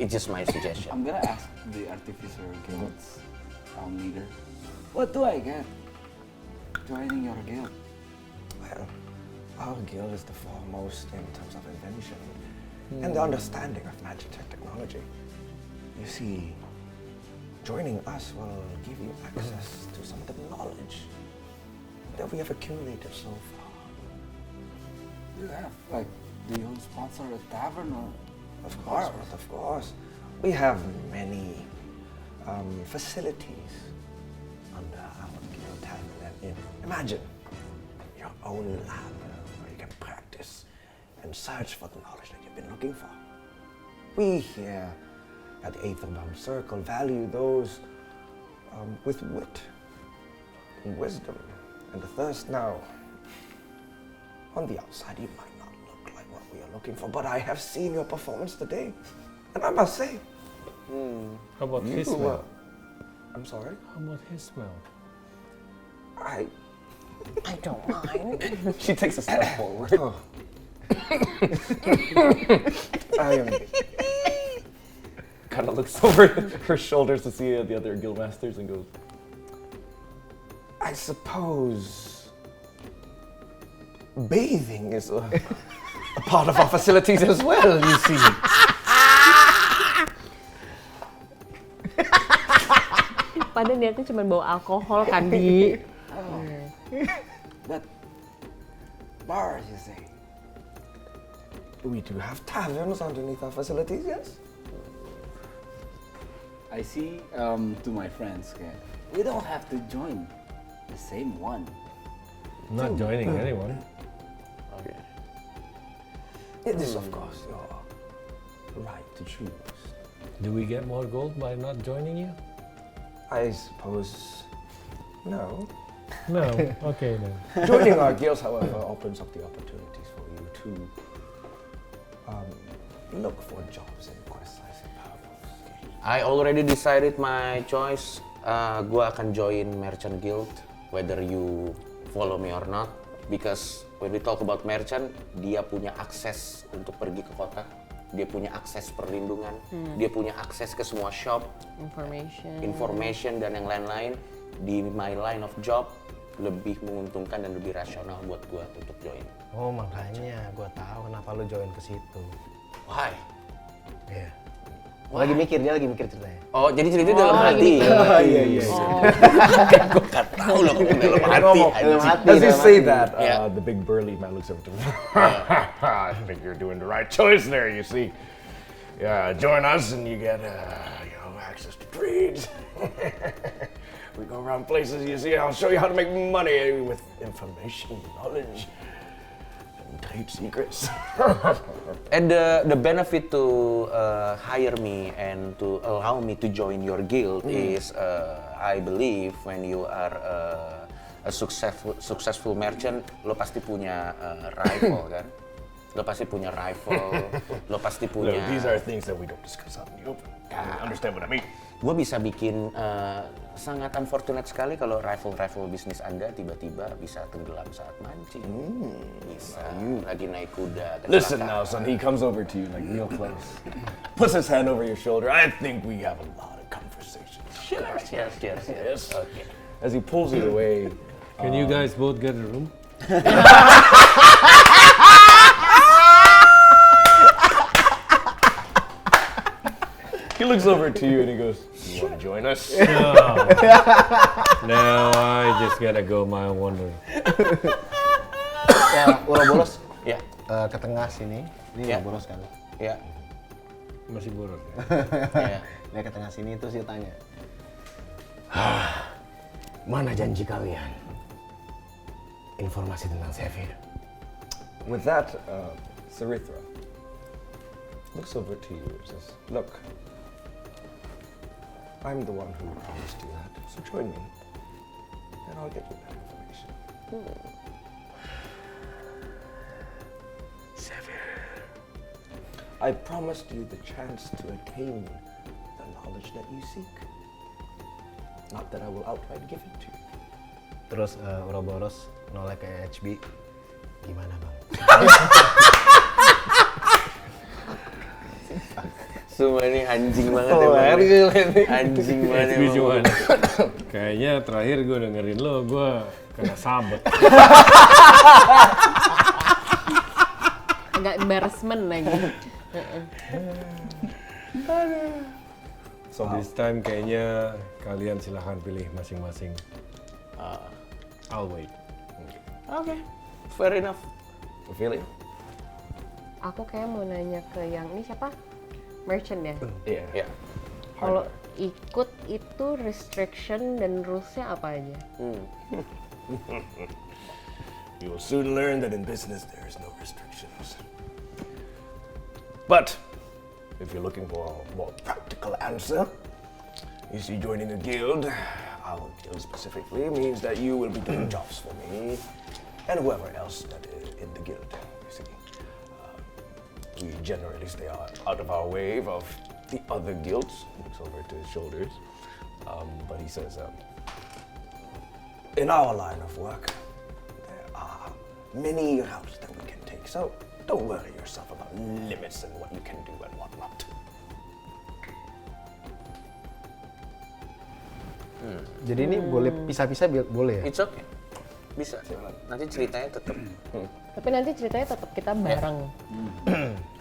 It's just my suggestion. I'm gonna ask the artificer guild's leader, what do I get joining your guild? Well, our guild is the foremost in terms of invention and the understanding of Magitech technology. You see, joining us will give you access to some of the knowledge that we have accumulated so far. You have, like, do you sponsor a tavern or? Of course. We have many facilities under our guild tavern and inn. Imagine your own lab where you can practice and search for the knowledge that you've been looking for. We here at the Aetherbound Circle value those with wit and wisdom and the thirst. Now, on the outside, you might not look like what we are looking for, but I have seen your performance today, and I must say, How about you his smell? I'm sorry? How about his smell? I don't mind. She takes a step forward. Kind of looks over her shoulders to see the other guildmasters and goes, I suppose bathing is a part of our facilities as well, you see. Padahal niatnya cuma bawa alkohol kan, Di. But bars, you say? We do have taverns underneath our facilities, yes? I see, to my friends, okay, we don't have to join the same one. I'm not joining anyone. Okay. It is, of course, your right to choose. Do we get more gold by not joining you? I suppose no. No. Okay then. Joining our guilds, however, opens up the opportunities for you to look for jobs in precise purpose. I already decided my choice. Gua akan join Merchant Guild, whether you follow me or not. Because when we talk about merchant, dia punya akses untuk pergi ke kota, dia punya akses perlindungan, dia punya akses ke semua shop, information dan yang lain-lain. Di my line of job lebih menguntungkan dan lebih rasional buat gua untuk join. Oh makanya gua tahu kenapa lu join ke situ. Why? Iya. Lagi mikir, dia lagi mikir ceritanya. Oh, jadi ceritanya dalam hati. Iya. Gua nggak tahu loh dalam hati. As you say that, Yeah. the big burly man looks over to me. I think you're doing the right choice there, you see. Yeah, join us and you get access to trades. We go around places, you see, I'll show you how to make money with information, knowledge, and trade secrets. And the benefit to hire me and to allow me to join your guild is, I believe, when you are a successful merchant, lo pasti punya rifle kan? Lo pasti punya rifle, lo pasti punya. Look, these are things that we don't discuss out in the open. You understand what I mean? Gue bisa bikin sangat unfortunate sekali kalau rifle bisnis Anda tiba-tiba bisa tenggelam saat mancing. Bisa lagi naik kuda. Listen now, son. He comes over to you like real close, puts his hand over your shoulder. I think we have a lot of conversations. Cheers. Yes. Okay. As he pulls you away, Can you guys both get a room? he looks over to you and he goes, "You want to join us?" No, I just gotta go my own way. Ya, Uroboros Ya, ke tengah sini. Ini Ya. Uroboros kan. ya, Masih boros ya? ya. Dia ke tengah sini terus dia tanya. Mana janji kalian? Informasi tentang Zephyr. With that, Sarithra looks over to you and says, "Look, I'm the one who promised you that, so join me, and I'll get you that information." Zephyr. I promised you the chance to attain the knowledge that you seek. Not that I will outright give it to you. Terus Uroboros noleh ke HB. Gimana bang? Sumpah ini anjing banget Oh, emang. gila ini. Anjing banget Tapi emang. cuman kayaknya terakhir gue dengerin lo, gue kena sabet. Agak embarrassment lagi. So this time kayaknya kalian silahkan pilih masing-masing. I'll wait. Oke, fair enough. Feeling? Aku kayak mau nanya ke yang ini siapa? Merchant ya? Yeah. Ya. Kalau ikut itu restriction dan rules-nya apa aja? You will soon learn that in business there is no restrictions. But if you're looking for a more practical answer, you see joining a guild, our guild specifically, means that you will be doing jobs for me and whoever else that is in the guild. You see, we generally stay out of our way of the other guilds. He looks over to his shoulders, but he says, in our line of work, there are many routes that we can take. So don't worry yourself about limits and what you can do and what not. Jadi ini boleh pisah-pisah boleh ya? It's okay. Bisa. Nanti ceritanya tetap. Tapi nanti ceritanya tetap kita bareng.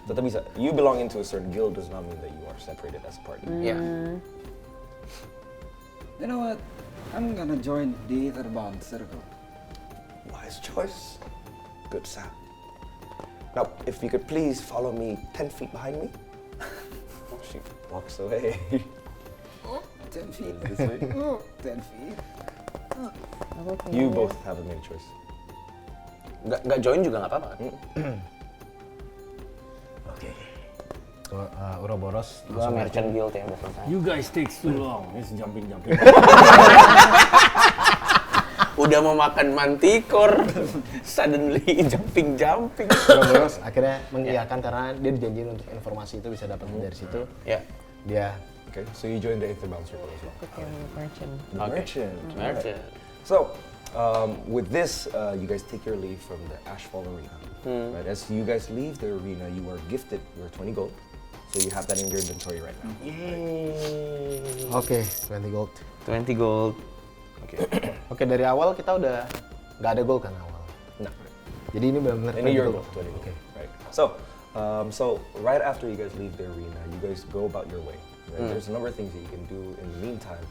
Tetap bisa. You belong into a certain guild does not mean that you are separated as a party. Ya. You know what? I'm gonna join the Etherbound Circle. Wise choice. Good sound. Now, if you could please follow me 10 feet behind me. She walks away. 10 feet. This way. 10 feet. Aku kayaknya You both have a main choice. Nggak join juga nggak apa-apa kan? Oke. Uroboros Gua merchant guild ya buat saya. You guys takes too long. It's jumping. Udah mau makan mantikor, suddenly jumping. Uroboros akhirnya mengiyakan karena dia dijanjiin untuk informasi itu bisa dapat dari situ. Ya. Dia Okay, so you join the Etherbound Circle as well. ikut yang merchant. Merchant. Merchant. So, with this, you guys take your leave from the Ashfall Arena. Right? As you guys leave the arena, you are gifted your 20 gold. So you have that in your inventory right now. oke, 20 gold. 20 gold. Okay. Oke, dari awal kita udah nggak ada gold kan awal. No. Jadi ini benar-benar Ini 20 your gold. gold, 20 gold. Oke. Right. So right after you guys leave the arena, you guys go about your way. Right? There's a number of things that you can do in the meantime.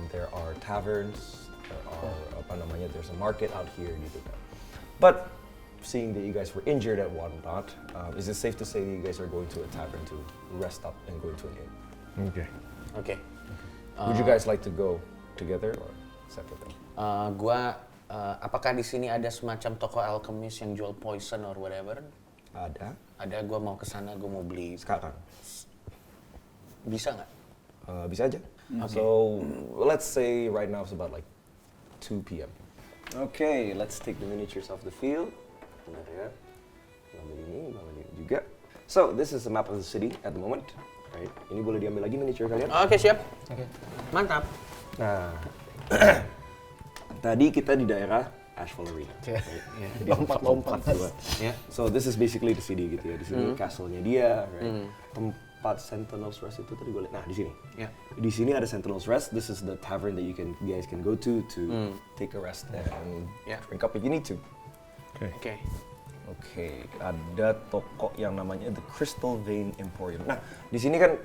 There are taverns. There's a market out here. Gitu kan. But seeing that you guys were injured at whatnot, is it safe to say that you guys are going to a tavern to rest up and go into an inn? Okay. Oke. Would you guys like to go together or separately? Apakah di sini ada semacam toko alkemis yang jual poison or whatever? Ada. Ada, gue mau kesana, gue mau beli. Sekarang. Bisa nggak? Bisa aja. So let's say right now it's about like 2 p.m. Okay, let's take the miniatures off the field. Benar ya. Gambar ini juga. So this is a map of the city at the moment. Right. Ini boleh diambil lagi miniature kalian. Oke, siap. Mantap. Nah, tadi kita di daerah Ashfall Arena. Oke. Jadi Lompat-lompat. dua. Ya. So this is basically the city gitu ya. Di sini castle-nya dia, right? Tempat Sentinel's Rest itu tadi gue lihat. Nah, di sini. Ya. Di sini ada Sentinel's Rest. This is the tavern that you guys can go to take a rest and Yeah. drink up if you need to. Oke. Oke, ada toko yang namanya The Crystal Vein Emporium. Nah, di sini kan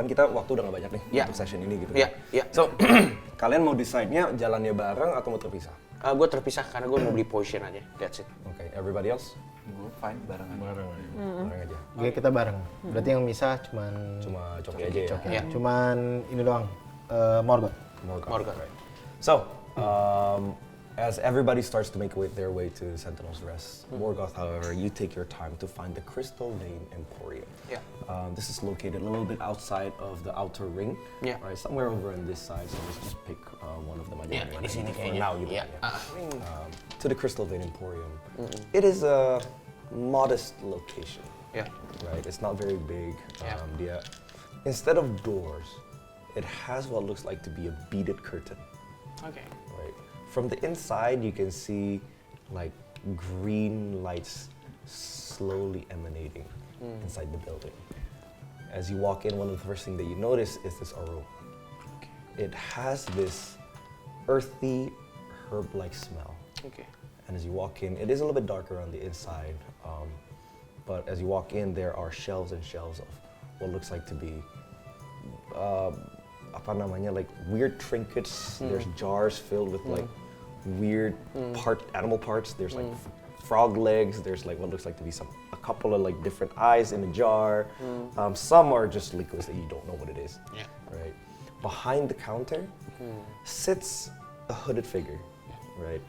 kita waktu udah nggak banyak nih Yeah. untuk session ini gitu. Yeah, yeah. So, kalian mau decide-nya jalannya bareng atau mau terpisah? Gue terpisah karena gue mau beli potion aja. That's it. Oke, everybody else? Gue fine barengan. Bareng aja. Oke, kita bareng. Berarti yang misah cuman Cuma Coki aja ya. Coki. Ya. Cuman ini doang. Morgoth. Morgoth. Right. So, as everybody starts to make their way to Sentinel's Rest, Morgoth, however, you take your time to find the Crystal Vein Emporium. Yeah. This is located a little bit outside of the outer ring, Yeah. right? Somewhere over on this side. So let's just pick one of them. Yeah, di sini For kayaknya. now, you Yeah. to the Crystal Vein Emporium. It is a modest location, Ya. right? It's not very big. Yeah. Instead of doors, it has what looks like to be a beaded curtain. Oke. Right. From the inside, you can see like green lights slowly emanating inside the building. As you walk in, one of the first things that you notice is this aroma. It has this earthy, herb-like smell. Okay. And as you walk in, it is a little bit darker on the inside, but as you walk in, there are shelves and shelves of what looks like to be, like weird trinkets. There's jars filled with like weird animal parts. There's like frog legs. There's like what looks like to be a couple of like different eyes in a jar. Some are just liquids that you don't know what it is. Yeah. Right. Behind the counter sits a hooded figure. Right.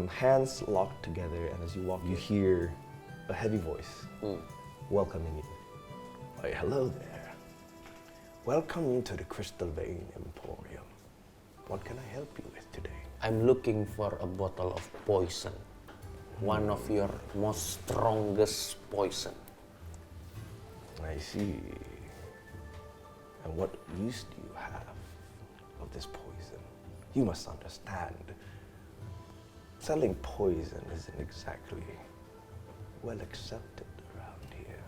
Hands locked together, and as you walk, you hear a heavy voice welcoming you. Why, hello there. Welcome to the Crystal Vein Emporium. What can I help you with today? I'm looking for a bottle of poison. One of your most strongest poison. I see. And what use do you have of this poison? You must understand. Selling poison isn't exactly well accepted around here.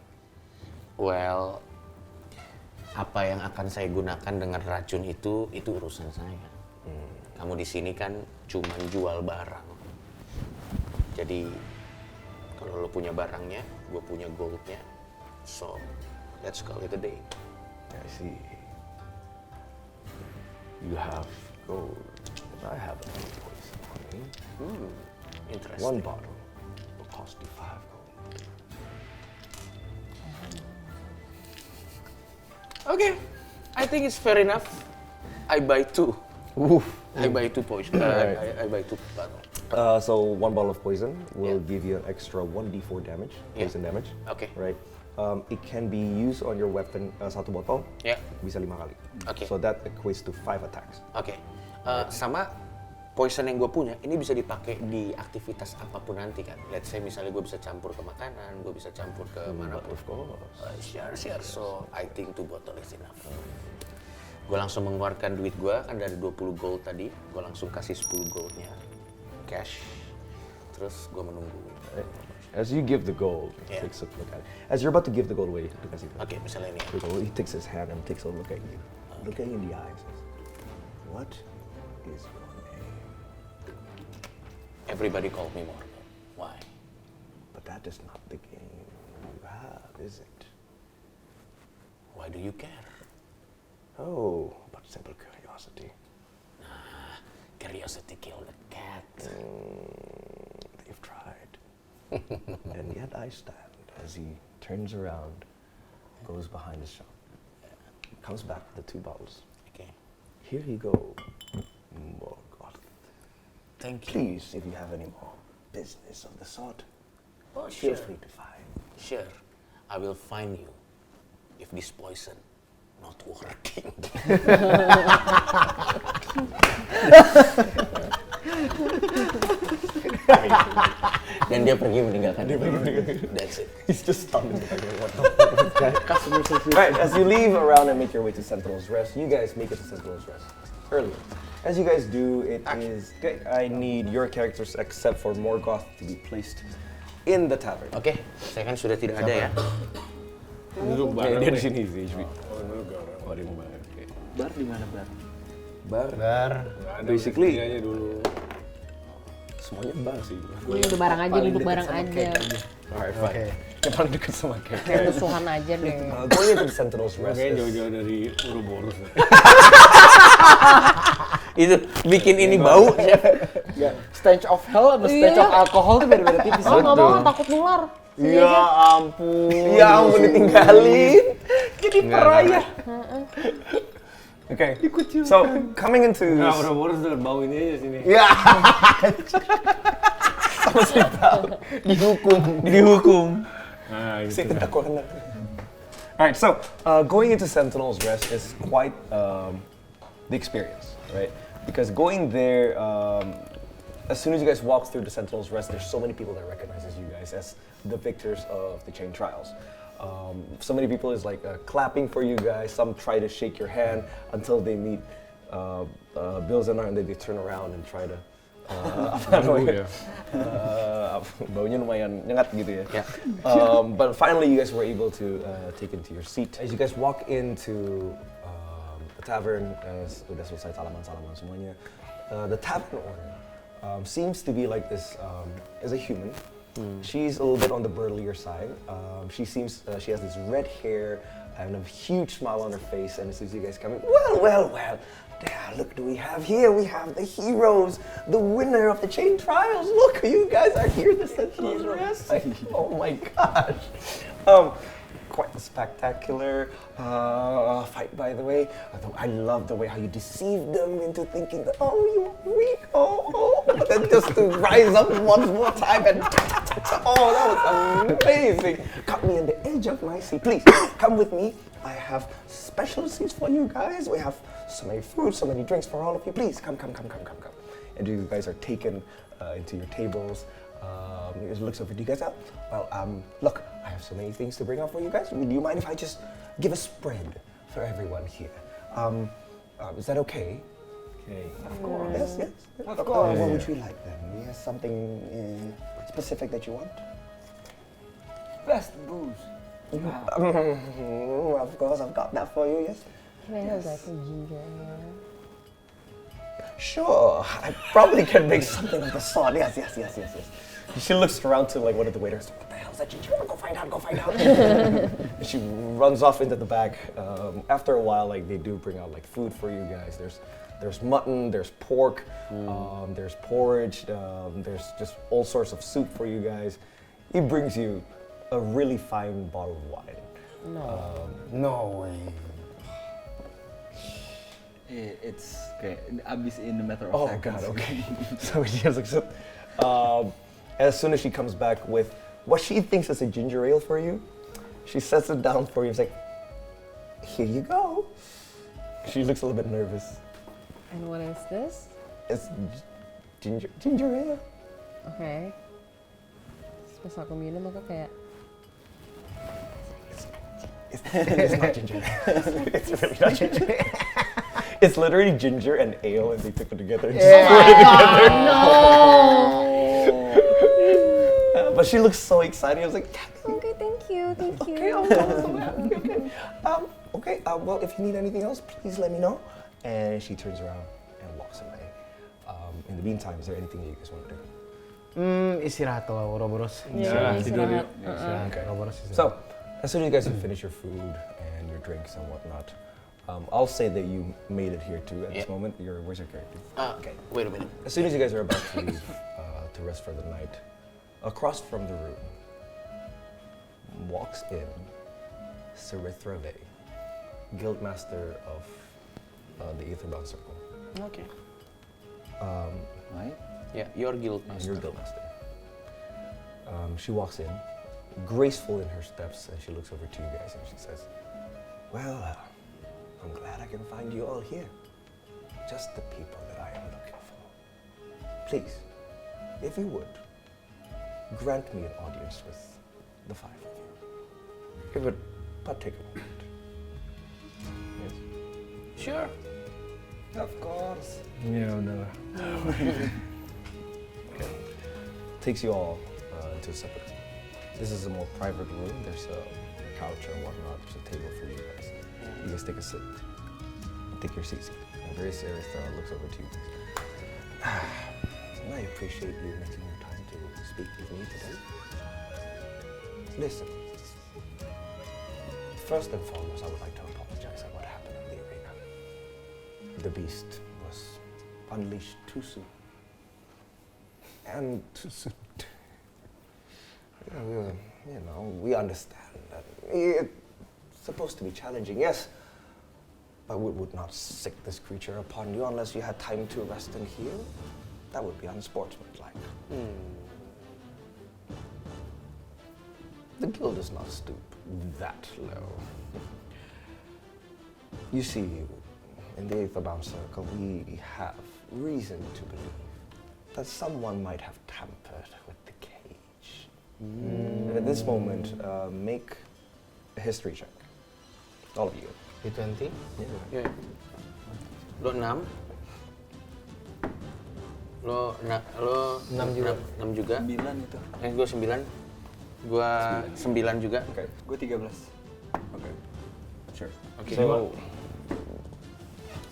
Well, apa yang akan saya gunakan dengan racun itu urusan saya. Kamu di sini kan cuma jual barang. Jadi kalau lo punya barangnya, gue punya goldnya. So, let's call it a day. I see. You have gold. I have a little poison on me. Interesting. One bottle will cost you 5 gold. Okay, I think it's fair enough. I buy 2. I buy 2 poison. I buy 2 bottle. So 1 bottle of poison will give you an extra 1d4 damage, poison damage. Okay. Right. It can be used on your weapon, 1 botol, bisa 5 kali. Okay. So that equates to 5 attacks. Oke. Sama poison yang gue punya, ini bisa dipakai di aktivitas apapun nanti kan. Let's say misalnya gue bisa campur ke makanan, gue bisa campur ke manapun. Of course. Sure. So I think 2 bottle is enough. Gue langsung mengeluarkan duit gue, kan dari 20 gold tadi, gue langsung kasih 10 goldnya cash. Terus gue menunggu. As you give the gold, he takes a look at it. As you're about to give the gold away, Oke, misalnya ini. he takes his hand and takes a look at you. Look at you in the eyes. What is your name? Everybody call me Morgan. Why? But that is not the game you have, is it? Why do you care? Oh, but simple curiosity. Curiosity killed the cat. They've tried. And yet I stand as he turns around, goes behind his shop, comes back with the 2 bottles. Okay. Here you go, Morgoth. Thank you. Please, if you have any more business of the sort, Oh, feel sure. free to find. Sure. I will find you if this poison not working. Dan dia pergi meninggalkan. That's it. He's just stunned. Right, as you leave around and make your way to Sentinel's Rest, you guys make it to Sentinel's Rest early. As you guys do, I need your characters, except for Morgoth, to be placed in the tavern. Oke, saya kan sudah tidak ada ya. Duduk Dia bareng. di sini sih, HP. Oh, di mana? Oke. Bar di mana bar? Bar. Nggak ada, Basically. udah aja dulu. Semuanya bar sih. Duduk bareng aja, duduk bareng aja. Alright, fine. Yang paling dekat sama Kek. Kayak musuhan aja deh. Going into the Sentinel's Rest Kayaknya is... jauh-jauh dari Ouroboros. Itu bikin ini bau, Chef. Stench of hell sama stench of alcohol tuh beda-beda tipis. Oh nggak mau, takut nular. Ya ampun. Ya ampun, ditinggalin. Jadi peraya. Okay, so coming into... Nah, Ouroboros dengan bau ini aja sini. Ya. Dihukum. Nah, gitu. Si terdakwa kena. Alright, so going into Sentinel's Rest is quite the experience, right? Because going there, as soon as you guys walk through the Sentinel's Rest, there's so many people that recognizes you guys as the victors of the Chain Trials. So many people is like clapping for you guys. Some try to shake your hand until they meet Bilzanar, and then they turn around and try to baunya lumayan nyengat gitu ya. Yeah. But finally you guys were able to take into your seat. As you guys walk into the tavern, udah selesai salaman-salaman semuanya, the tavern owner seems to be like this, as a human. She's a little bit on the burlier side. She has this red hair and a huge smile on her face, and as soon as you guys come in, well, there, look do we have here? We have the heroes, the winner of the chain trials. Look, you guys are here, the Sentinels Rest. Oh my gosh. Quite spectacular fight, by the way. Although I love the way how you deceived them into thinking that, oh, you are weak, but then just to rise up one more time and oh, that was amazing. Got me on the edge of my seat. Please, come with me. I have special seats for you guys. We have so many food, so many drinks for all of you. Please, come. And you guys are taken into your tables. He just looks over to you guys out. Well, look, I have so many things to bring out for you guys. Do you mind if I just give a spread for everyone here? Is that okay? Okay. Of course. Yes. Of course. What would you like then? You have something specific that you want? Best booze. Of course, I've got that for you, yes. Can I have like a ginger ale? Sure, I probably can make something of the sort. Yes. She looks around to like one of the waiters. What the hell is that ginger ale? Go find out. And she runs off into the back. After a while, like they do bring out like food for you guys. There's mutton, there's pork, there's porridge, there's just all sorts of soup for you guys. He brings you a really fine bottle of wine. No way. It's kayak abis in a matter of Oh seconds. god, okay. So she has like, as soon as she comes back with what she thinks is a ginger ale for you, she sets it down for you. It's like, here you go. She looks a little bit nervous. And what is this? It's ginger ale. Okay. Terus pas aku minum aku kayak It's not ginger ale. It's really not ginger ale. It's literally ginger and ale, and they took it together and just poured it together. But she looks so excited. I was like, okay, thank you. okay, okay. Well, if you need anything else, please let me know. And she turns around and walks away. In the meantime, is there anything you guys want to do? Istirahat lah, Ouroboros. Nah, tidur yuk. Okay. Ouroboros istirahat. So, as soon as you guys have finished your food and your drinks and whatnot, I'll say that you made it here too at this moment. Where's your character? Okay, wait a minute. As soon as you guys are about to leave to rest for the night, across from the room walks in Sarithra Vey, Guildmaster of the Aetherbound Circle. Okay. Right? Yeah, your guild master. Your Guildmaster. She walks in, graceful in her steps, and she looks over to you guys and she says, well, I'm glad I can find you all here. Just the people that I am looking for. Please, if you would, grant me an audience with the five of you. It would but take a moment. Yes? Sure. Of course. Ya udahlah. Okay. Takes you all into a separate room. This is a more private room. There's a couch or whatnot. There's a table for you guys. You guys take a sit. Take your seats. And Sarithra looks over to you. And I appreciate you making your time to speak with me today. Listen. First and foremost, I would like to apologize on what happened in the arena. The beast was unleashed too soon. And too soon. We understand that it's supposed to be challenging, yes, but we would not sick this creature upon you unless you had time to rest and heal. That would be unsportsmanlike. The guild does not stoop that low. You see, in the Aetherbound Circle, we have reason to believe that someone might have tampered with the cage. And at this moment, make a history check. All of you. D20. Yeah. Yeah. Lo 6. Lo 6 juga. 6 juga. 9 itu. Gue 9. Gua 9 juga. Oke, gue 13. Oke. Sure. Oke. So,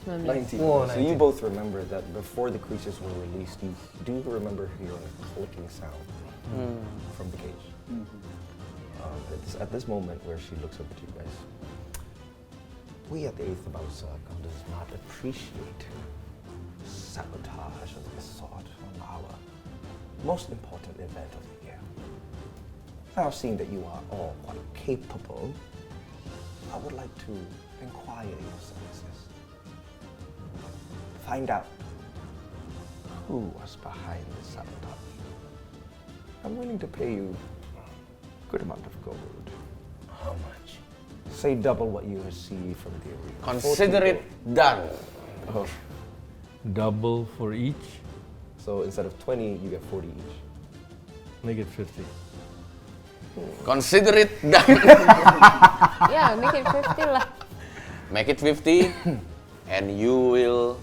19. 19. Whoa, So you both remember that before the creatures were released, you do remember hearing a clicking sound from the cage. It's at this moment where she looks over to you guys. We at the 8th Bausa does not appreciate sabotage of this sort on our most important event of the year. Now, seeing that you are all quite capable, I would like to inquire your services. Find out who was behind this sabotage. I'm willing to pay you a good amount of gold. How much? Say double what you receive from the arena. Consider 40 it done. gold. Oh, Double for each, so instead of 20, you get 40 each. make it 50. Consider it done. Ya, make it 50 lah. Make it 50 and you will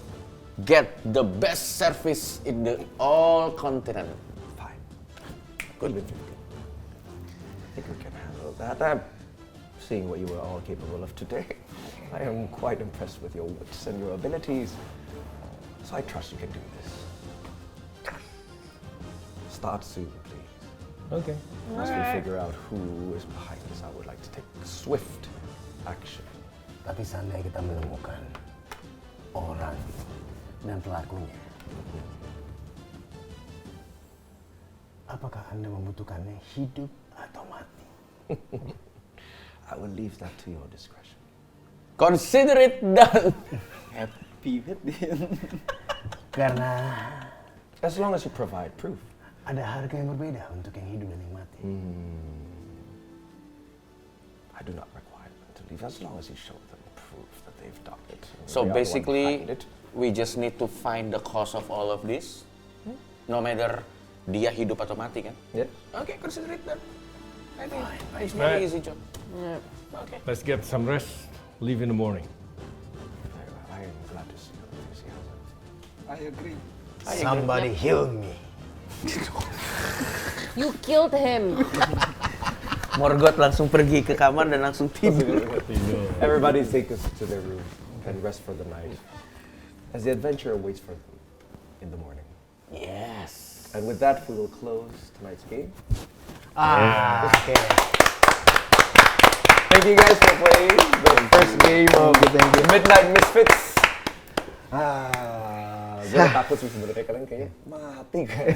get the best service in the all continent. Fine. Good with 50. I think we can handle that. I'm seeing what you were all capable of today. I am quite impressed with your wits and your abilities. So I trust you can do this. Start soon, please. Okay. As we figure out who is behind this, I would like to take swift action. Tapi seandainya kita menemukan orang dan pelakunya, apakah Anda membutuhkannya hidup atau mati? I will leave that to your discretion. Consider it done. Happy birthday. Karena As long as you provide proof. ada harga yang berbeda untuk yang hidup dan yang mati. I do not require them to leave as long as you show them proof that they've done it. So They are the one basically, behind it. we just need to find the cause of all of this. No matter dia hidup atau mati kan? Yes. Okay, consider it done. I think it's Right. very easy job. Okay. Let's get some rest. Leave in the morning. I am glad to see your enthusiasm. I agree. Somebody heal me. You killed him. Morgoth langsung pergi ke kamar dan langsung tidur. Everybody take us to their room and rest for the night, as the adventure awaits for them in the morning. Yes. And with that, we will close tonight's game. Oke. Thank you guys for playing the first game of Midnight Misfits. Gue takut sih sebenarnya kalian kayaknya mati kan.